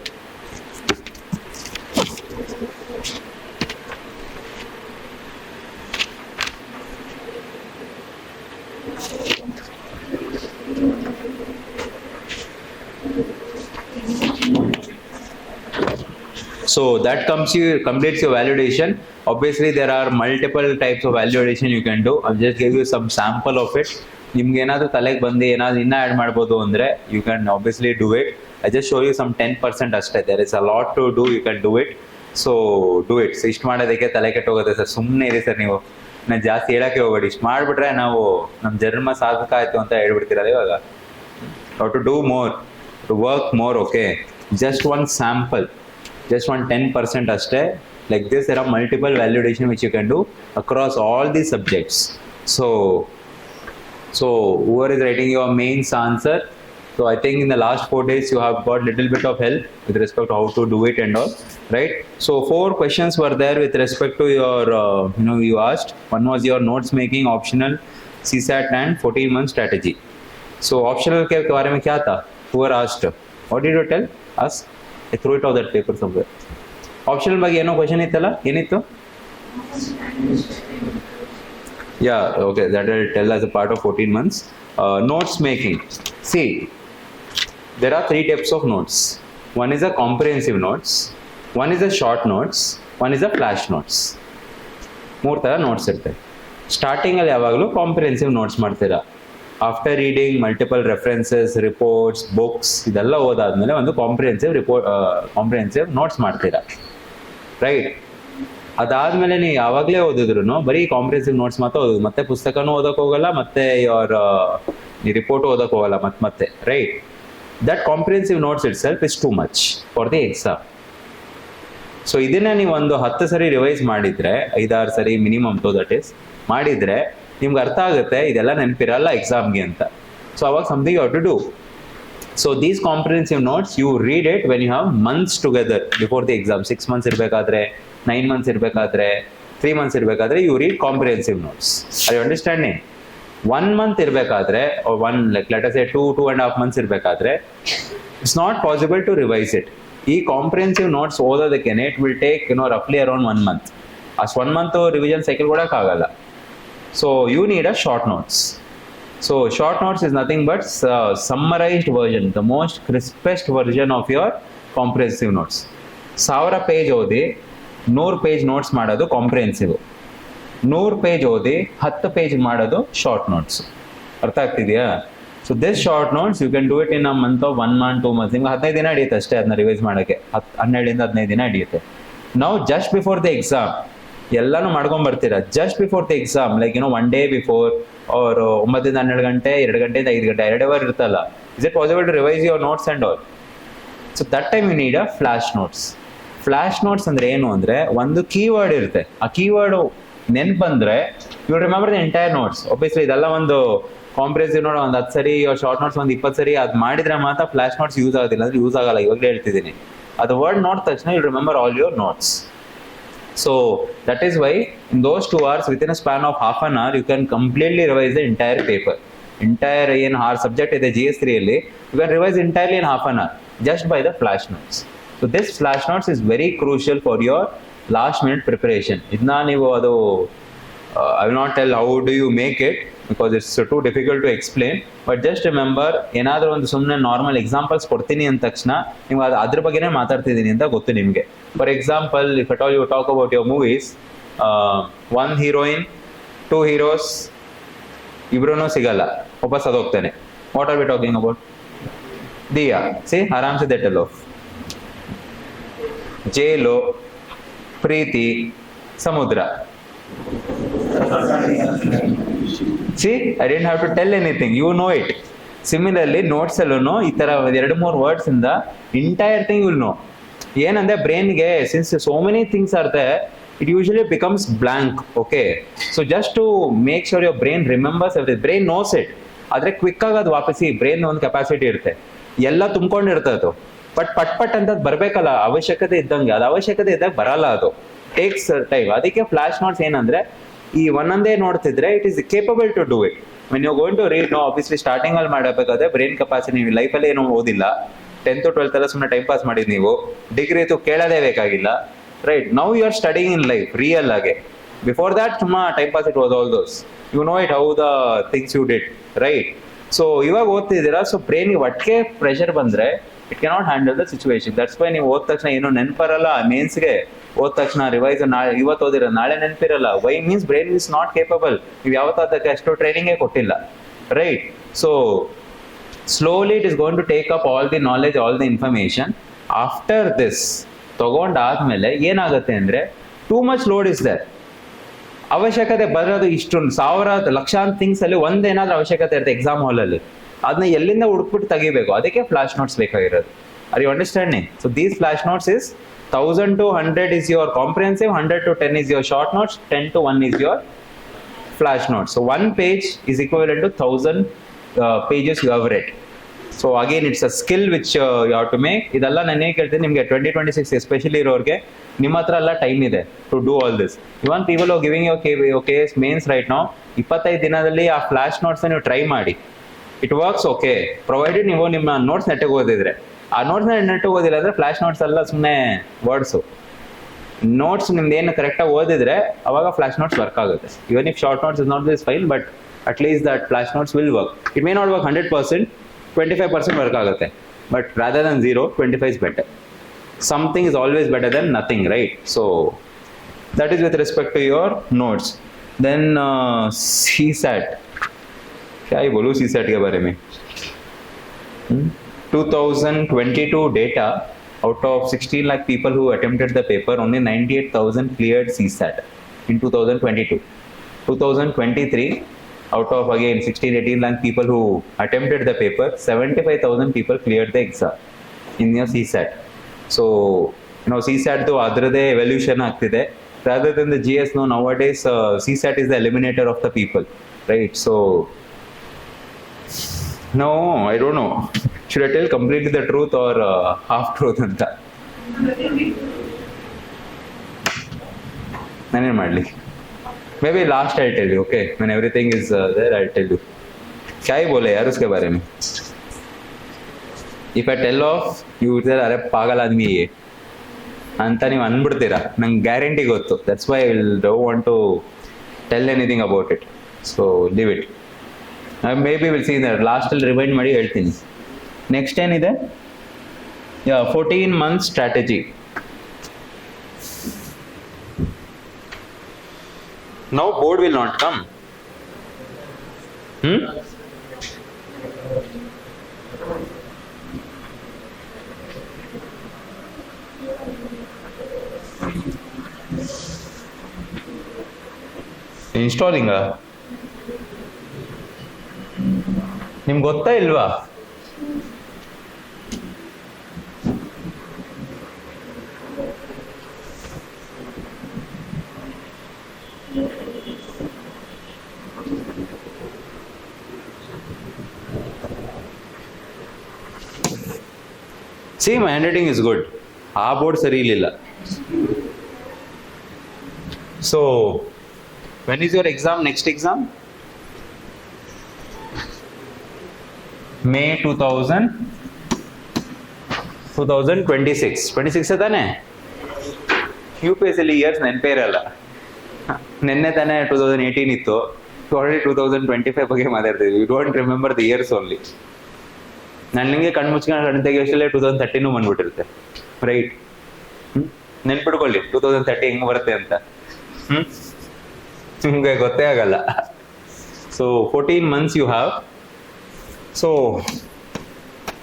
So that completes your validation. Obviously there are multiple types of validation you can do. I'll just give you some sample of it. ನಿಮ್ಗೆ ಏನಾದರೂ ತಲೆಗೆ ಬಂದು ಏನಾದ್ರು ಇನ್ನೂ add ಮಾಡ್ಬೋದು ಅಂದರೆ you can obviously do it. I just show you some 10% ಅಷ್ಟೇ. There is a lot to do, you can do it. So do it. So ಇಷ್ಟು ಮಾಡೋದಕ್ಕೆ ತಲೆ ಕೆಟ್ಟೋಗುತ್ತೆ ಸರ್, ಸುಮ್ಮನೆ ಇರಿ ಸರ್ ನೀವು. ನಾನು ಜಾಸ್ತಿ ಹೇಳೋಕ್ಕೆ ಹೋಗ್ಬೇಡಿ. ಇಷ್ಟು ಮಾಡಿಬಿಟ್ರೆ ನಾವು ನಮ್ಮ ಜನ್ಮ ಸಾಧಕ ಆಯಿತು ಅಂತ ಹೇಳ್ಬಿಡ್ತೀರಲ್ಲ ಇವಾಗ. How to do more, to work more. Okay, just one sample, just one 10% ಅಷ್ಟೇ. Like this there are multiple validation which you can do across all these subjects. So whoever is writing your mains answer, so I think in the last 4 days you have got little bit of help with respect to how to do it and all, right? So 4 questions were there with respect to your you asked. One was your notes making optional, CSAT and 14-month strategy. So optional के बारे में क्या था? Whoever asked, what did you tell us? I threw it out that paper somewhere. Optional ಬಗ್ಗೆ ಏನೋ question ಇತ್ತಲ್ಲ, ಏನಿತ್ತು? Yeah, okay, that I'll tell as a part of 14 months. Notes making. See, there are 3 types of notes. One is a comprehensive notes, one is a short notes, one is a flash notes. 3 ತರ notes ಇರ್ತವೆ. Starting ಅಲ್ಲಿ ಯಾವಾಗಲೂ comprehensive notes ಮಾಡ್ತೀರಾ. After reading multiple references, reports, books ಇದೆಲ್ಲ ಓದಾದ್ಮೇಲೆ ಒಂದು comprehensive notes ಮಾಡ್ತೀರಾ, right? ಅದಾದ್ಮೇಲೆ ನೀವು ಯಾವಾಗಲೇ ಓದಿದ್ರು ಬರೀ ಕಾಂಪ್ರಿಹೆನ್ಸಿವ್ ನೋಟ್ಸ್ ಮಾತ್ರ ಓದೋದು, ಮತ್ತೆ ಪುಸ್ತಕನೂ ಓದಕ್ಕೆ ಹೋಗಲ್ಲ, ಮತ್ತೆ ರಿಪೋರ್ಟ್ ಓದಕ್ಕೆ ಹೋಗಲ್ಲ ಮತ್ತೆ, right? That comprehensive notes it self is too much for the exam. So ಇದನ್ನ ನೀವು ಒಂದು 10 ಸರಿ ರಿವೈಸ್ ಮಾಡಿದ್ರೆ, 5-6 ಸರಿ ಮಿನಿಮಮ್ ದಟ್ ಇಸ್ ಮಾಡಿದ್ರೆ ನಿಮ್ಗೆ ಅರ್ಥ ಆಗುತ್ತೆ ಇದೆಲ್ಲ ನೆನಪಿರಲ್ಲ ಎಕ್ಸಾಮ್ಗೆ ಅಂತ. ಸೊ ಅವಾಗ something you have to do. So these comprehensive notes you read it when you have months together before the exam. 6 months ಇರಬೇಕಾದ್ರೆ, 9 ಮಂತ್ಸ್ ಇರಬೇಕಾದ್ರೆ, 3 ಮಂತ್ಸ್ ಇರಬೇಕಾದ್ರೆ you read comprehensive notes. Are you understanding? 1 month ಇರಬೇಕಾದ್ರೆ, let us say 2.5 months ಇರಬೇಕಾದ್ರೆ it's not possible to revise it. ಈ comprehensive notes ಓದೋದಕ್ಕೇನೆ it will take ರಫ್ಲಿ around 1 month. ಅಷ್ಟು 1 month revision cycle ಕೊಡೋಕ್ಕಾಗಲ್ಲ. So you need a short notes. So short notes is nothing but summarized version, the most crispest version of your comprehensive notes. 1000 page ಓದಿ 100 page notes ಮಾಡೋದು comprehensive, 100 page ಓದಿ 10 page ಮಾಡೋದು short notes. ಅರ್ಥ ಆಗ್ತಿದೆಯಾ? So this short notes you can do it in a month of 1 month 2 months. ನಿಮ್ಗೆ 15 ದಿನ ಹಿಡಿಯುತ್ತೆ ಅಷ್ಟೇ ಅದನ್ನ ರಿವೈಸ್ ಮಾಡೋಕ್ಕೆ. 12-15 ದಿನ ಹಿಡಿಯುತ್ತೆ. ನಾವು ಜಸ್ಟ್ ಬಿಫೋರ್ ದಿ ಎಕ್ಸಾಮ್ ಎಲ್ಲಾನು ಮಾಡ್ಕೊಂಡ್ ಬರ್ತೀರಾ. Just before the exam, like 1 day before, ಅವ್ರ 9-12 ಗಂಟೆ, 2 ಗಂಟೆಯಿಂದ 5 ಗಂಟೆ, 2 ಅವರ್ ಇರ್ತಲ್ಲ. Is it possible to revise your notes and all? So that time you need a flash notes. Flash notes ಅಂದ್ರೆ ಏನು ಅಂದ್ರೆ, ಒಂದು ಕೀವರ್ಡ್ ಇರುತ್ತೆ, ಆ ಕೀವರ್ಡ್ ನೆನ್ಪು ಬಂದ್ರೆ you remember the entire notes. Obviously ಇದೆಲ್ಲ ಒಂದು ಕಾಂಪ್ರಿಹೆನ್ಸಿವ್ ನೋಟ್ ಒಂದು 10 ಸರಿ, ಶಾರ್ಟ್ ನೋಟ್ಸ್ ಒಂದು 20 ಸರಿ ಅದು ಮಾಡಿದ್ರೆ ಮಾತ್ರ ಫ್ಲಾಶ್ ನೋಟ್ಸ್ ಯೂಸ್ ಆಗೋದಿಲ್ಲ, ಅಂದ್ರೆ ಯೂಸ್ ಆಗಲ್ಲ. ಇವಾಗಲೇ ಹೇಳ್ತಿದ್ದೀನಿ, ಅದು ವರ್ಡ್ ನೋಟ್ ತಕ್ಷಣ you remember all your notes. So that is why in those 2 hours, within a span of half an hour, you can completely revise the entire paper. Entire our subject is the GS3 alli, you can revise entirely in half an hour just by the flash notes. So this flash notes is very crucial for your last minute preparation. Idna ನೀವು ಅದು I will not tell how do you make it because it's too difficult to explain, but just remember ಏನಾದರೂ ಒಂದು ಸುಮ್ಮನೆ normal examples ಕೊಡ್ತೀನಿ ಅಂದ ತಕ್ಷಣ ನೀವು ಅದ್ರ ಬಗ್ಗೆನೇ ಮಾತಾಡ್ತಿದ್ದೀನಿ ಅಂತ ಗೊತ್ತು ನಿಮಗೆ. For example, if at all you talk about your movies, 1 heroine 2 heroes, ಇಬ್ರು ಸಿಗಲ್ಲ, ಒಬ್ಬ ಸದೋಗ್ತಾನೆ. What are we talking about? ದಿಯಾ. ಸಿ ಆರಾಮ್ಸೆ ದೇ ಟೆಲ್ ಆಫ್. ಜೇಲು, ಪ್ರೀತಿ, ಸಮುದ್ರ. See, I didn't have to tell anything, you know it. Similarly, notes ಅಲ್ಲೂ ಈ ತರ 2-3 ವರ್ಡ್ಸ್ ಇಂದ ಎಂಟೈರ್ ಥಿಂಗ್ ವಿಲ್ ನೋ. ಏನಂದ್ರೆ ಬ್ರೈನ್ಗೆ since so many things are there, it usually becomes blank. Okay, so just to make sure your brain remembers everything, brain knows it, ಆದ್ರೆ quick ಆಗಿ ಅದು ವಾಪಸಿ brain ಒಂದು ಕೆಪಾಸಿಟಿ ಇರುತ್ತೆ, ಎಲ್ಲ ತುಂಬ್ಕೊಂಡಿರ್ತದೆ ಅದು. ಬಟ್ ಪಟ್ ಅಂತ ಬರ್ಬೇಕಲ್ಲ, ಅವಶ್ಯಕತೆ ಇದ್ದಂಗೆ. ಅದು ಅವಶ್ಯಕತೆ ಇದ್ದಾಗ ಬರಲ್ಲ, ಅದು ಟೇಕ್ಸ್ ಟೈಮ್. ಅದಕ್ಕೆ ಫ್ಲಾಶ್ ನೋಟ್ಸ್ ಏನಂದ್ರೆ, ಈ ಒಂದೊಂದೇ ನೋಡ್ತಿದ್ರೆ it is capable to do it. When you going to read, no obviously starting ಅಲ್ಲಿ ಮಾಡಬೇಕಾದ್ರೆ ಬ್ರೈನ್ ಕೆಪಾಸಿಟಿ, ನೀವು ಲೈಫಲ್ಲಿ ಏನು ಓದಿಲ್ಲ, 10th 12th ಎಲ್ಲ ಸುಮ್ಮನೆ ಟೈಮ್ ಪಾಸ್ ಮಾಡಿದ್ ನೀವು, ಡಿಗ್ರಿ ಅಂತೂ ಕೇಳೋದೇ ಬೇಕಾಗಿಲ್ಲ, right? Now you are studying in life real ಆಗಿ. ಬಿಫೋರ್ ದ್ಯಾಟ್ ಸುಮ್ಮ time pass it was all those, you know it how the things you did, right? So ಇವಾಗ ಓದ್ತಿದ್ದೀರಾ, ಸೊ ಬ್ರೈನ್ಗೆ ಒಟ್ಟಿಗೆ ಪ್ರೆಷರ್ ಬಂದ್ರೆ it cannot handle the situation. That's why ನೀವು ಓದ್ ತಕ್ಷಣ ಏನು ನೆನಪರಲ್ಲ, ಮೇನ್ಸ್ಗೆ ಓದ್ ತಕ್ಷಣ ರಿವೈಸ್ ಇವತ್ತು ಓದಿರೋ ನಾಳೆ ನೆನಪಿರಲ್ಲ. Why means brain is not capable. ನೀವು ಯಾವತ್ತೂ ಅದಕ್ಕೆ ಅಷ್ಟು ಟ್ರೈನಿಂಗೇ ಕೊಟ್ಟಿಲ್ಲ, right? So slowly it is going to take up all the knowledge, all the information. After this ತಗೊಂಡಾದ್ಮೇಲೆ ಏನಾಗುತ್ತೆ ಅಂದ್ರೆ, too much load is there. ಅವಶ್ಯಕತೆ ಬರೋದು ಇಷ್ಟೊಂದು ಸಾವಿರ ಲಕ್ಷಾಂತರ ಥಿಂಗ್ಸ್ ಅಲ್ಲಿ ಒಂದೇನಾದ್ರೂ ಅವಶ್ಯಕತೆ ಇರುತ್ತೆ ಎಕ್ಸಾಮ್ ಹಾಲಲ್ಲಿ, ಅದನ್ನ ಎಲ್ಲಿಂದ ಹುಡುಕ್ಬಿಟ್ಟು ತೆಗಿಬೇಕು. ಅದಕ್ಕೆ ಫ್ಲಾಶ್ ನೋಟ್ಸ್ ಬೇಕಾಗಿರೋದು. Are you understanding? So these flash notes is 1000 to 100 is your comprehensive, 100 to 10 is your short notes, 10 to 1 is your flash notes. So one page is equivalent to 1000 pages you have read. So again it's a skill which you have to make. ಇದೆಲ್ಲ ನಾನು ಹೇಳ್ತೀನಿ ನಿಮಗೆ 2026 especially ಇರೋರಿಗೆ, ನಿಮ್ಮ ಹತ್ರ ಎಲ್ಲ time ಇದೆ to do all this. Even people are giving you KS mains right now, 25 ದಿನದಲ್ಲಿ ಆ ಫ್ಲಾಶ್ ನೋಟ್ಸ್ ನೀವು ಟ್ರೈ ಮಾಡಿ. ಇಟ್ ವರ್ಕ್ಸ್, ಓಕೆ, ಪ್ರೊವೈಡೆಡ್ ನೀವು ನಿಮ್ಮ ನೋಟ್ಸ್ ನೆಟ್ಟಿಗೆ ಓದಿದ್ರೆ. ಆ ನೋಟ್ಸ್ ನೆಟ್ಟಿಗೆ ಓದಿಲ್ಲ ಅಂದ್ರೆ ಫ್ಲಾಶ್ ನೋಟ್ಸ್ ಎಲ್ಲ ಸುಮ್ಮನೆ ವರ್ಡ್ಸು. ನೋಟ್ಸ್ ನಿಮ್ದು ಏನು ಕರೆಕ್ಟಾಗಿ ಓದಿದ್ರೆ ಅವಾಗ ಫ್ಲಾಶ್ ನೋಟ್ಸ್ ವರ್ಕ್ ಆಗುತ್ತೆ. Even if short notes is not this fine, but at least that flash notes will work. It may not work 100%, 25% work ಆಗುತ್ತೆ. But rather than 0, 25 is better. Something is always better than nothing, right? So that is with respect to your notes. Then CSAT. क्या ही बोलूँ CSAT के बारे में? 2022 data, out of 16 lakh people who attempted the paper, only 98,000 cleared CSAT in 2022. 2023, out of again 16-18 lakh people who attempted the paper, 75,000 people cleared the exam in your CSAT. So you know, CSAT though adrade evolution ಆಗ್ತಿದೆ, rather than the GS. No, nowadays CSAT is the eliminator of the people, right? So no, I don't know, should I tell completely the truth or half truth anta nanen madli? Maybe last I'll tell you, okay? When everything is there, I'll tell you. क्या ही बोले यार उसके बारे में? If I tell off, you will say, अरे पागल आदमी ये ಅಂತ ನೀವು ಅನ್ಬಿಡ್ತೀರಾ, ನಂಗೆ ಗ್ಯಾರಂಟಿ ಗೊತ್ತು. That's why I don't want to tell anything about it. So leave it. Maybe will see that. ಲಾಸ್ಟಲ್ಲಿ ರಿಮೈಂಡ್ ಮಾಡಿ ಹೇಳ್ತೀನಿ. ನೆಕ್ಸ್ಟ್ ಏನಿದೆ? 14 month strategy. Now board will not come. Installing ನಿಮ್ಗೆ ಗೊತ್ತಾ ಇಲ್ವಾ? See, my handwriting is good. ಆ board ಸರಿ ಇರಲಿಲ್ಲ. So, when is your exam? Next exam? May 2026. 26 ತಾನೆ? UPSC ಇಯರ್ಸ್ ನೆನಪೇ ಇರಲ್ಲ. ನಿನ್ನೆ ತಾನೆ 2018 ಇತ್ತು. ಆಲ್ರೆಡಿ 2025 ಬಗ್ಗೆ ಮಾತಾಡ್ತಿದ್ವಿ. You don't remember the years only. ನಾನು ನಿಮಗೆ ಕಣ್ಣು ಮುಚ್ಕೊಂಡು ಕಣ್ಣು ತೆಗಿಯೋಷ್ಟಲ್ಲೇ 2013 ಬಂದ್ಬಿಟ್ಟಿರುತ್ತೆ, ರೈಟ್? ನೆನ್ಪಿಡ್ಕೊಳ್ಳಿ 2030 ಹೆಂಗೆ ಬರುತ್ತೆ ಅಂತ. ನಿಮಗೆ ಗೊತ್ತೇ ಆಗಲ್ಲ. So 14 months you have. So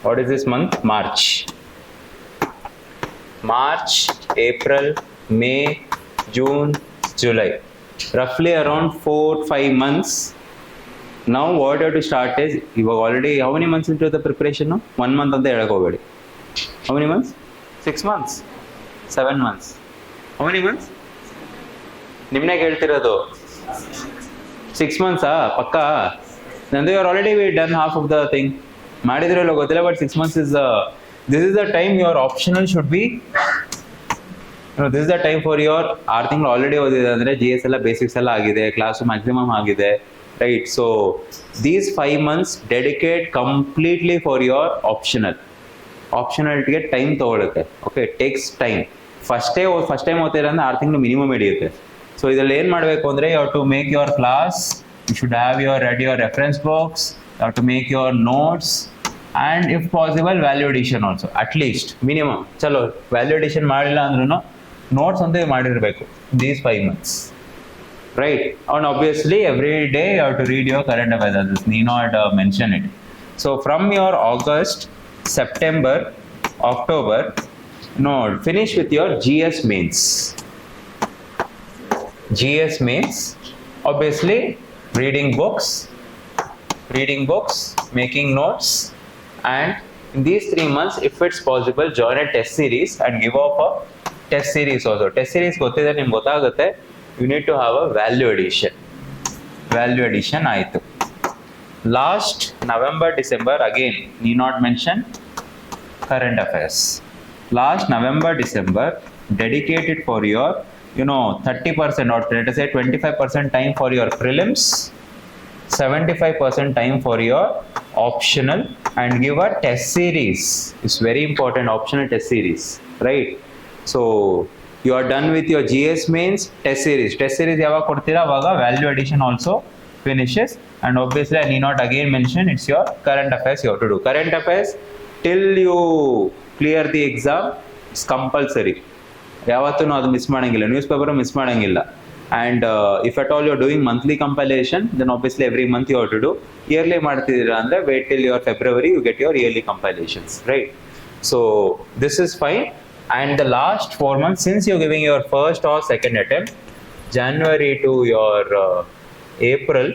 what is this month? March, April, May, June, July. Roughly around 4-5 months. Now what you have to start is, you are already how many months into the preparation now? 1 month ಅಂತ ಹೇಳಕ್ ಹೋಗಬೇಡಿ. How many months? 6 months, 7 months. How many months? ನಿಮ್ನೆ ಹೇಳ್ತಿರೋದು 6 months ಪಕ್ಕಾ? ನಂದು you are already done half of the thing. ಮಾಡಿದ್ರಲ್ಲೋ ಗೊತ್ತಿಲ್ಲ, but 6 months is this is the time your optional should be, this is the time for your 6 ತಿಂಗಳು already ಓದಿದೆ ಅಂದರೆ G S ಎಲ್ಲ basics ಎಲ್ಲ ಆಗಿದೆ, ಕ್ಲಾಸು ಮ್ಯಾಕ್ಸಿಮಮ್ ಆಗಿದೆ, right? So these 5 months dedicate completely for your ಆಪ್ಷನಲ್ಟಿಗೆ time ತೊಗೊಳುತ್ತೆ. Okay, takes time. First time ಓದ್ತೀರ ಅಂದರೆ 6 ತಿಂಗಳು ಮಿನಿಮಮ್ ಹಿಡಿಯುತ್ತೆ. ಸೊ ಇದರಲ್ಲಿ ಏನು ಮಾಡಬೇಕು ಅಂದರೆ, you have to make your class, you should have ready your reference box, you have to make your notes, and if possible value addition also, at least minimum. ಚಲೋ value addition ಮಾಡಿಲ್ಲ ಅಂದ್ರೂ notes ಅಂತ ಮಾಡಿರಬೇಕು these 5 months, right? And obviously every day you have to read your current affairs. I just need not mention it. So from your August, September, October, finish with your GS mains. GS mains, obviously reading books, making notes, and in these 3 months, if it's possible, join a test series and give up a test series also. Test series ಗೊತ್ತಿದೆ ನಿಮ್ಗೆ ಗೊತ್ತಾಗುತ್ತೆ. You need to have a value addition ಆಯಿತು. Last November, December, again need not mention current affairs. Last November, December, dedicated for your 30% or let us say 25% time for your prelims, 75% time for your optional, and give a test series. It's very important, optional test series, right? So you are done with your GS mains, test series ಯಾವಾಗ ಕೊಡ್ತೀರಾ ಅವಾಗ value addition also finishes. And obviously I need not again mention, it's your current affairs you have to do. Current affairs till you clear the exam, it's compulsory. ಯಾವತ್ತೂ ಅದು miss ಮಾಡಂಗಿಲ್ಲ, news paper miss ಮಾಡಂಗಿಲ್ಲ. And if at all you're doing monthly compilation, then obviously every month you have to do. Yearly ಮಾಡ್ತಿದ್ದೀರಾ ಅಂದರೆ wait till your February you get your yearly compilations, right? So this is fine. And the last 4 months, since you're giving your first or second attempt, January to your April,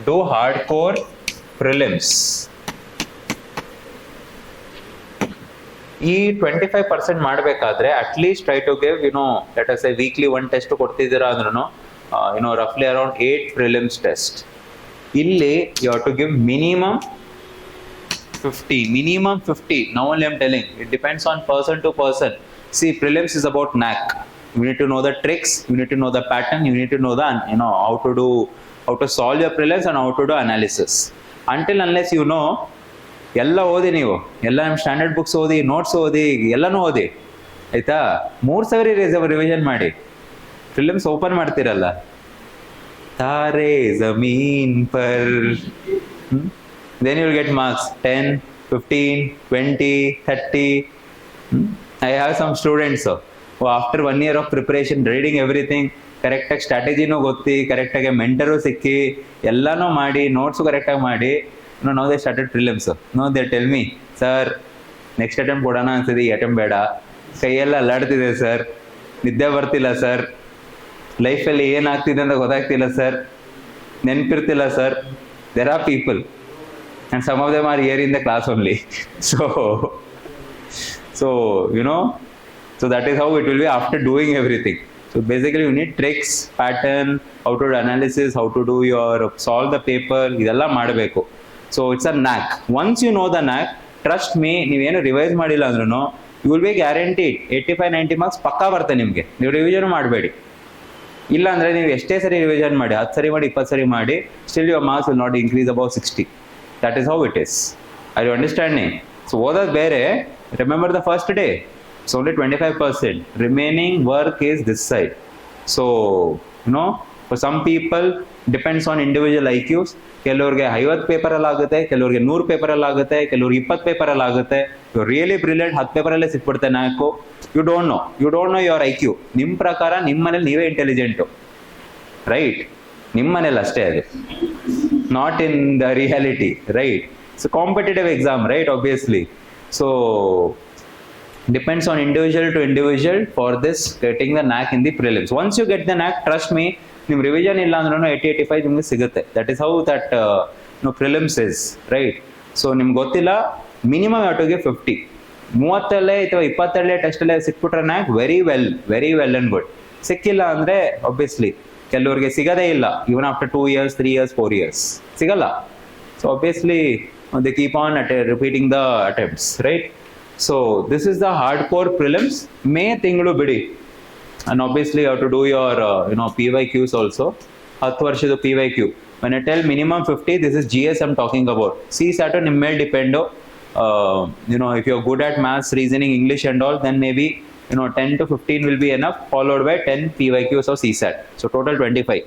do hardcore prelims. ಈ 25% ಮಾಡಬೇಕಾದ್ರೆ at least try to give let us say weekly 1 test ಕೊಡ್ತಿದ್ದೀರಾ ಅಂದ್ರೂ ರಫ್ಲಿ around 8 prelims test. ಇಲ್ಲಿ you have to give minimum 50. Now only I'm telling, it depends on person to person. See, prelims is about knack. You need to know the tricks, you need to know the pattern, you need to know the how to solve your prelims and how to do analysis. Until unless you know, ಎಲ್ಲ ಓದಿ, ನೀವು ಎಲ್ಲ ನಿಮ್ಮ standard books ಓದಿ, notes ಓದಿ, ಎಲ್ಲನೂ ಓದಿ ಆಯ್ತಾ. 3 ಸಾವಿರ ರಿವಿಷನ್ ಮಾಡಿ, ಫಿಲಿಮ್ಸ್ ಓಪನ್ ಮಾಡ್ತಿರಲ್ಲ, ತಾರೆ ಜಮೀನ್ per, then you will get marks 10, 15, 20, 30. I have some students who after 1 year of preparation, reading everything, ಕರೆಕ್ಟಾಗಿ ಸ್ಟ್ರಾಟಜಿನೂ ಗೊತ್ತಿ, ಕರೆಕ್ಟಾಗಿ ಮೆಂಟರು ಸಿಕ್ಕಿ, ಎಲ್ಲನೂ ಮಾಡಿ, ನೋಟ್ಸು ಕರೆಕ್ಟಾಗಿ ಮಾಡಿ, no they started prelims. No they tell me, sir next attempt ಕೊಡೋಣ ಅನ್ಸಿದೆ, ಈ ಅಟೆಂಪ್ಟ್ ಬೇಡ, ಕೈಯೆಲ್ಲ ಅಲ್ಲಾಡ್ತಿದೆ ಸರ್, ನಿದ್ದೆ ಬರ್ತಿಲ್ಲ ಸರ್, ಲೈಫಲ್ಲಿ ಏನಾಗ್ತಿದೆ ಅಂತ ಗೊತ್ತಾಗ್ತಿಲ್ಲ ಸರ್, ನೆನಪಿರ್ತಿಲ್ಲ sir. There are people and some of them are here in the class only. So so that is how it will be after doing everything. So basically you need tricks, pattern, how to do analysis, how to do your solve the paper, idella ಮಾಡಬೇಕು. So it's a knack. Once you know the knack, trust me, ನೀವೇನು revise ಮಾಡಿಲ್ಲ ಅಂದ್ರೂ you will be guaranteed 85-90 marks ಪಕ್ಕಾ ಬರುತ್ತೆ ನಿಮಗೆ. ನೀವು revision ಮಾಡಬೇಡಿ. ಇಲ್ಲ ಅಂದರೆ ನೀವು ಎಷ್ಟೇ ಸರಿ ರಿವಿಷನ್ ಮಾಡಿ, 10 ಸರಿ ಮಾಡಿ, 20 ಸರಿ ಮಾಡಿ, still your marks will not increase above 60. That is how it is. Are you understanding? So ಓದೋದು ಬೇರೆ, remember the first day, it's only 25%. Remaining work is this side. So for some people depends on individual IQs. ಕೆಲವ್ರಿಗೆ 50 ಪೇಪರಲ್ಲಿ ಆಗುತ್ತೆ, ಕೆಲವ್ರಿಗೆ 100 ಪೇಪರಲ್ಲಿ ಆಗುತ್ತೆ, ಕೆಲವ್ರಿಗೆ 20 ಪೇಪರಲ್ಲಿ ಆಗುತ್ತೆ. ಯು ರಿಯಲಿ ಬ್ರಿಲಿಯಂಟ್, 10 ಪೇಪರಲ್ಲೇ ಸಿಕ್ಬಿಡುತ್ತೆ ನಾಲ್ಕು. You don't know your IQ. ನಿಮ್ಮ ಪ್ರಕಾರ ನಿಮ್ಮ ಮನೇಲಿ ನೀವೇ ಇಂಟೆಲಿಜೆಂಟು, ರೈಟ್? ನಿಮ್ಮ ಮನೇಲಿ ಅಷ್ಟೇ ಅದು, not in the reality, right? It's a competitive exam, right? Obviously. So depends on individual to individual for this getting the knack in the prelims. Once you get the knack, trust me, ನಿಮ್ revision ಇಲ್ಲ ಅಂದ್ರೂ 80-85 ನಿಮ್ಗೆ ಸಿಗುತ್ತೆ. That is how that prelims is, right? So ನಿಮ್ಗೆ ಗೊತ್ತಿಲ್ಲ, minimum you have to give 50. 30 ಅಥವಾ 20 ಟೆಸ್ಟಲ್ಲೇ ಸಿಕ್ಬಿಟ್ರೆ knack very well and good. ಸಿಕ್ಕಿಲ್ಲ ಅಂದರೆ ಆಬ್ವಿಯಸ್ಲಿ ಕೆಲವ್ರಿಗೆ ಸಿಗೋದೇ ಇಲ್ಲ, even after 2 years, 3 years, 4 years ಸಿಗಲ್ಲ. So obviously they keep on repeating the attempts, right? So this is the hardcore prelims. May tinglu bidi, and obviously you have to do your PYQs also. 10 ವರ್ಷದ PYQ. When I tell minimum 50, this is GS I'm talking about. CSAT nimmel dependo. If you're good at maths, reasoning, English and all, then maybe 10 to 15 will be enough, followed by 10 PYQs of CSAT. So total 25.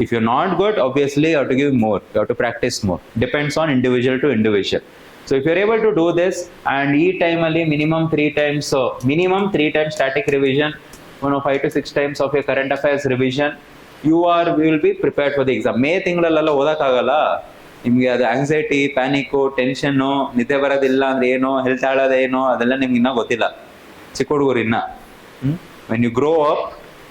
If you're not good, obviously you have to give more, you have to practice more. Depends on individual to individual. So if you're able to do this, and each time only minimum 3 times, so minimum 3 times static revision, 5 to 6 times of your current affairs revision, you will be prepared for the exam. May ತಿಂಗಳಲ್ಲೆಲ್ಲ ಓದಕ್ಕಾಗಲ್ಲ, ನಿಮಗೆ ಅದು anxiety, ಪ್ಯಾನಿಕ್ಕು, ಟೆನ್ಷನ್ನು, ನಿದ್ದೆ ಬರೋದಿಲ್ಲ ಅಂದ್ರೆ ಏನೋ, health ಹಾಳೋದೇನೋ, ಅದೆಲ್ಲ ನಿಮ್ಗೆ ಇನ್ನೂ ಗೊತ್ತಿಲ್ಲ, ಚಿಕ್ಕ ಹುಡುಗರು ಇನ್ನ. When you grow up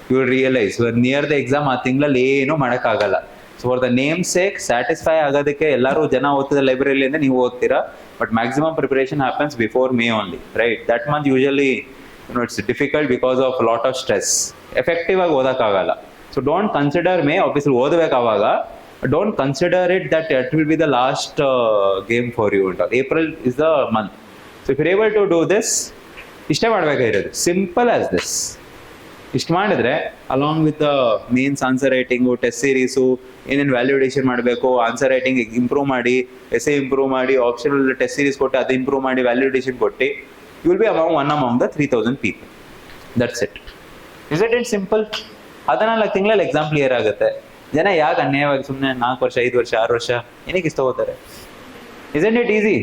you will realise near the exam ಆ ತಿಂಗಳಲ್ಲಿ ಏನೂ ಮಾಡೋಕ್ಕಾಗಲ್ಲ. So for the name sake satisfy ಆಗೋದಕ್ಕೆ ಎಲ್ಲರೂ ಜನ ಓದ್ತಿದ್ದ ಲೈಬ್ರರಿಲಿ ಅಂದ್ರೆ ನೀವು ಓದ್ತೀರಾ, but maximum preparation happens before May only, right? That month usually it's difficult because of lot of stress. Effective ಆಗಿ ಓದಕ್ಕಾಗಲ್ಲ. So don't consider May, obviously ಓದಬೇಕು ಅವಾಗ, don't consider it that it will be the last game for you ಅಂತ. April is the month. So if you able to do this, ಇಷ್ಟೇ ಮಾಡಬೇಕಾಗಿರೋದು, simple as this. ಇಷ್ಟು ಮಾಡಿದ್ರೆ along with the mains answer writing, test series, ಏನೇನು valuation ಮಾಡಬೇಕು, answer writing improve ಮಾಡಿ, essay improve ಮಾಡಿ, optional test series ಕೊಟ್ಟು ಅದು ಇಂಪ್ರೂವ್ ಮಾಡಿ, ವ್ಯಾಲ್ಯೂಡೇಷನ್ ಕೊಟ್ಟು, you will be among the 3000 people. That's it. Is it simple? 14 ತಿಂಗಳಲ್ಲಿ ಎಕ್ಸಾಮ್ ಕ್ಲಿಯರ್ ಆಗುತ್ತೆ. ಜನ ಯಾಕೆ ಅನ್ಯಾಯವಾಗಿ ಸುಮ್ಮನೆ 4 ವರ್ಷ, 5 ವರ್ಷ, 6 ವರ್ಷ ಏನಕ್ಕೆ ಇಷ್ಟ ಹೋಗ್ತಾರೆ? Isn't it easy?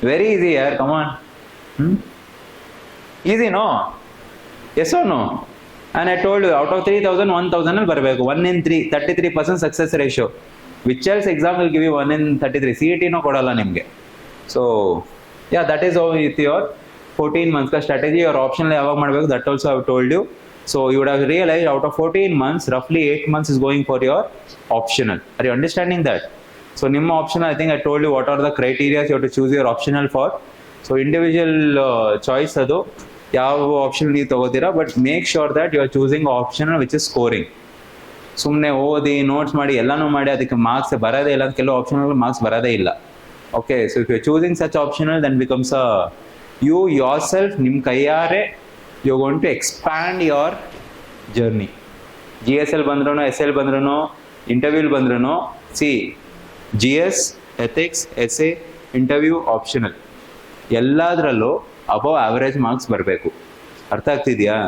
Very easy ಯಾರ್, come on. Easy no? Yes or no? And I told you, out of 3000, 1000 ಅಲ್ಲಿ ಬರಬೇಕು. 1 in 3, 33% success ratio. Which else exam will give you 1 in 33? CET ಕೊಡಲ್ಲ ನಿಮಗೆ. So yeah, that is with your 14 months strategy. Your option ಯಾವಾಗ ಮಾಡಬೇಕು, that also I told you. So you would have realized out of 14 months, roughly 8 months is going for your optional. Are you understanding that? So Nimma optional, I think I told you what are the criteria you have to choose your optional for. So individual choice adu yav optional ನೀವು ತಗೋತೀರಾ, but make sure that you are choosing optional which is scoring. ಸುಮ್ಮನೆ ಓದಿ notes ಮಾಡಿ ಎಲ್ಲಾನು ಮಾಡಿ ಅದಕ್ಕೆ marks ಬರೋದೇ ಇಲ್ಲ. ಕೆಲವು ಆಪ್ಷನಲ್ ಮಾರ್ಕ್ಸ್ ಬರೋದೇ ಇಲ್ಲ. Okay, so if you are choosing such optional, then becomes you yourself, ನಿಮ್ಮ ಕೈಯಾರೆ you're going to expand your journey. GSL ಬಂದ್ರೂ, SL ಬಂದ್ರೂ, ಇಂಟರ್ವ್ಯೂ ಬಂದ್ರೂ, ಸಿ GS, ethics, essay, interview optional, ಎಲ್ಲದರಲ್ಲೂ ಅಬವ್ ಆವರೇಜ್ ಮಾರ್ಕ್ಸ್ ಬರಬೇಕು. ಅರ್ಥ ಆಗ್ತಿದೆಯಾ?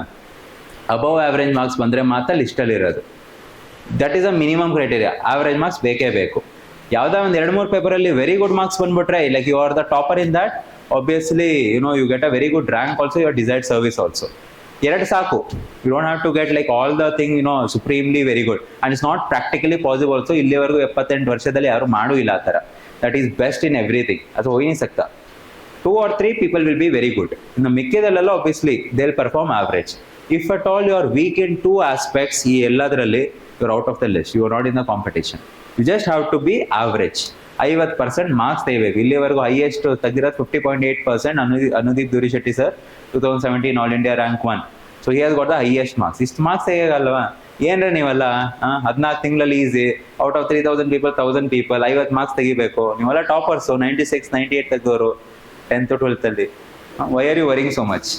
ಅಬವ್ ಆವರೇಜ್ ಮಾರ್ಕ್ಸ್ ಬಂದರೆ ಮಾತ್ರ ಲಿಸ್ಟಲ್ಲಿರೋದು. That is a minimum criteria. Average marks ಬೇಕೇ ಬೇಕು. ಯಾವುದೋ ಒಂದು 2-3 ಪೇಪರಲ್ಲಿ ವೆರಿ ಗುಡ್ ಮಾರ್ಕ್ಸ್ ಬಂದ್ಬಿಟ್ರೆ, like you are the topper in that, obviously you get a very good rank also, your desired service also. ಎರಡು ಸಾಕು. You don't have to get like all the thing supremely very good, and it's not practically possible also. ಇಲ್ಲಿವರೆಗೂ 78 ವರ್ಷದಲ್ಲಿ ಯಾರು ಮಾಡೂ ಇಲ್ಲ ಆ ಥರ. That is best in everything. ಅದು ಹೋಗಿ ಸಕ್ತಾ 2 or 3 people will be very good. ಇನ್ನು ಮಿಕ್ಕಿದಲ್ಲೆಲ್ಲ obviously they'll perform average. If at all you are weak in 2 aspects, ಈ ಎಲ್ಲದರಲ್ಲಿ you are out of the list. You are not in the competition. You just have to be average. 50% marks ತೆಗಿಬೇಕು. ಇಲ್ಲಿವರೆಗೂ highest ತೆಗಿರೋದು 50.8%. Anudeep Durishetty sir, 2017 all India rank 1. So he has got the highest marks. ಇಷ್ಟು marks ತೆಗಿಯಲ್ವಾ? ಏನ್ರಿ ನೀವೆಲ್ಲ 14 ತಿಂಗಳಲ್ಲಿ easy, out of 3000 people 1000 people 50 marks ತೆಗಿಬೇಕು. ನೀವೆಲ್ಲ ಟಾಪರ್ಸು, 96, 98 ತೆಗೆದವರು 10th 12th ಅಲ್ಲಿ. Why are you worrying so much?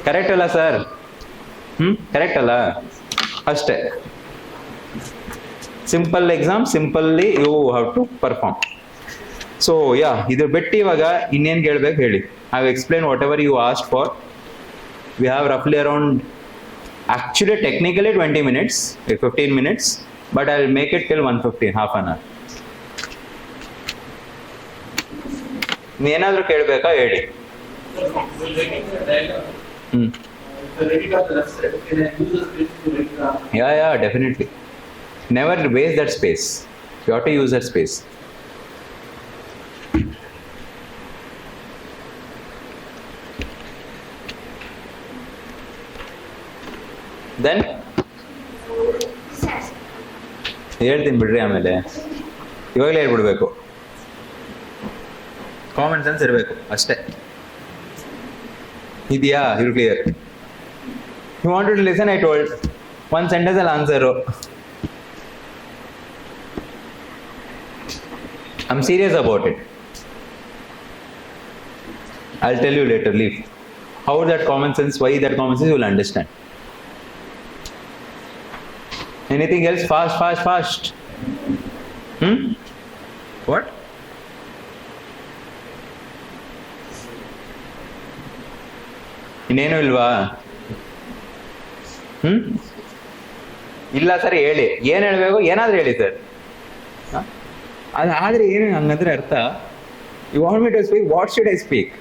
Correct ಅಲ್ಲ ಸರ್? ಕರೆಕ್ಟ್ ಅಲ್ಲ? ಅಷ್ಟೇ. Simple exam, simply you have to perform. So yeah, ಇದು ಬಿಟ್ಟು ಇವಾಗ ಇನ್ನೇನು ಹೇಳ್ಬೇಕು ಹೇಳಿ. I have explain whatever you asked for. We have ರಫ್ಲಿ around, actually technically 20 minutes, 15 minutes, but I'll make it till 1:15, half an hour. ಏನಾದರೂ ಕೇಳಬೇಕಾ ಹೇಳಿ. Yeah, definitely. Never waste that space. You have to use that space. Then ಹೇಳ್ತೀನಿ ಬಿಡ್ರಿ, ಆಮೇಲೆ ಇವಾಗಲೇ ಹೇಳ್ಬಿಡ್ಬೇಕು. Common sense ಇರಬೇಕು ಅಷ್ಟೇ. ಇದೆಯಾ? You clear? You wanted to listen? I told one sentence ಅಲ್ಲಿ answer. I'm serious about it. I'll tell you later, leave. How that common sense, why that common sense, you will understand. Anything else? Fast. What? ಇನ್ನೇನು ಇಲ್ವಾ? ಇಲ್ಲ sir, ಹೇಳಿ. ಏನು ಹೇಳಬೇಕು? ಏನಾದರೂ ಹೇಳಿ sir. ಅದಾದ್ರೆ ಏನು ಹಂಗಂದ್ರೆ ಅರ್ಥ, you want me to speak, what should I speak?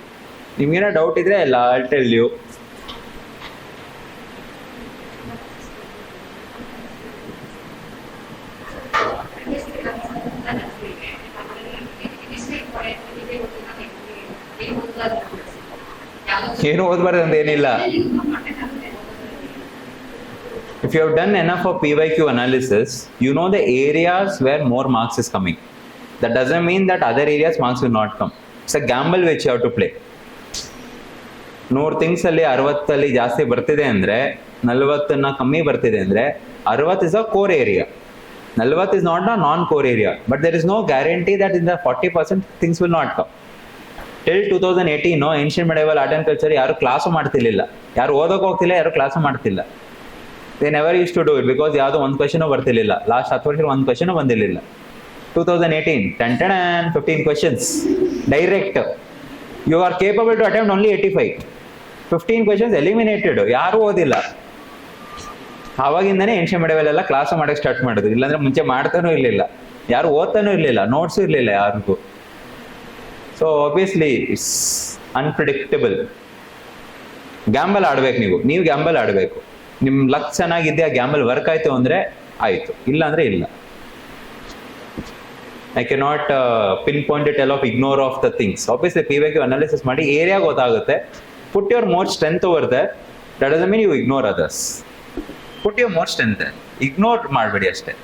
ನಿಮ್ಗೇನೋ ಡೌಟ್ ಇದ್ರೆ ಅಲ್ಲ, ಐಲ್ ಟೆಲ್ ಯು. ಏನು ಓದ್ಬಾರ್ದು ಅಂತ ಏನಿಲ್ಲ. If you have done enough of PYQ analysis, you know the areas where more marks is coming. That doesn't mean that other areas marks will not come. It's a gamble which you have to play. 100 things ಅಲ್ಲಿ 60 ಜಾಸ್ತಿ ಬರ್ತಿದೆ ಅಂದ್ರೆ 40 ಕಮ್ಮಿ ಬರ್ತಿದೆ ಅಂದ್ರೆ 60 is a core area. 40 is not a non-core area. But there is no guarantee that in the 40% things will not come. Till 2018 ancient medieval art and culture ಯಾರು class ಮಾಡ್ತಿರ್ಲಿಲ್ಲ, ಯಾರು ಓದೋಕೆ ಹೋಗ್ತಿಲ್ಲ, ಯಾರು ಕ್ಲಾಸು ಮಾಡ್ತಿಲ್ಲ. They never used to do it because ಯಾವುದೋ ಒಂದು question ಬರ್ತಿರ್ಲಿಲ್ಲ. ಲಾಸ್ಟ್ 10 ವರ್ಷ ಒಂದು ಕ್ವಶನು ಬಂದಿರಲಿಲ್ಲ. 2018 15 questions direct. You are capable to attempt only 85. 15 questions eliminated. ಯಾರು ಓದಿಲ್ಲ. ಆವಾಗಿಂದನೇ ಏನ್ಷಿಯಂಟ್ ಮೆಡೇವಲ್ ಎಲ್ಲ ಕ್ಲಾಸು ಮಾಡೋಕ್ಕೆ ಸ್ಟಾರ್ಟ್ ಮಾಡಿದ್ರು. ಇಲ್ಲಾಂದ್ರೆ ಮುಂಚೆ ಮಾಡ್ತಾನೂ ಇರಲಿಲ್ಲ, ಯಾರು ಓದ್ತಾನೂ ಇರಲಿಲ್ಲ, ನೋಟ್ಸು ಇರಲಿಲ್ಲ ಯಾರಿಗೂ. So obviously it's unpredictable. Gamble ಆಡ್ಬೇಕು ನೀವು ಗ್ಯಾಂಬಲ್ ಆಡಬೇಕು. ನಿಮ್ಮ ಲಕ್ ಚೆನ್ನಾಗಿದ್ದೆ, ಆ ಗ್ಯಾಂಬಲ್ ವರ್ಕ್ ಆಯ್ತು ಅಂದ್ರೆ ಆಯ್ತು, ಇಲ್ಲ ಅಂದ್ರೆ ಇಲ್ಲ. I cannot pin point tell of ignore of the things. Obviously PYQ analysis ಮಾಡಿ ಏರಿಯಾ ಗೊತ್ತಾಗುತ್ತೆ. Put your more strength over that. That doesn't mean you ignore others. Put your more strength, ignore ಮಾಡಬೇಡಿ ಅಷ್ಟೇ.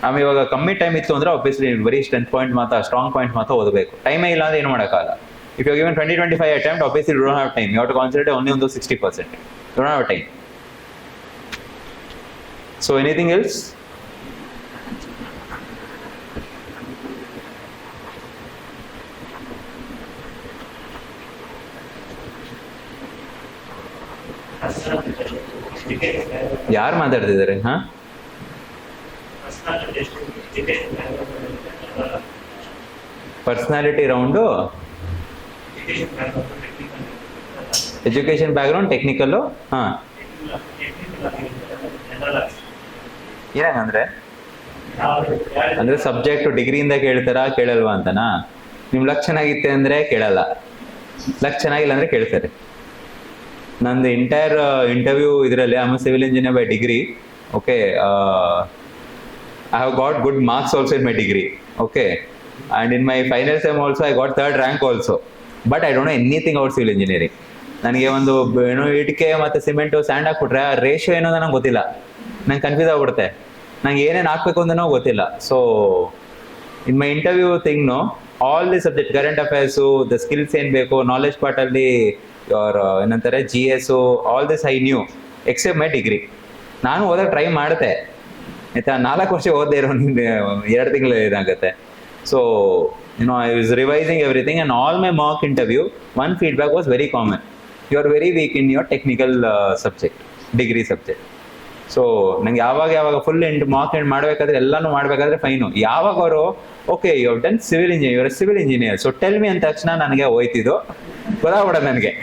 ಆಮೇಲೆ ಇವಾಗ ಕಮ್ಮಿ time ಇತ್ತು ಅಂದ್ರೆ obviously ಬರೀ ಸ್ಟ್ರೆಂತ್ ಪಾಯಿಂಟ್ ಮಾತ್ರ, ಸ್ಟ್ರಾಂಗ್ ಪಾಯಿಂಟ್ ಮಾತ್ರ ಓದಬೇಕು. ಟೈಮೇ ಇಲ್ಲ ಅಂದ್ರೆ ಏನು ಮಾಡೋಕ್ಕಾಗಲ್ಲ. If you given 20-25 attempt, obviously you don't have time. You have to concentrate only on those 60%. You don't have time. So anything else? ಯಾರು ಮಾತಾಡ್ತಿದ್ದಾರೆ? Personality round, education background, technical. ಏನಂದ್ರೆ ಅಂದ್ರೆ ಸಬ್ಜೆಕ್ಟ್ ಡಿಗ್ರಿಯಿಂದ ಕೇಳ್ತಾರ, ಕೇಳಲ್ವಾ ಅಂತನಾ? ನಿಮ್ ಲಕ್ ಚೆನ್ನಾಗಿತ್ತೆ ಅಂದ್ರೆ ಕೇಳಲ್ಲ, ಲಕ್ ಚೆನ್ನಾಗಿಲ್ಲ ಅಂದ್ರೆ ಕೇಳ್ತಾರೆ. ನಂದು ಎಂಟೈರ್ ಇಂಟರ್ವ್ಯೂ ಇದರಲ್ಲಿ I am a civil engineer by degree. Okay, I have got good marks also in my degree. Okay, and in my final sem also I got 3rd rank also. But I don't know anything about civil engineering. ನನಗೆ ಒಂದು ಏನೋ ಇಟಿಕೆ ಮತ್ತು cement and ಹಾಕ್ಬಿಟ್ರೆ ಆ ratio ಏನೋ ನನಗೆ ಗೊತ್ತಿಲ್ಲ, ನಂಗೆ ಕನ್ಫ್ಯೂಸ್ ಆಗ್ಬಿಡುತ್ತೆ. ನಂಗೆ ಏನೇನು ಹಾಕ್ಬೇಕು ಅಂತನೋ ಗೊತ್ತಿಲ್ಲ. ಸೊ ಇನ್ ಮೈ ಇಂಟರ್ವ್ಯೂ ಥಿಂಗ್ನು all the subject, current affairs, the skills ಏನು ಬೇಕು, ನಾಲೆಜ್ ಪಾರ್ಟಲ್ಲಿ ಏನಂತಾರೆ GS, all this I knew except my degree. ನಾನು ಓದೋಕೆ ಟ್ರೈ ಮಾಡಿದೆ ಆಯ್ತಾ. 4 ವರ್ಷ ಓದದೇ ಇರೋ 2 ತಿಂಗಳು ಏನಾಗುತ್ತೆ. So I was revising everything and all my mock interview one feedback was very common: you are very weak in your technical subject, degree subject. So ನಂಗೆ ಯಾವಾಗ ಫುಲ್ ಮಾರ್ಕ್ ಎಂಡ್ ಮಾಡಬೇಕಾದ್ರೆ ಎಲ್ಲಾನು ಮಾಡಬೇಕಾದ್ರೆ ಫೈನು. ಯಾವಾಗ ಅವರು okay you have done civil engineer, civil engineer, so tell me ಅಂದ ತಕ್ಷಣ ನನಗೆ ಹೋಯ್ತಿದ್ದು ಗೊತ್ತಾಗ್ಬಿಡ ನನಗೆ.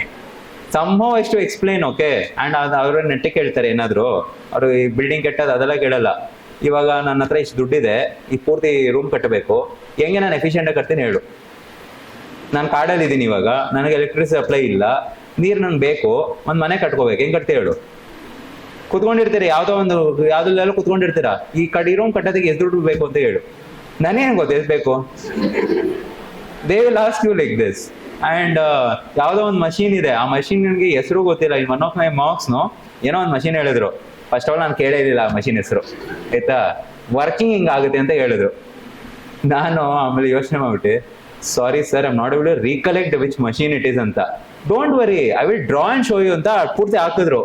ಸಮ್ಹೌ ಎಷ್ಟು ಎಕ್ಸ್ಪ್ಲೈನ್. ಓಕೆ, ಆ್ಯಂಡ್ ಅದು ಅವ್ರ ನೆಟ್ಟಿಗೆ ಕೇಳ್ತಾರೆ ಏನಾದರೂ, ಅವರು ಈ ಬಿಲ್ಡಿಂಗ್ ಕಟ್ಟೋದು ಅದೆಲ್ಲ ಕೇಳಲ್ಲ. ಇವಾಗ ನನ್ನ ಹತ್ರ ಇಷ್ಟು ದುಡ್ಡಿದೆ, ಈ ಪೂರ್ತಿ ರೂಮ್ ಕಟ್ಟಬೇಕು, ಹೆಂಗೆ ನಾನು ಎಫಿಷಿಯೆಂಟಾಗಿ ಕಟ್ತೀನಿ ಹೇಳು. ನಾನು ಕಾಡಲ್ಲಿ ಇದ್ದೀನಿ, ಇವಾಗ ನನಗೆ ಎಲೆಕ್ಟ್ರಿಸಿಟಿ ಸಪ್ಲೈ ಇಲ್ಲ, ನೀರು ನನಗೆ ಬೇಕು, ಒಂದು ಮನೆ ಕಟ್ಕೋಬೇಕು, ಹೆಂಗೆ ಕಟ್ತೀವಿ ಹೇಳು. ಕುತ್ಕೊಂಡಿರ್ತೀರಿ ಯಾವುದಲ್ಲೆಲ್ಲ ಕುತ್ಕೊಂಡಿರ್ತೀರಾ, ಈ ರೂಮ್ ಕಟ್ಟೋದಕ್ಕೆ ಎಷ್ಟು ದುಡ್ಡು ಬೇಕು ಅಂತ ಹೇಳು. ನಾನೇನು ಗೊತ್ತು ಎಷ್ಟು ಬೇಕು. They will ask you like this. And ಯಾವುದೋ ಒಂದು ಮಷೀನ್ ಇದೆ, ಆ ಮಷೀನ್ಗೆ ಹೆಸರು ಗೊತ್ತಿಲ್ಲ. ಈ ಒನ್ ಆಫ್ ಮೈ ಮಾರ್ಕ್ಸ್ನು ಏನೋ ಒಂದು ಮಷೀನ್ ಹೇಳಿದ್ರು. ಫಸ್ಟ್ ಆಫ್ ಆಲ್ ನಾನು ಕೇಳೇ ಇರಲಿಲ್ಲ ಆ ಮಷೀನ್ ಹೆಸರು ಆಯ್ತಾ. ವರ್ಕಿಂಗ್ ಹಿಂಗಾಗುತ್ತೆ ಅಂತ ಹೇಳಿದ್ರು. ನಾನು ಆಮೇಲೆ ಯೋಚನೆ ಮಾಡ್ಬಿಟ್ಟು, sorry sir, I am not able to recollect which machine it is ಅಂತ. Don't worry, I will draw and show you ಅಂತ ಪೂರ್ತಿ ಹಾಕಿದ್ರು.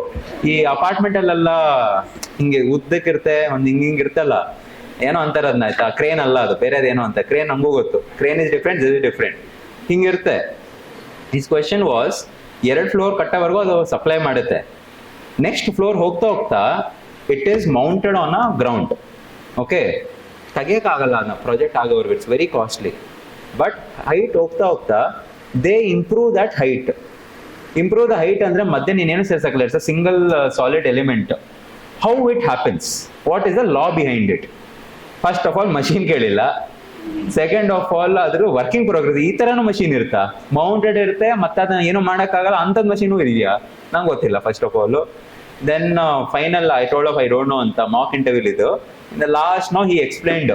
ಈ ಅಪಾರ್ಟ್ಮೆಂಟ್ ಅಲ್ಲೆಲ್ಲ ಹಿಂಗೆ ಉದ್ದಕ್ಕಿರುತ್ತೆ, ಒಂದು ಹಿಂಗಿರ್ತಲ್ಲ, ಏನೋ ಅಂತಾರೆ ಅದನ್ನ ಆಯ್ತಾ, ಕ್ರೇನ್ ಅಲ್ಲ ಅದು, ಬೇರೆದೇನೋ ಅಂತ. ಕ್ರೇನ್ ನಮಗೂ ಗೊತ್ತು, crane is different, this is different, ಹಿಂಗಿರುತ್ತೆ. ದಿಸ್ ಕ್ವೆಶನ್ ವಾಸ್ 2 ಫ್ಲೋರ್ ಕಟ್ಟೋವರೆಗೂ ಅದು ಸಪ್ಲೈ ಮಾಡುತ್ತೆ. ನೆಕ್ಸ್ಟ್ ಫ್ಲೋರ್ ಹೋಗ್ತಾ ಹೋಗ್ತಾ it is mounted on a ground. Okay, ತೆಗಿಯೋಕ್ಕಾಗಲ್ಲ ಅದನ್ನ ಪ್ರಾಜೆಕ್ಟ್ ಆಗೋವರೆಗೂ, it's very costly. But height ಹೋಗ್ತಾ ಹೋಗ್ತಾ they improve that height. Improve the height ಅಂದ್ರೆ ಮಧ್ಯೆ ನೀನೇನು ಸೇರ್ಸಕ್ಕಿಲ್ಲ, it's a single solid element. How it happens, what is the law behind it? First of all machine ಕೇಳಿಲ್ಲ, second half all ಅದ್ರ working progress. ಈ ತರನು machine ಇರುತ್ತಾ? Mounted ಇರುತ್ತೆ, ಮತ್ತೆ ಅದನ್ನ ಏನು ಮಾಡೋಕ್ಕಾಗಲ್ಲ ಅಂಥದ್ದು ಮಷೀನು ಇದೆಯಾ? ನಂಗೆ ಗೊತ್ತಿಲ್ಲ first of all. Then final I told of I don't know ಅಂತ ಮಾಕ್ ಇಂಟರ್ವ್ಯೂ ಇದು. In the last no he explained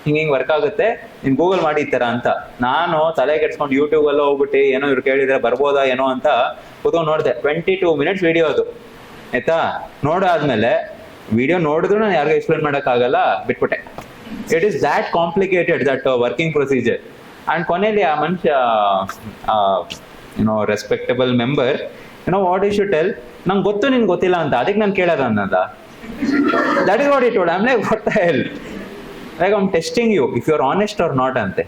ಹಿಂಗೆ ವರ್ಕ್ ಆಗುತ್ತೆ, ನೀನ್ ಗೂಗಲ್ ಮಾಡಿ ಈ ತರ ಅಂತ. ನಾನು ತಲೆ ಕೆಡ್ಸ್ಕೊಂಡು ಯೂಟ್ಯೂಬ್ ಎಲ್ಲ ಹೋಗ್ಬಿಟ್ಟು ಏನೋ ಇವ್ರು ಕೇಳಿದ್ರೆ ಬರ್ಬೋದಾ ಏನೋ ಅಂತ ಕೂತ್ಕೊಂಡು ನೋಡಿದೆ. 22 ಮಿನಿಟ್ಸ್ ವಿಡಿಯೋ ಅದು, ಆಯ್ತಾ? ನೋಡಾದ್ಮೇಲೆ ವಿಡಿಯೋ ನೋಡಿದ್ರು ನಾನು ಯಾರಿಗೂ ಎಕ್ಸ್ಪ್ಲೈನ್ ಮಾಡೋಕ್ಕಾಗಲ್ಲ, ಬಿಟ್ಬಿಟ್ಟೆ. It is that complicated that working procedure. And ಕೊನೆಯಲ್ಲಿ ಆ ಮನುಷ್ಯ respectable member what you should tell, ನಂಗೆ ಗೊತ್ತು ನಿನ್ಗೆ ಗೊತ್ತಿಲ್ಲ ಅಂತ, ಅದಕ್ಕೆ ನಾನು ಕೇಳೋದ ಅನ್ನೋದ. That is what it told. I am like what the hell, like I am testing you if you are honest or not ಅಂತೆ.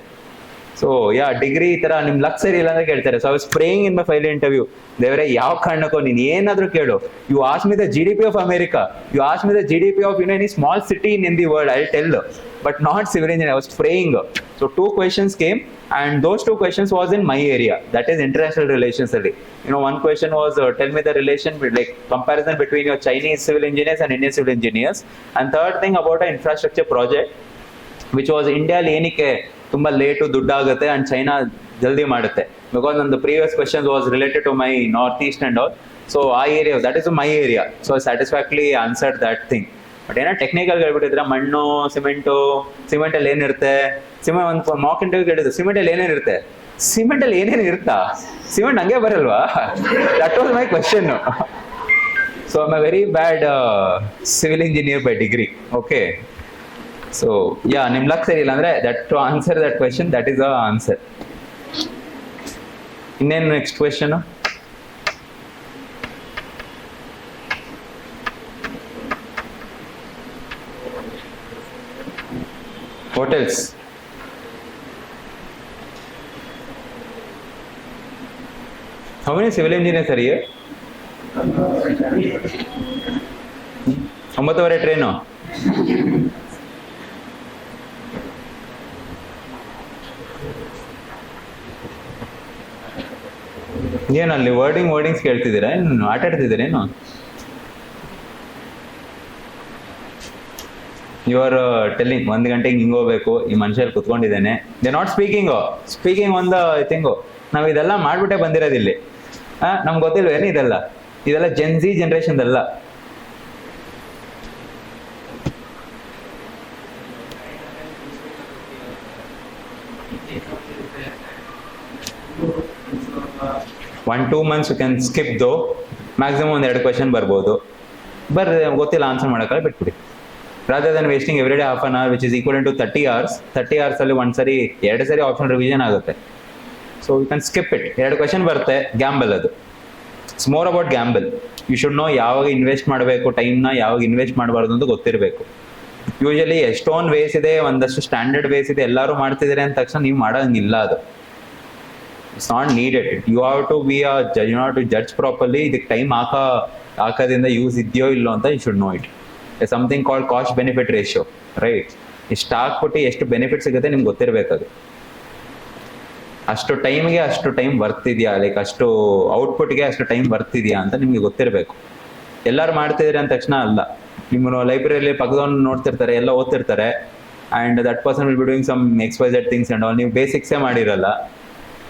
ಸೊ ಯಾ ಡಿಗ್ರಿ ಈ ತರ ನಿಮ್ ಲಕ್ ಸರಿ ಇಲ್ಲ ಅಂತ ಕೇಳ್ತಾರೆ. So I was praying in my final interview, ದೇವರೇ ಯಾವ ಕಾರಣಕ್ಕೋ ನೀನ್ ಏನಾದ್ರೂ ಕೇಳು, you ask me the GDP of America, you ask me the GDP of any small city in the world, I tell, but not civil engineer. I was praying. So 2 questions came, and those 2 questions was in my area, that is international relations ಅಲ್ಲಿ. One question was tell me the relation, like comparison between your Chinese civil engineers and Indian civil engineers, and third thing about an infrastructure project which was India ಅಲ್ಲಿ ಏನಕ್ಕೆ ತುಂಬಾ late ದುಡ್ಡಾಗುತ್ತೆ and China ಜಲ್ದಿ ಮಾಡುತ್ತೆ. Because ನನ್ನ previous question was related to my north east and all. So ಆ area, that is my area. So satisfactorily answered that thing. But ಏನೋ technical ಹೇಳ್ಬಿಟ್ಟಿದ್ರೆ ಮಣ್ಣು ಸಿಮೆಂಟ್ ಅಲ್ಲಿ ಏನಿರುತ್ತೆ, ಒಂದು ಮಾಕ್ ಇಂಟರ್ವ್ಯೂ ಕೇಳಿದ್ರು ಸಿಮೆಂಟ್ ಅಲ್ಲಿ ಏನೇನಿರುತ್ತೆ, ಸಿಮೆಂಟ್ ಅಲ್ಲಿ ಏನೇನು ಇರುತ್ತಾ, ಸಿಮೆಂಟ್ ಹಂಗೆ ಬರಲ್ವಾ? That was my question. So I am a very bad civil engineer by degree. Okay, so yeah ನಿಮ್ ಲಕ್ ಸರಿ ಇಲ್ಲ ಅಂದ್ರೆ that to answer that question, that is a answer. ಇನ್ನೇನು next question? What else? How many civil engineers are here? 9:30 train. ಏನಲ್ಲಿ wordings ಕೇಳ್ತಿದ್ದೀರಾ, ಏನು ಆಟ ಆಡ್ತಿದ್ದೀರೇನು? You are telling 1 ಗಂಟೆಗೆ ಹಿಂಗೆ ಹೋಗ್ಬೇಕು, ಈ ಮನುಷ್ಯಲ್ಲಿ ಕುತ್ಕೊಂಡಿದ್ದೇನೆ. ದೇ ನಾಟ್ ಸ್ಪೀಕಿಂಗ್ ಒಂದು ಥಿಂಗು. ನಾವು ಇದೆಲ್ಲ ಮಾಡ್ಬಿಟ್ಟೆ ಬಂದಿರೋದಿಲ್ಲಿ. ನಮ್ಗೆ ಗೊತ್ತಿಲ್ವೇನು ಇದೆಲ್ಲ ಜೆನ್ಜಿ ಜನರೇಷನ್ದಲ್ಲ. One, 2 months you can skip though. Maximum 2 question ಬರ್ಬೋದು. ಗೊತ್ತಿಲ್ಲ ಆನ್ಸರ್ ಮಾಡೋಕ್ಕಲ್ಲ, ಬಿಟ್ಬಿಡಿ. Rather than wasting every day half an hour, which is equivalent to 30 hours. 30 hours ಅಲ್ಲಿ 2 ಸರಿ ಆಪ್ಷನಲ್ ರಿವಿಷನ್ ಆಗುತ್ತೆ. So you can skip it. 2 question ಬರುತ್ತೆ, gamble ಅದು. It's more about gamble. You should know ಯಾವಾಗ invest ಮಾಡಬೇಕು ಟೈಮ್ನ, ಯಾವಾಗ invest ಮಾಡಬಾರ್ದು ಅಂತ ಗೊತ್ತಿರಬೇಕು. ಯೂಶಲಿ ಎಷ್ಟೊಂದು ವೇಸ್ ಇದೆ, ಒಂದಷ್ಟು ಸ್ಟ್ಯಾಂಡರ್ಡ್ ವೇಸ್ ಇದೆ, ಎಲ್ಲರೂ ಮಾಡ್ತಿದ್ದಾರೆ ಅಂದ ತಕ್ಷಣ ನೀವು ಮಾಡೋಂಗಿಲ್ಲ. ಅದು it's not needed. You have to be a judge, you have to judge properly. ಇದಕ್ಕೆ ಟೈಮ್ ಹಾಕೋದ್ರಿಂದ ಯೂಸ್ ಇದೆಯೋ ಇಲ್ಲೋ ಅಂತ you should know it. Something called cost benefit ratio, right? ಇಷ್ಟು ಹಾಕ್ಬಿಟ್ಟು ಎಷ್ಟು ಬೆನಿಫಿಟ್ ಸಿಗುತ್ತೆ ನಿಮ್ಗೆ ಗೊತ್ತಿರಬೇಕು. ಅದು ಅಷ್ಟು ಟೈಮ್ಗೆ ಅಷ್ಟು ಟೈಮ್ ಬರ್ತಿದ್ಯಾ, ಲೈಕ್ ಅಷ್ಟು ಔಟ್ಪುಟ್ಗೆ ಅಷ್ಟು ಟೈಮ್ ಬರ್ತಿದ್ಯಾ ಅಂತ ನಿಮ್ಗೆ ಗೊತ್ತಿರಬೇಕು. ಎಲ್ಲರೂ ಮಾಡ್ತಿದ್ದೀರಿ ಅಂದ ತಕ್ಷಣ ಅಲ್ಲ. ನಿಮ್ಮ ಲೈಬ್ರರಿಯಲ್ಲಿ ಪಕ್ಕದವನ್ನ ನೋಡ್ತಿರ್ತಾರೆ, ಎಲ್ಲ ಓದ್ತಿರ್ತಾರೆ, and that person will be doing some XYZ things and all. ನೀವು ಬೇಸಿಕ್ಸೇ ಮಾಡಿರಲ್ಲ,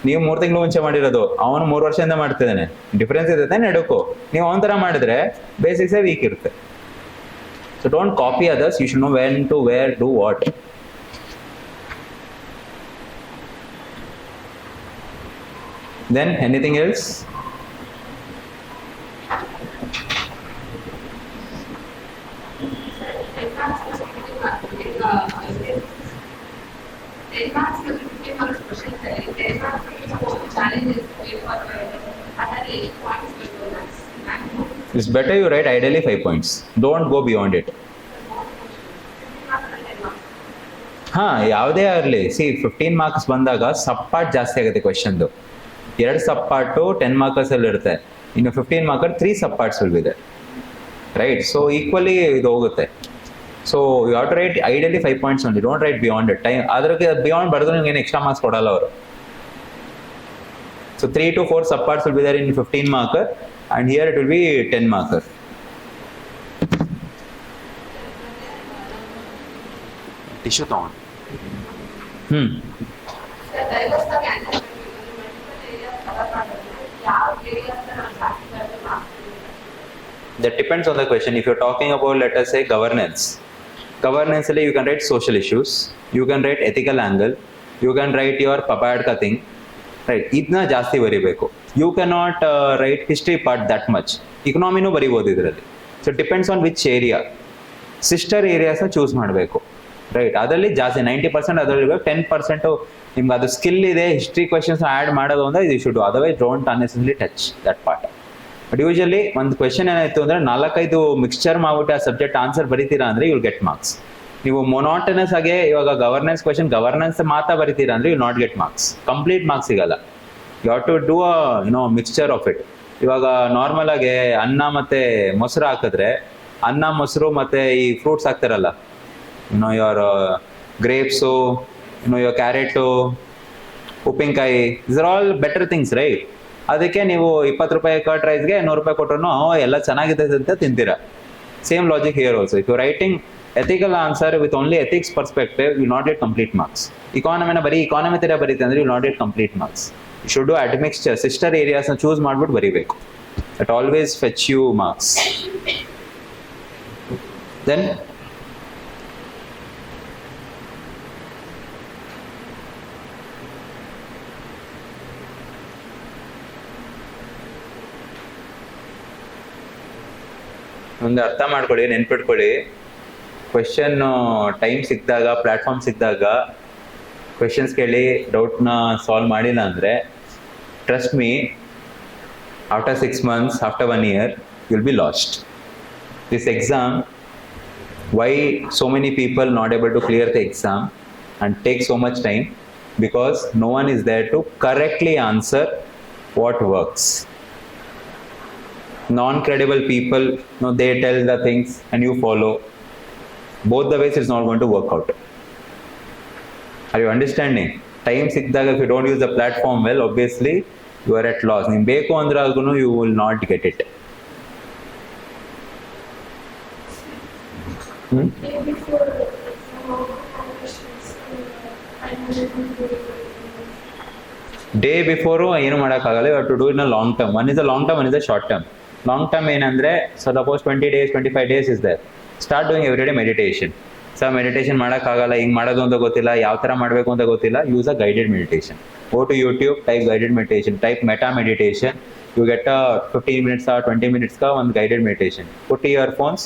ನೀವು 3 ತಿಂಗಳು ಮುಂಚೆ ಮಾಡಿರೋದು, ಅವನು 3 ವರ್ಷದಿಂದ ಮಾಡ್ತಿದ್ದಾನೆ. ಡಿಫ್ರೆನ್ಸ್ ಇರುತ್ತೆ ನಡುಕು. ನೀವು ಅವನ ಥರ ಮಾಡಿದ್ರೆ ಬೇಸಿಕ್ಸೇ ವೀಕ್ ಇರುತ್ತೆ. So don't copy others, you should know when to, where, do what. Then anything else? It's better you write ideally 5 points. Don't go beyond it. ಹಾಂ, ಯಾವುದೇ ಆಗಲಿ, 15 ಮಾರ್ಕ್ಸ್ ಬಂದಾಗ ಸಬ್ ಪಾರ್ಟ್ ಜಾಸ್ತಿ ಆಗುತ್ತೆ ಕ್ವೆಶನ್ದು. 2 ಸಬ್ ಪಾರ್ಟು 10 ಮಾರ್ಕರ್ಸಲ್ಲಿ ಇರುತ್ತೆ, ಇನ್ನು 15 ಮಾರ್ಕರ್ 3 ಸಬ್ ಪಾರ್ಟ್ಸ್ ಇದೆ, right? So equally ಇದು ಹೋಗುತ್ತೆ. So you have to write ideally 5 points only, don't write beyond it. Time ಅದ್ರಿಗೆ ಬಿಯಾಂಡ್ ಬರೆದ್ರೆ ನಿಮ್ಗೆ ಏನು ಎಕ್ಸ್ಟ್ರಾ ಮಾರ್ಕ್ಸ್ ಕೊಡಲ್ಲ ಅವರು. So 3 to 4 sub parts will be there in 15 marker, and here it will be 10 marker. Tissue down. That depends on the question. If you're talking about, let us say, governance you can write social issues, you can write ethical angle, you can write your papadka thing, right? ಇದನ್ನ ಜಾಸ್ತಿ ಬರಿಬೇಕು. You cannot write history part that much. ಇಕನಾಮಿನೂ ಬರಿಬೋದು ಇದರಲ್ಲಿ. So depends on which area. Sister ಏರಿಯಾಸ್ನ choose ಮಾಡಬೇಕು, right? ಅದರಲ್ಲಿ ಜಾಸ್ತಿ 90% ಅದರಲ್ಲಿ 10% ನಿಮ್ಗೆ ಅದು ಸ್ಕಿಲ್ ಇದೆ, ಹಿಸ್ಟ್ರಿ ಕ್ವೆಶನ್ಸ್ ಆ್ಯಡ್ ಮಾಡೋದು ಅಂದರೆ ಇದು should. Otherwise don't unnecessarily touch that part. But usually ಒಂದು ಕ್ವೆಶನ್ ಏನಾಯಿತು ಅಂದರೆ 4-5 ಮಿಕ್ಸ್ಚರ್ ಮಾಡ್ಬಿಟ್ಟು ಆ ಸಬ್ಜೆಕ್ಟ್ ಆನ್ಸರ್ ಬರಿತೀರಾ ಅಂದರೆ ಯು ವಿಲ್ ಗೆಟ್ ಮಾರ್ಕ್ಸ್. ನೀವು ಮೊನಾಟನಸ್ ಆಗಿ ಇವಾಗ ಗವರ್ನೆನ್ಸ್ ಕ್ವೆಶನ್ ಗವರ್ನೆನ್ಸ್ ಮಾತಾ ಬರಿತೀರಾ ಅಂದರೆ you not get marks, complete marks ಸಿಗಲ್ಲ. You have to do mixture of it. ಇವಾಗ ನಾರ್ಮಲ್ ಆಗಿ ಅನ್ನ ಮತ್ತೆ ಮೊಸರು ಹಾಕಿದ್ರೆ, ಅನ್ನ ಮೊಸರು ಮತ್ತೆ ಈ ಫ್ರೂಟ್ಸ್ ಹಾಕ್ತಾರಲ್ಲ, ಯುವರ್ ಗ್ರೇಪ್ಸು, ಯುವರ್ ಕ್ಯಾರೆಟು, ಉಪ್ಪಿನಕಾಯಿ, this are all better things, right? ಅದಕ್ಕೆ ನೀವು 20 ರೂಪಾಯಿ ಕಟ್ ರೈಸ್ಗೆ 100 ರೂಪಾಯಿ ಕೊಟ್ಟರು ಎಲ್ಲ ಚೆನ್ನಾಗಿದೆ ಅಂತ ತಿಂತೀರಾ. Same logic here also. If you writing ethical answer with only ethics perspective, you will not get complete marks. Economy na bari economy ತರ ಬರೀತೆ ಅಂದ್ರೆ you will not get complete marks. You should do admixture, sister areas na choose ಮಾಡ್ಬಿಟ್ಟು ಬರಿಬೇಕು. That always fetch you marks. Then ಒಂದು ಅರ್ಥ ಮಾಡ್ಕೊಳ್ಳಿ, ನೆನ್ಪಿಟ್ಕೊಳ್ಳಿ. Question time ಸಿಕ್ಕಿದಾಗ, platform ಸಿಕ್ಕಿದಾಗ ಕ್ವೆಶನ್ಸ್ ಕೇಳಿ ಡೌಟ್ನ ಸಾಲ್ವ್ ಮಾಡಿಲ್ಲ ಅಂದರೆ, trust me, after 6 months, after 1 year, you will be lost. This exam, why so many people not able to clear the exam and take so much time? Because no one is there to correctly answer what works. Non-credible people, they tell the things and you follow. Both the ways it's not going to work out. Are you understanding? Time sikkidaga, if you don't use the platform well, obviously you are at loss. Nim beku andragunu you will not get it. Day before ಏನು ಮಾಡೋಕ್ಕಾಗಲ್ಲ. You have to do it in a long term. One is a long term, one is a short term. Long term ಏನಂದ್ರೆ, so suppose 20 days, 25 days is there. Start doing everyday meditation. So meditation ಮಾಡೋಕ್ಕಾಗಲ್ಲ, ಹಿಂಗೆ ಮಾಡೋದು ಅಂತ ಗೊತ್ತಿಲ್ಲ, ಯಾವ ಥರ ಮಾಡಬೇಕು ಅಂತ ಗೊತ್ತಿಲ್ಲ, use a guided meditation. Go to YouTube, type guided meditation, type meta meditation. You get a 15 minutes or 20 minutes ka one guided meditation. Put earphones.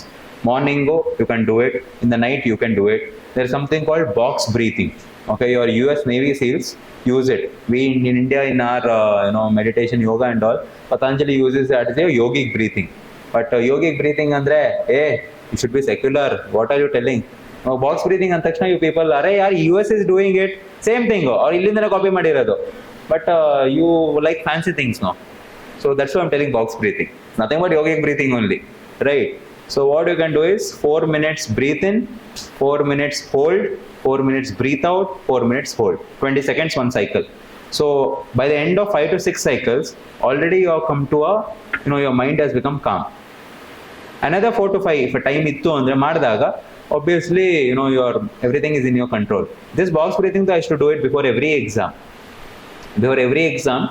Morning go, you can do it. In the night, you can do it. There is something called box breathing. Okay, your US Navy SEALs use it. We in India, in our meditation, yoga and all, Patanjali uses that as a yogic breathing. But yogic breathing andre, hey, you should be secular. What are you telling? Box breathing and takshana you people, are yaar, US is doing it. Same thing, or illindana copy madirado. But you like fancy things, no? So that's why I'm telling box breathing. Nothing but yogic breathing only, right? So what you can do is 4 minutes breathe in, 4 minutes hold, 4 minutes breathe out, 4 minutes hold. 20 seconds one cycle. So by the end of 5 to 6 cycles, already you have come to a, your mind has become calm. Another 4 to 5, if time ittu andre ಮಾಡಿದಾಗ, obviously, your everything is in your control. This box breathing, I used to do it before every exam. Before every exam,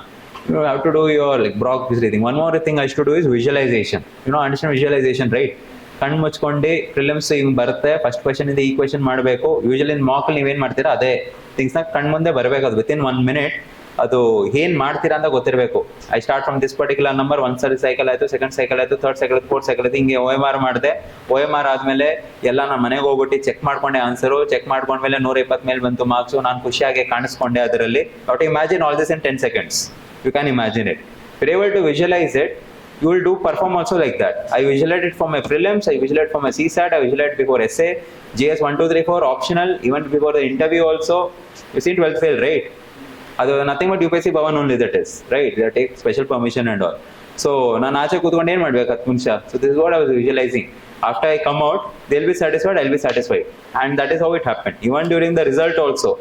you have to do your box breathing. One more thing I used to do is visualization. Understand visualization, right? ಕಣ್ಣು ಮುಚ್ಕೊಂಡು prelims ಹಿಂಗೆ ಬರುತ್ತೆ, first question ಇಂದ ಈ question ಮಾಡಬೇಕು. Usually Mach ಅಲ್ಲಿ ನೀವೇನು ಮಾಡ್ತೀರಾ ಅದೇ ಥಿಂಗ್ಸ್ನ ಕಣ್ಣು ಮುಂದೆ ಬರಬೇಕು. ಅದು ವಿತಿನ್ 1 minute ಅದು ಏನ್ ಮಾಡ್ತೀರಾ ಅಂತ ಗೊತ್ತಿರಬೇಕು. I start from this particular number, ಒಂದು ಸರಿ ಸೈಕಲ್ ಆಯ್ತು, ಸೆಕೆಂಡ್ ಸೈಕಲ್ ಆಯ್ತು, ಥರ್ಡ್ ಸೈಕಲ್ ಆಯ್ತು, ಫೋರ್ತ್ ಸೈಕಲ್ ಆಯ್ತು, ಹಿಂಗೆ OMR ಮಾಡಿದೆ. OMR ಆದ್ಮೇಲೆ ಎಲ್ಲ ನಾನು ಮನೆಗೆ ಹೋಗ್ಬಿಟ್ಟು ಚೆಕ್ ಮಾಡ್ಕೊಂಡೆ, ಆನ್ಸರು ಚೆಕ್ ಮಾಡ್ಕೊಂಡ್ಮೇಲೆ 120 ಮೇಲೆ ಬಂತು ಮಾರ್ಕ್ಸು. ನಾನು ಖುಷಿಯಾಗಿ ಕಾಣಿಸ್ಕೊಂಡೆ ಅದರಲ್ಲಿ. Not imagine all this in 10 seconds. You can imagine it. If you're able to visualize it, you will do perform also like that. I visualize it for my prelims, I visualize for my CSAT, I visualize before essay, GS 1, 2, 3, 4, optional, even before the interview also. You see 12th fail, right? Other nothing but UPSC Bhavan only that is, right? They take special permission and all. So, ನಾನು ಆಚೆ ಕೂತ್ಕೊಂಡು ಏನು ಮಾಡಬೇಕು 10 ನಿಮಿಷ. So this is what I was visualizing. After I come out, they'll be satisfied, I'll be satisfied. And that is how it happened. Even during the result also,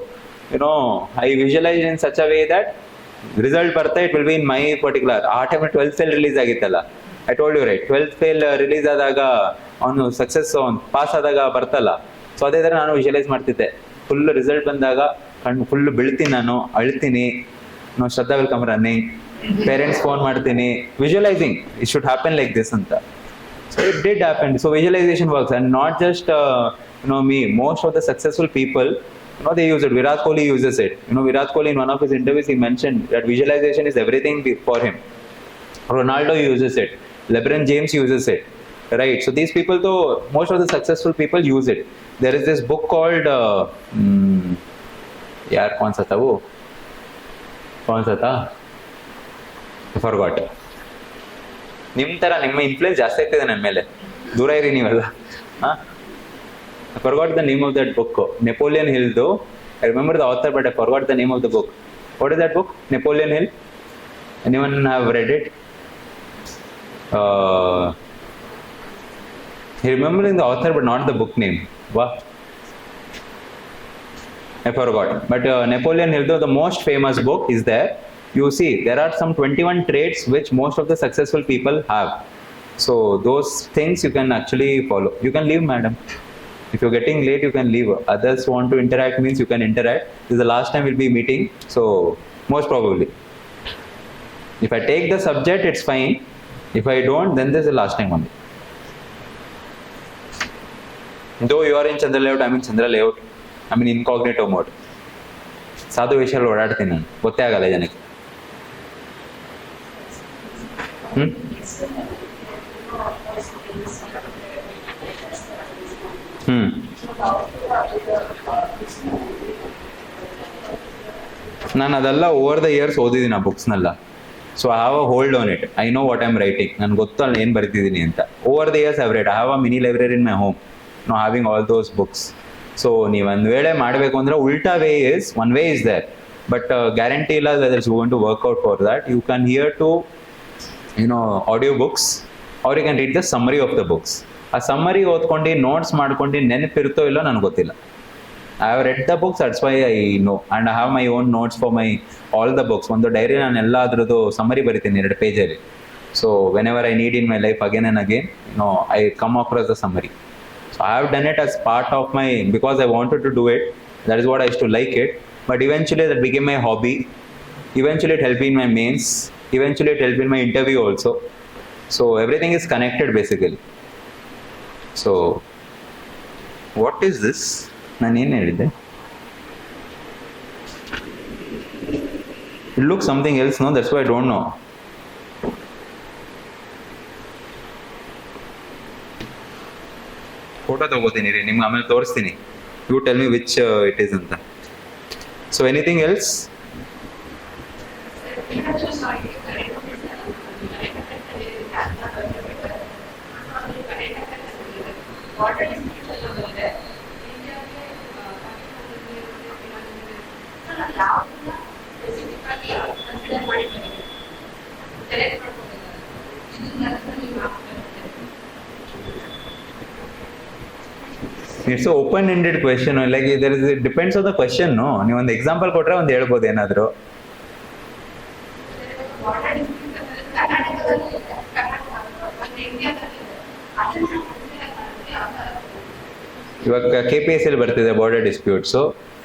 you know, I visualized in such a way that result ಬರ್ತಾ it will be in my particular. ಆ ಟೈಮ್ 12th fail release ಆಗಿತ್ತಲ್ಲ. I told you right, 12th fail release ಆದಾಗ ಅವನು success pass ಆದಾಗ ಬರ್ತಲ್ಲ. So ಅದೇ ಥರ ನಾನು ವಿಜುವಲೈಸ್ ಮಾಡ್ತಿದ್ದೆ. ಫುಲ್ ರಿಸಲ್ಟ್ ಬಂದಾಗ ಕಣ್ಣು ಫುಲ್ ಬೀಳ್ತೀನಿ, ನಾನು ಅಳ್ತೀನಿ, ನಾವು ಶ್ರದ್ಧಾ ವೆಲ್ಕಮ್ ರನ್ನಿಂಗ್, ಪೇರೆಂಟ್ಸ್ ಫೋನ್ ಮಾಡ್ತೀನಿ, visualising it should happen like this ಅಂತ. So it did happen. So visualization works, and not just me. Most of the successful people, they use it. Virat Kohli uses it. Virat Kohli in one of his interviews he mentioned that visualization is everything for him. Ronaldo uses it. LeBron James uses it. Right. So these people, though, most of the successful people use it. There is this book called yaar kaun sa tha wo? Kaun sa tha? I forgot. ನಿಮ್ಮ ಥರ ನಿಮ್ಮ influence ಜಾಸ್ತಿ ಆಗ್ತಿದೆ ನನ್ನ ಮೇಲೆ, ದೂರ ಇರಿ ನೀವೆಲ್ಲ. I forgot the name of that book. Napoleon Hill's. I remember the author, but I forgot the name of the book. What is that book? Napoleon Hill? Anyone have read it? Remembering the author, but not the book name. Wow. I forgot. But Napoleon Hill, the most famous book is there. You see, there are some 21 traits which most of the successful people have. So those things you can actually follow. You can leave, madam. If you're getting late, you can leave. Others want to interact means you can interact. This is the last time we'll be meeting. So most probably. If I take the subject, it's fine. If I don't, then this is the last time only. Though you are in Chandra layout, I'm in Chandra layout. I'm in incognito mode. ಸಾಧು ವಿಷಯಗಳು ಓಡಾಡ್ತೀನಿ ನಾನು, ಗೊತ್ತೇ ಆಗಲ್ಲ ಜನಕ್ಕೆ. ನಾನು ಅದೆಲ್ಲ over the years ಓದಿದ್ದೀನಿ ಆ ಬುಕ್ಸ್ನೆಲ್ಲ. So I have a hold on it. I know what I am writing. ನನ್ಗೆ ಗೊತ್ತಲ್ಲ ಏನು ಬರೀತಿದ್ದೀನಿ ಅಂತ. Over the years I have read. I have a mini library in my home, no having all those books. ಸೊ ನೀವು ಒಂದು ವೇಳೆ ಮಾಡಬೇಕು ಅಂದರೆ ಉಲ್ಟಾ way is one way is there, but guarantee ಇಲ್ಲ whether it's going to work out for that. You can hear to audio books, or you can read the summary of the books. ಆ summary ಓದ್ಕೊಂಡು notes ಮಾಡ್ಕೊಂಡು ನೆನಪಿರುತ್ತೋ ಇಲ್ಲೋ ನನಗೆ ಗೊತ್ತಿಲ್ಲ. I have read the books, that's why I know, and I have my own notes for my all the books. ಒಂದು diary ನಾನು ಎಲ್ಲ ಅದ್ರದ್ದು ಸಮ್ಮರಿ ಬರಿತೀನಿ 2 ಪೇಜಲ್ಲಿ. So whenever I need in my life again and again, I come across the summary. So I have done it as part of my, because I wanted to do it. That is what I used to like it. But eventually that became my hobby. Eventually it helped me in my mains. Eventually it helped in my interview also. So everything is connected basically. So what is this? ನಾನು ಏನು ಹೇಳಿದ್ದೆ? It looks something else, no? That's why I don't know. Photo ತಗೋತೀನಿ ರೀ, ನಿಮ್ಗೆ ಆಮೇಲೆ ತೋರಿಸ್ತೀನಿ. You tell me which it is ಅಂತ. So anything else? It's an open-ended question. Like there is, it depends on the question, no? ನೀವು ಒಂದು example ಕೊಟ್ರೆ ಒಂದು ಹೇಳ್ಬೋದು ಏನಾದರೂ. ಇವಾಗ KPSC ಬರ್ತಿದೆ border dispute. So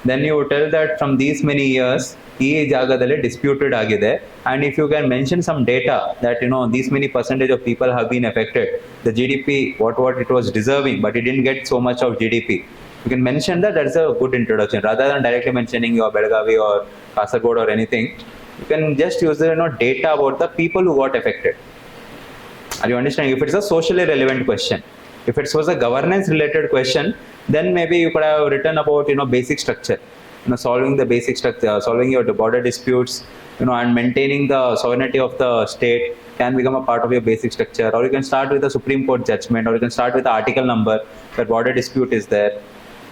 then you tell that from these many years ಈ ಜಾಗದಲ್ಲಿ ಡಿಸ್ಪ್ಯೂಟೆಡ್ ಆಗಿದೆ, and if you can mention some data that these many percentage of people have been affected, the GDP what it was deserving, but it didn't get so much of GDP. You can mention that. That's a good introduction rather than directly mentioning your Belagavi or Kasaragod or anything. You can just use the data about the people who got affected. Are you understanding? If it's a socially relevant question, if it was a governance related question, then maybe you could have written about basic structure, solving the basic structure, solving your border disputes, and maintaining the sovereignty of the state, can become a part of your basic structure, or you can start with a Supreme Court judgment, or you can start with the article number, that border dispute is there.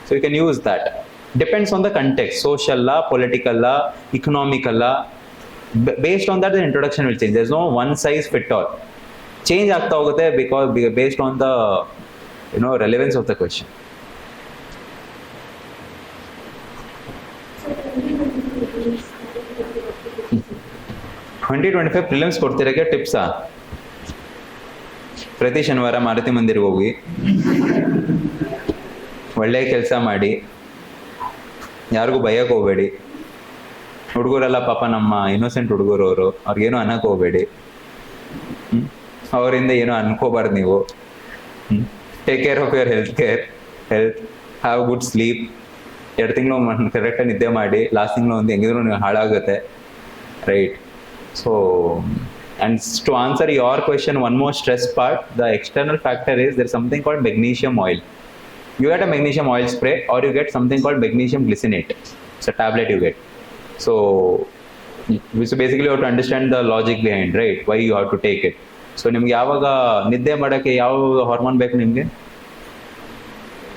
So you can use that. Depends on the context, social law, political law, economical law. Based on that, the introduction will change. There's no one size fit all. Change ಆಗ್ತಾ ಹೋಗುತ್ತೆ because based on the relevance of the question. $20-25 prelims ಕೊಡ್ತಿರಕ್ಕೆ ಟಿಪ್ಸಾ? ಪ್ರತಿ ಶನಿವಾರ ಮಾರುತಿ ಮಂದಿರ್ಗೆ ಹೋಗಿ ಒಳ್ಳೆಯ ಕೆಲಸ ಮಾಡಿ, ಯಾರಿಗೂ ಭಯಕ್ಕೆ ಹೋಗಬೇಡಿ. ಹುಡುಗರೆಲ್ಲ ಪಾಪ ನಮ್ಮ ಇನ್ನೋಸೆಂಟ್ ಹುಡುಗರು ಅವರು, ಅವ್ರಿಗೇನು ಅನ್ನಕ್ಕೆ ಹೋಗಬೇಡಿ, ಅವರಿಂದ ಏನೋ ಅನ್ಕೋಬಾರ್ದು ನೀವು. Take care of your health, have good sleep. 2 ತಿಂಗಳು ಕರೆಕ್ಟಾಗಿ ನಿದ್ದೆ ಮಾಡಿ, ಲಾಸ್ಟ್ ತಿಂಗಳು ಒಂದು ಹೆಂಗಿದ್ರು ನೀವು ಹಾಳಾಗುತ್ತೆ, right? So, and to answer your question, one more stress part, the external factor is there's something called magnesium oil. You get a magnesium oil spray, or you get something called magnesium glycinate. It's a tablet you get. So basically you have to understand the logic behind, right? Why you have to take it. So ನಿಮ್ಗೆ ಯಾವಾಗ ನಿದ್ದೆ ಮಾಡೋಕ್ಕೆ ಯಾವ hormone ಬೇಕು ನಿಮಗೆ?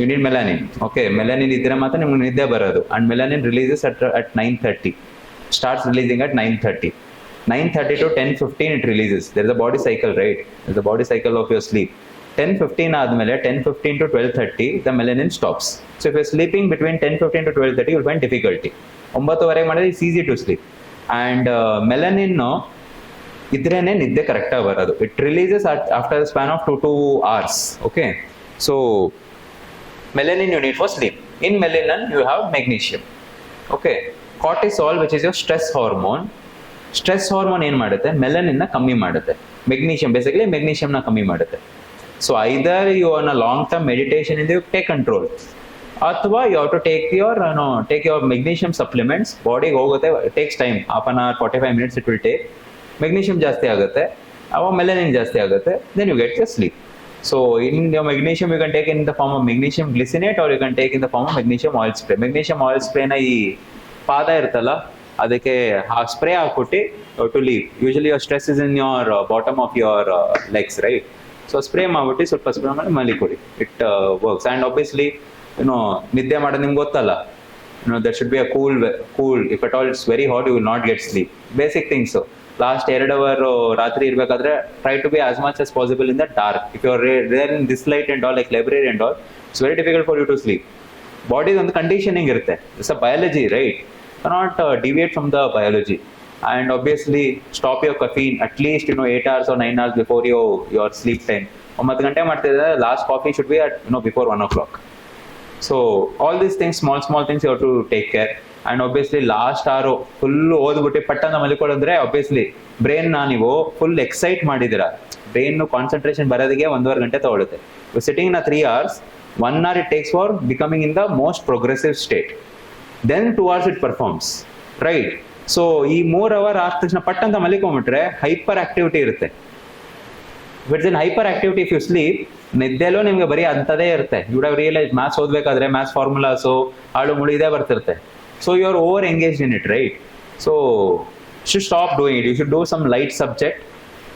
You need melanin. Okay, melanin ಇದ್ರೆ ಮಾತ್ರ ನಿಮ್ಗೆ ನಿದ್ದೆ ಬರೋದು. And melanin releases at 9:30. Starts releasing at 9:30. 9:30 to 10:15 it releases. There is a body cycle, right? There is a body cycle of your sleep. 10:15 ಆದ್ಮೇಲೆ 10:15 to 12:30 the melanin stops. So if you're sleeping between 10:15 to 12:30 you'll find difficulty. 9:00 ಮಾಡಿದ್ರೆ it's easy to sleep. And melanin ಇದ್ರೇನೆ ನಿದ್ದೆ ಕರೆಕ್ಟಾಗಿ ಬರೋದು. It releases after the span of 2 to 2 hours. Okay, so melanin you need for sleep. In melanin you have magnesium. Okay, cortisol, which is your stress hormone. Stress hormone ಏನು ಮಾಡುತ್ತೆ? ಮೆಲನಿನ್ನ ಕಮ್ಮಿ ಮಾಡುತ್ತೆ. Magnesium, basically ಮೆಗ್ನೀಷಿಯಂನ ಕಮ್ಮಿ ಮಾಡುತ್ತೆ. So either you on a long term meditation ಇಂದ you take control, ಅಥವಾ you have to take your magnesium supplements. ಬಾಡಿಗೆ ಹೋಗುತ್ತೆ, it takes time, half an hour 45 minutes it will take. Magnesium ಜಾಸ್ತಿ ಆಗುತ್ತೆ, ಅವಾಗ ಮೆಲನಿನ್ ಜಾಸ್ತಿ ಆಗುತ್ತೆ, then you get your sleep. So in your magnesium you can take in the form of magnesium glycinate, or you can take in the form of magnesium oil spray. Magnesium oil sprayನ ಈ ಪಾದ ಇರ್ತಲ್ಲ ಅದಕ್ಕೆ spray ಹಾಕ್ಬಿಟ್ಟು to leave. Usually your stress is in your bottom of your legs, right? So spray ಮಾಡ್ಬಿಟ್ಟು ಸ್ವಲ್ಪ spray ಮಾಡಿ ಮಲಿ ಕೊಡಿ, ಇಟ್ ವರ್ಕ್ಸ್. ಆ್ಯಂಡ್ ಆಬ್ವಿಯಸ್ಲಿ ನಿದ್ದೆ ಮಾಡೋದು ನಿಮ್ಗೆ ಗೊತ್ತಲ್ಲ, that should be a cool. If at all it's very hot you will not get sleep. Basic things. Last 2 hour ರಾತ್ರಿ ಇರಬೇಕಾದ್ರೆ try to be as much as possible in the dark. If you are there in this light and all, like library and all, it's very difficult for you to sleep. ಬಾಡಿದು ಒಂದು conditioning ಇರುತ್ತೆ, it's a biology, right? Cannot deviate from the biology. And obviously stop your caffeine at least 8 hours or 9 hours before your sleep time. 9 ಗಂಟೆ ಮಾಡ್ತಿದ್ರೆ last coffee should be at before 1 o'clock. So all these things, small things you have to take care. And obviously last hour full ಓದ್ಬಿಟ್ಟು ಪಟ್ಟಂತ ಮಲಿಕೊಳ್ಳೋದ್ರೆ obviously brain ನೀವು full excite ಮಾಡಿದಿರ, brain concentration ಬರೋದಿಗೆ 1.5 ಗಂಟೆ ತಗೊಳುತ್ತೆ. Sitting in a 3 hours, 1 hour it takes for becoming in the most progressive state. Then 2 hours it performs, right? So ಈ 3 hour ಆದ ತಕ್ಷಣ ಪಟ್ಟಂತ ಮಲಿಕೊಂಡ್ಬಿಟ್ರೆ hyper activity ಇರುತ್ತೆ. But then hyper activity if you sleep, ನಿದ್ದೆಲೂ ನಿಮ್ಗೆ ಬರೀ ಅಂಥದೇ ಇರುತ್ತೆ. You would have realise maths ಓದಬೇಕಾದ್ರೆ ಮ್ಯಾಥ್ಸ್ ಫಾರ್ಮುಲಾಸು ಹಾಳು ಮುಳು ಇದೇ ಬರ್ತಿರುತ್ತೆ. So you are over engaged in it, right? So should stop doing it. You should do some light subject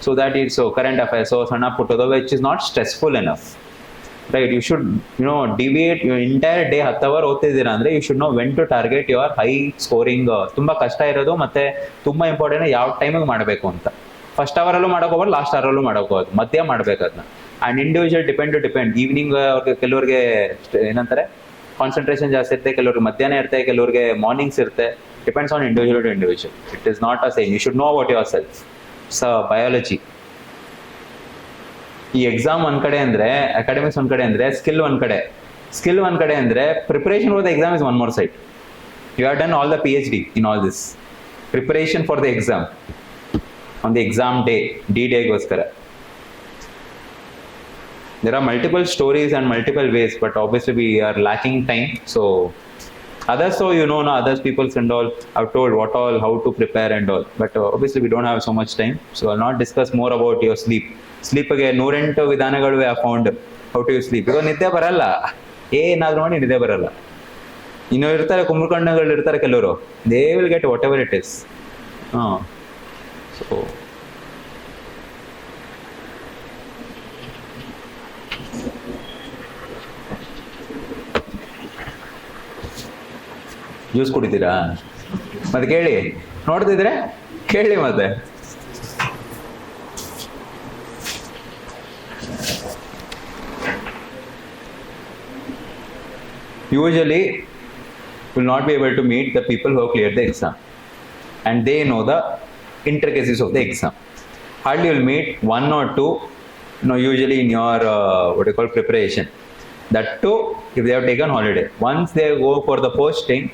so that it's current affairs ಸಣ್ಣ ಪುಟ್ಟದು which is not stressful enough, right? You should deviate your entire day 10 hour ಓದ್ತಿದ್ದೀರಾ ಅಂದ್ರೆ you should know when to target your high scoring. ತುಂಬಾ ಕಷ್ಟ ಇರೋದು ಮತ್ತೆ ತುಂಬಾ important ಯಾವ ಟೈಮಿಗೆ ಮಾಡಬೇಕು ಅಂತ. ಫಸ್ಟ್ ಅವರಲ್ಲೂ ಮಾಡೋಕೋಬಾರ್ದು, ಲಾಸ್ಟ್ ಅವರಲ್ಲೂ ಮಾಡೋಕೋಬಾರ್ದು, ಮಧ್ಯ ಮಾಡ್ಬೇಕು ಅದನ್ನ. And individual depend. ಈವ್ನಿಂಗ್ ಅವ್ರಿಗೆ ಕೆಲವ್ರಿಗೆ ಏನಂತಾರೆ ಕಾನ್ಸಂಟ್ರೇಷನ್ ಜಾಸ್ತಿ ಇರುತ್ತೆ, ಕೆಲವ್ರಿಗೆ ಮಧ್ಯಾಹ್ನ ಇರುತ್ತೆ, ಕೆಲವ್ರಿಗೆ ಮಾರ್ನಿಂಗ್ಸ್ ಇರುತ್ತೆ. Depends on individual to individual. It is not a same. You should know about yourself. It's a biology. ಈ ಎಕ್ಸಾಮ್ ಒಂದ್ ಕಡೆ ಅಂದ್ರೆ, ಅಕಾಡೆಮಿಕ್ಸ್ ಒಂದ್ ಕಡೆ ಅಂದ್ರೆ, ಸ್ಕಿಲ್ ಒಂದ್ ಕಡೆ ಅಂದ್ರೆ, preparation for the exam is one more side. You have done all the PhD in all this preparation for the exam on the exam day, D-Day-ಗೋಸ್ಕರ. there are multiple stories and multiple ways, but obviously we are lacking time. So others, so others people and all have told what all, how to prepare and all, but obviously we don't have so much time, so I'll not discuss more about your sleep. ಗೆ 108 ವಿಧಾನಗಳು found how to sleep. ಈಗ ನಿದ್ದೆ ಬರಲ್ಲ, ಏನಾದ್ರೂ ಮಾಡಿ ನಿದ್ದೆ ಬರಲ್ಲ. ಇನ್ನು ಇರ್ತಾರೆ ಕುಂಭಕರ್ಣಗಳು ಇರ್ತಾರೆ ಕೆಲವರು, they will get whatever it is. So juice ಕುಡಿತೀರಾ? ಮತ್ತೆ ಕೇಳಿ, ನೋಡ್ತಿದ್ರೆ ಕೇಳಿ ಮತ್ತೆ. Usually will not be able to meet the people who have cleared the exam and they know the intricacies of the exam. Hardly you will meet one or two, usually in your what you call preparation. That too if they have taken holiday. Once they go for the posting,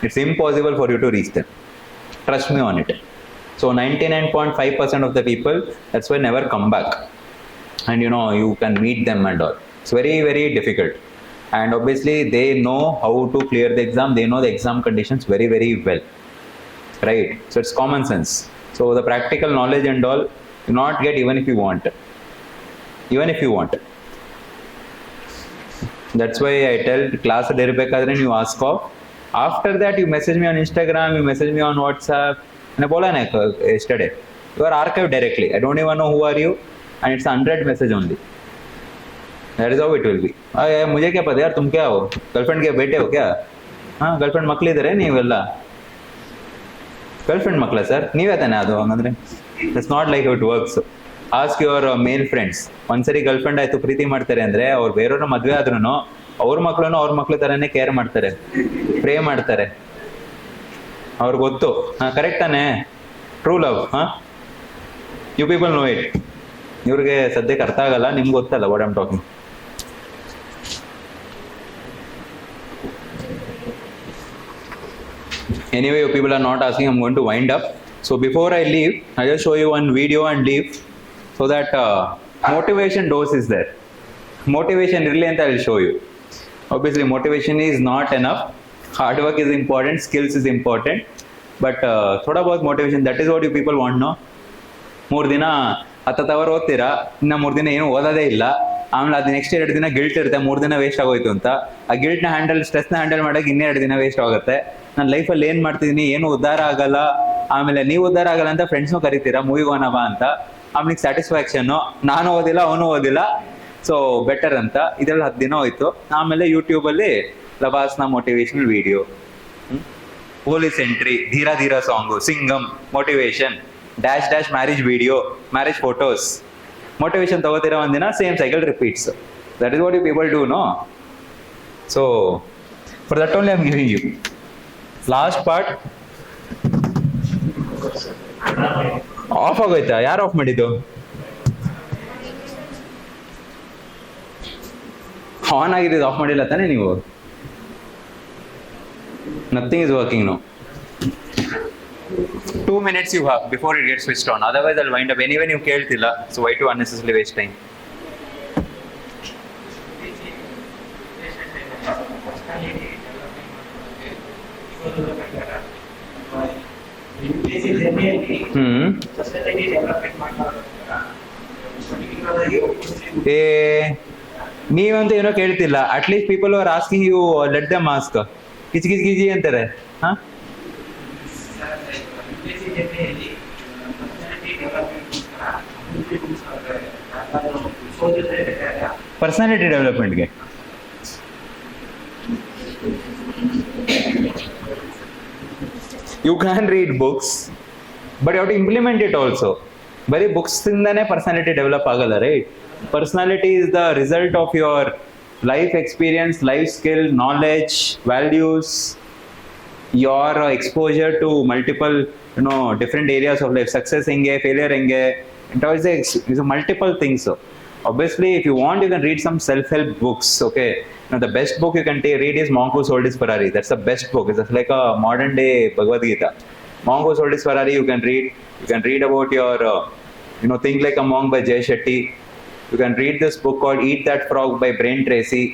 it's impossible for you to reach them. Trust me on it. So 99.5% of the people, that's why never come back. And you can meet them and all. It's very, very difficult. And obviously they know how to clear the exam. They know the exam conditions very, very well. Right? So it's common sense. So the practical knowledge and all, you not get even if you want. Even if you want. That's why I tell class deribekadre you ask off. After that you message me on Instagram, you message me on WhatsApp. And I bola na yesterday. You are archived directly. I don't even know who are you. And it's 100 message only. That is how it will be. मुझे क्या पता यार, तुम क्या हो? Girlfriend के बेटे हो क्या? हाँ, गर्लफ्रेंड ಮಕ್ಕಳಿದ್ದಾರೆ ನೀವೆಲ್ಲ. गर्लफ्रेंड ಮಕ್ಕಳ ಸರ್ ನೀವೇ ತಾನೇ ಅದು? ಹಂಗಂದ್ರೆ it's not like it works. Ask your male friends. ಒಂದ್ಸರಿ ಗರ್ಲ್ಫ್ರೆಂಡ್ ಆಯ್ತು ಪ್ರೀತಿ ಮಾಡ್ತಾರೆ ಅಂದ್ರೆ ಅವ್ರು ಬೇರೆಯವ್ರ ಮದ್ವೆ ಆದ್ರೂ ಅವ್ರ ಮಕ್ಳನ್ನು ಅವ್ರ ಮಕ್ಳ ತರನೇ ಕೇರ್ ಮಾಡ್ತಾರೆ, ಪ್ರೇ ಮಾಡ್ತಾರೆ. ಅವ್ರಿಗೆ ಗೊತ್ತು. ಕರೆಕ್ಟ್ ತಾನೇ? True love. You people know it. ಇವ್ರಿಗೆ ಸದ್ಯಕ್ಕೆ ಅರ್ಥ ಆಗಲ್ಲ, ನಿಮ್ಗೆ ಗೊತ್ತಲ್ಲ what I'm talking. Anyway, you people are not asking, I'm going to wind up. So before I leave, I just show you one video and leave so that motivation dose is there. Motivation really and I will show you. Obviously motivation is not enough. Hard work is important, skills is important. But thoda bahut motivation, that is what you people want, no? 3 ದಿನ 10 hour ಓದ್ತೀರಾ, ಇನ್ನು 3 ದಿನ ಏನು ಓದೋದೇ ಇಲ್ಲ. ಆಮೇಲೆ ಅದು next 2 ದಿನ guilt ಇರುತ್ತೆ, 3 ದಿನ ವೇಸ್ಟ್ ಆಗೋಯ್ತು ಅಂತ. ಆ ಗಿಲ್ಟ್ನ ಸ್ಟ್ರೆಸ್ನ ಹ್ಯಾಂಡಲ್ ಮಾಡೋಕೆ ಇನ್ನೇ 2 ದಿನ ವೇಸ್ಟ್ ಆಗುತ್ತೆ. ನಾನು ಲೈಫಲ್ಲಿ ಏನು ಮಾಡ್ತಿದ್ದೀನಿ, ಏನು ಉದ್ಧಾರ ಆಗಲ್ಲ. ಆಮೇಲೆ ನೀವು ಉದ್ಧಾರ ಆಗಲ್ಲ ಅಂತ ಫ್ರೆಂಡ್ಸ್ನು ಕರಿತೀರಾ ಮೂವಿಗೆ ಹೋಗೋಣವ ಅಂತ. ಆಮೇಲೆ ಸ್ಯಾಟಿಸ್ಫ್ಯಾಕ್ಷನ್ನು, ನಾನು ಓದಿಲ್ಲ ಅವನು ಓದಿಲ್ಲ ಸೊ ಬೆಟರ್ ಅಂತ. ಇದರಲ್ಲಿ 10 ದಿನ ಹೋಯ್ತು. ಆಮೇಲೆ ಯೂಟ್ಯೂಬಲ್ಲಿ ಲಬಾಸ್ನ motivational video, police entry, Dheera Dheera song, Singam motivation, dash dash marriage video, marriage photos. Motivation ತಗೋತಿರೋ ಒಂದಿನ same cycle repeats. That is what you people do, no? So for that only I am giving you. Last part off ಆಗೋಯ್ತಾ? ಯಾರು off ಮಾಡಿದ್ದು? On ಆಗಿದ್ದು off ಮಾಡಿಲ್ಲ ತಾನೇ ನೀವು? Nothing is working no. 2 minutes you have before it gets switched on. Otherwise I'll wind up. Anyway ನೀವು ಕೇಳ್ತಿಲ್ಲ, so why to unnecessarily waste time? ನೀವಂತೂ ಏನೋ ಕೇಳ್ತಿಲ್ಲ. At least people are asking you, let them ask. ಕಿಚ್ ಕಿಚ್ ಕಿಚಿ ಅಂತಾರೆ. Personality ಡೆವಲಪ್ಮೆಂಟ್ಗೆ you can read books but you have to implement it also. ಬರೀ ಬುಕ್ಸ್ ಇಂದಾನೆ ಪರ್ಸನಾಲಿಟಿ ಡೆವಲಪ್ ಆಗಲ್ಲ, right? Personality is the result of your life experience, life skill, knowledge, values, your exposure to multiple different areas of life, success henge, failure henge, it's a multiple things. So obviously if you want, you can read some self-help books. Okay, the best book you can read is Monk Who Sold His Ferrari. That's the best book. It's like a modern day Bhagavad Gita. Monk Who Sold His Ferrari you can read about your Think Like a Monk by Jay Shetty. You can read this book called Eat That Frog by Brain Tracy.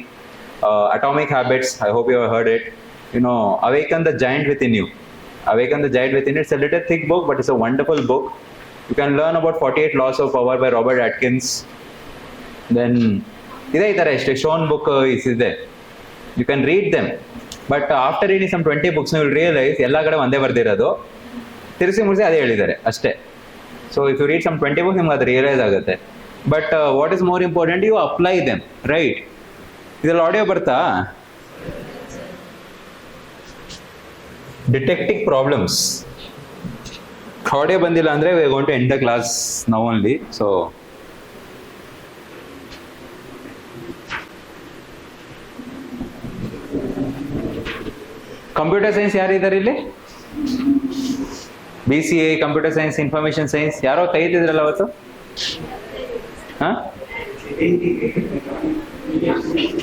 Atomic Habits, I hope you have heard it. Awaken the Giant Within You. Awaken the Giant Within You. It's a little thick book, but it's a wonderful book. You can learn about 48 Laws of Power by Robert Atkins. Then, a shown book is there. You can read them. But after reading some 20 books, you will realize ella kade onde bardirado. Tirsi mursi ade helidare ashte. So if you read some 20 books, you will realize agutte. But what is more important, you apply them, right? Idella audio barta? detecting problems. Audio bandila andre we are going to end the class now only. So computer science ಯಾರಿದ್ದಾರೆ ಇಲ್ಲಿ? BCA, computer science, information science ಯಾರೋ ಕೈ ಎತ್ತಿದ್ರಲ್ಲ ಅವತ್ತು?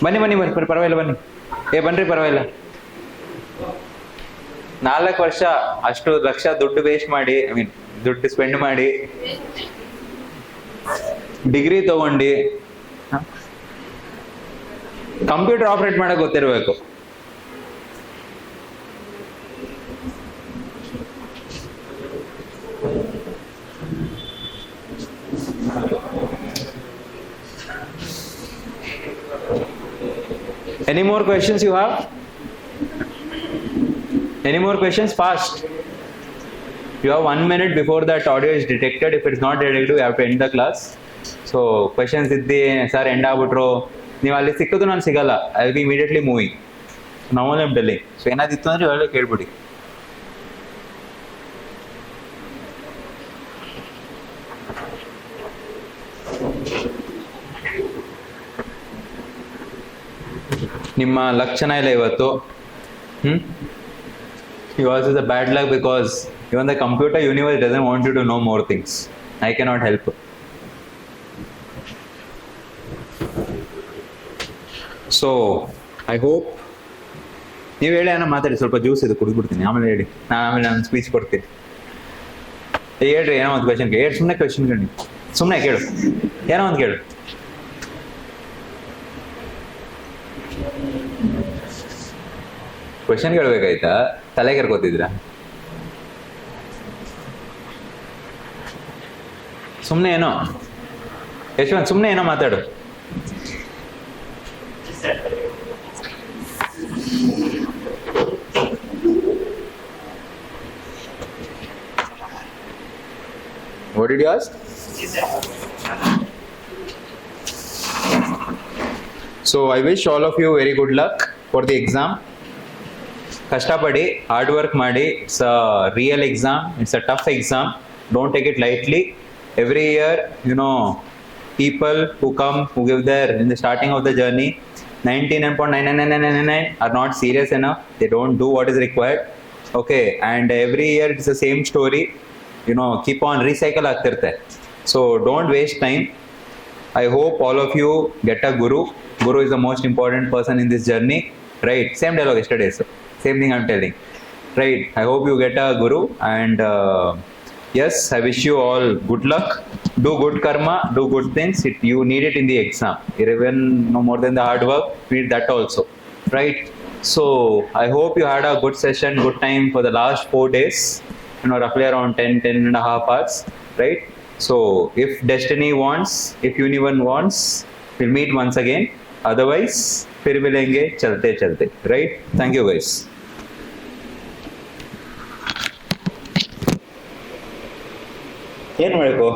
ಬನ್ನಿ ಬನ್ನಿ ಬನ್ನಿ, ಪರವಾಗಿಲ್ಲ ಬನ್ನಿ. ಬನ್ರಿ ಪರವಾಗಿಲ್ಲ. 4 ವರ್ಷ ಅಷ್ಟು ಲಕ್ಷ ದುಡ್ಡು ವೇಸ್ಟ್ ಮಾಡಿ, ಐ ಮೀನ್ ದುಡ್ಡು ಸ್ಪೆಂಡ್ ಮಾಡಿ ಡಿಗ್ರಿ ತಗೊಂಡು ಕಂಪ್ಯೂಟರ್ ಆಪರೇಟ್ ಮಾಡಕ್ ಗೊತ್ತಿರಬೇಕು. Any more questions you have? Any more questions? Fast. You have 1 minute before that audio is detected. If it is not detected, you have to end the class. So questions iddi sir end ಆಗ್ಬಿಟ್ರು, ನೀವು ಅಲ್ಲಿ ಸಿಕ್ಕಿದ್ರು ನಾನು ಸಿಗಲ್ಲ. I will be immediately moving. Now I am telling. So ಏನಾದಿತ್ತು ಅಂದ್ರೆ ಹೇಳಿ ಕೇಳ್ಬಿಡಿ. ನಿಮ್ಮ ಲಕ್ಷಣ ಇಲ್ಲ ಇವತ್ತು. Yours is a bad luck because even the computer universe doesn't want you to know more things. I cannot help. So I hope ನೀವು ಹೇಳಿ ಏನೋ ಮಾತಾಡಿ, ಸ್ವಲ್ಪ ಜ್ಯೂಸ್ ಇದು ಕುಡಿದ್ಬಿಡ್ತೀನಿ, ಆಮೇಲೆ ಹೇಳಿ, ನಾನು ಸ್ಪೀಚ್ ಕೊಡ್ತೀನಿ. ಹೇಳ್ರಿ ಏನೋ ಒಂದು ಕ್ವೆಶನ್ ಕೇಳಿ, ಸುಮ್ಮನೆ ಕ್ವೆಶನ್ ಕೇಳಿ, ಸುಮ್ಮನೆ ಕೇಳು, ಏನೋ ಒಂದು ಕೇಳು. ಕ್ವೆಶನ್ ಕೇಳ್ಬೇಕಾಯ್ತಾ? ತಲೆ ಕೆರ್ಕೋತಿದ್ರಾ? ಸುಮ್ಮನೆ ಏನೋ ಯಶವಂತ್, ಸುಮ್ಮನೆ ಏನೋ ಮಾತಾಡು. What did you ask? So I wish all of you very good luck for the exam. ಕಷ್ಟಪಡಿ, ಹಾರ್ಡ್ ವರ್ಕ್ ಮಾಡಿ. It's a real exam, it's a tough exam. Don't take it lightly. Every year people who come, who give their in the starting of the journey 99.99999 are not serious enough. They don't do what is required. Okay, and every year it's the same story. Keep on recycle ಆಗ್ತಿರುತ್ತೆ. So don't waste time. I hope all of you get a guru. Guru is the most important person in this journey, right? Same dialogue yesterday, so same thing I'm telling, right? I hope you get a guru, and yes, I wish you all good luck. Do good karma, do good things. You need it in the exam. Even no more than the hard work, you need that also, right? So I hope you had a good session, good time for the last 4 days, roughly around 10 and a half hours, right? So if destiny wants, if universe wants, we'll meet once again. Otherwise फिर मिलेंगे चलते चलते, right? Thank you guys. ಏನು ಮಾಡಬೇಕು?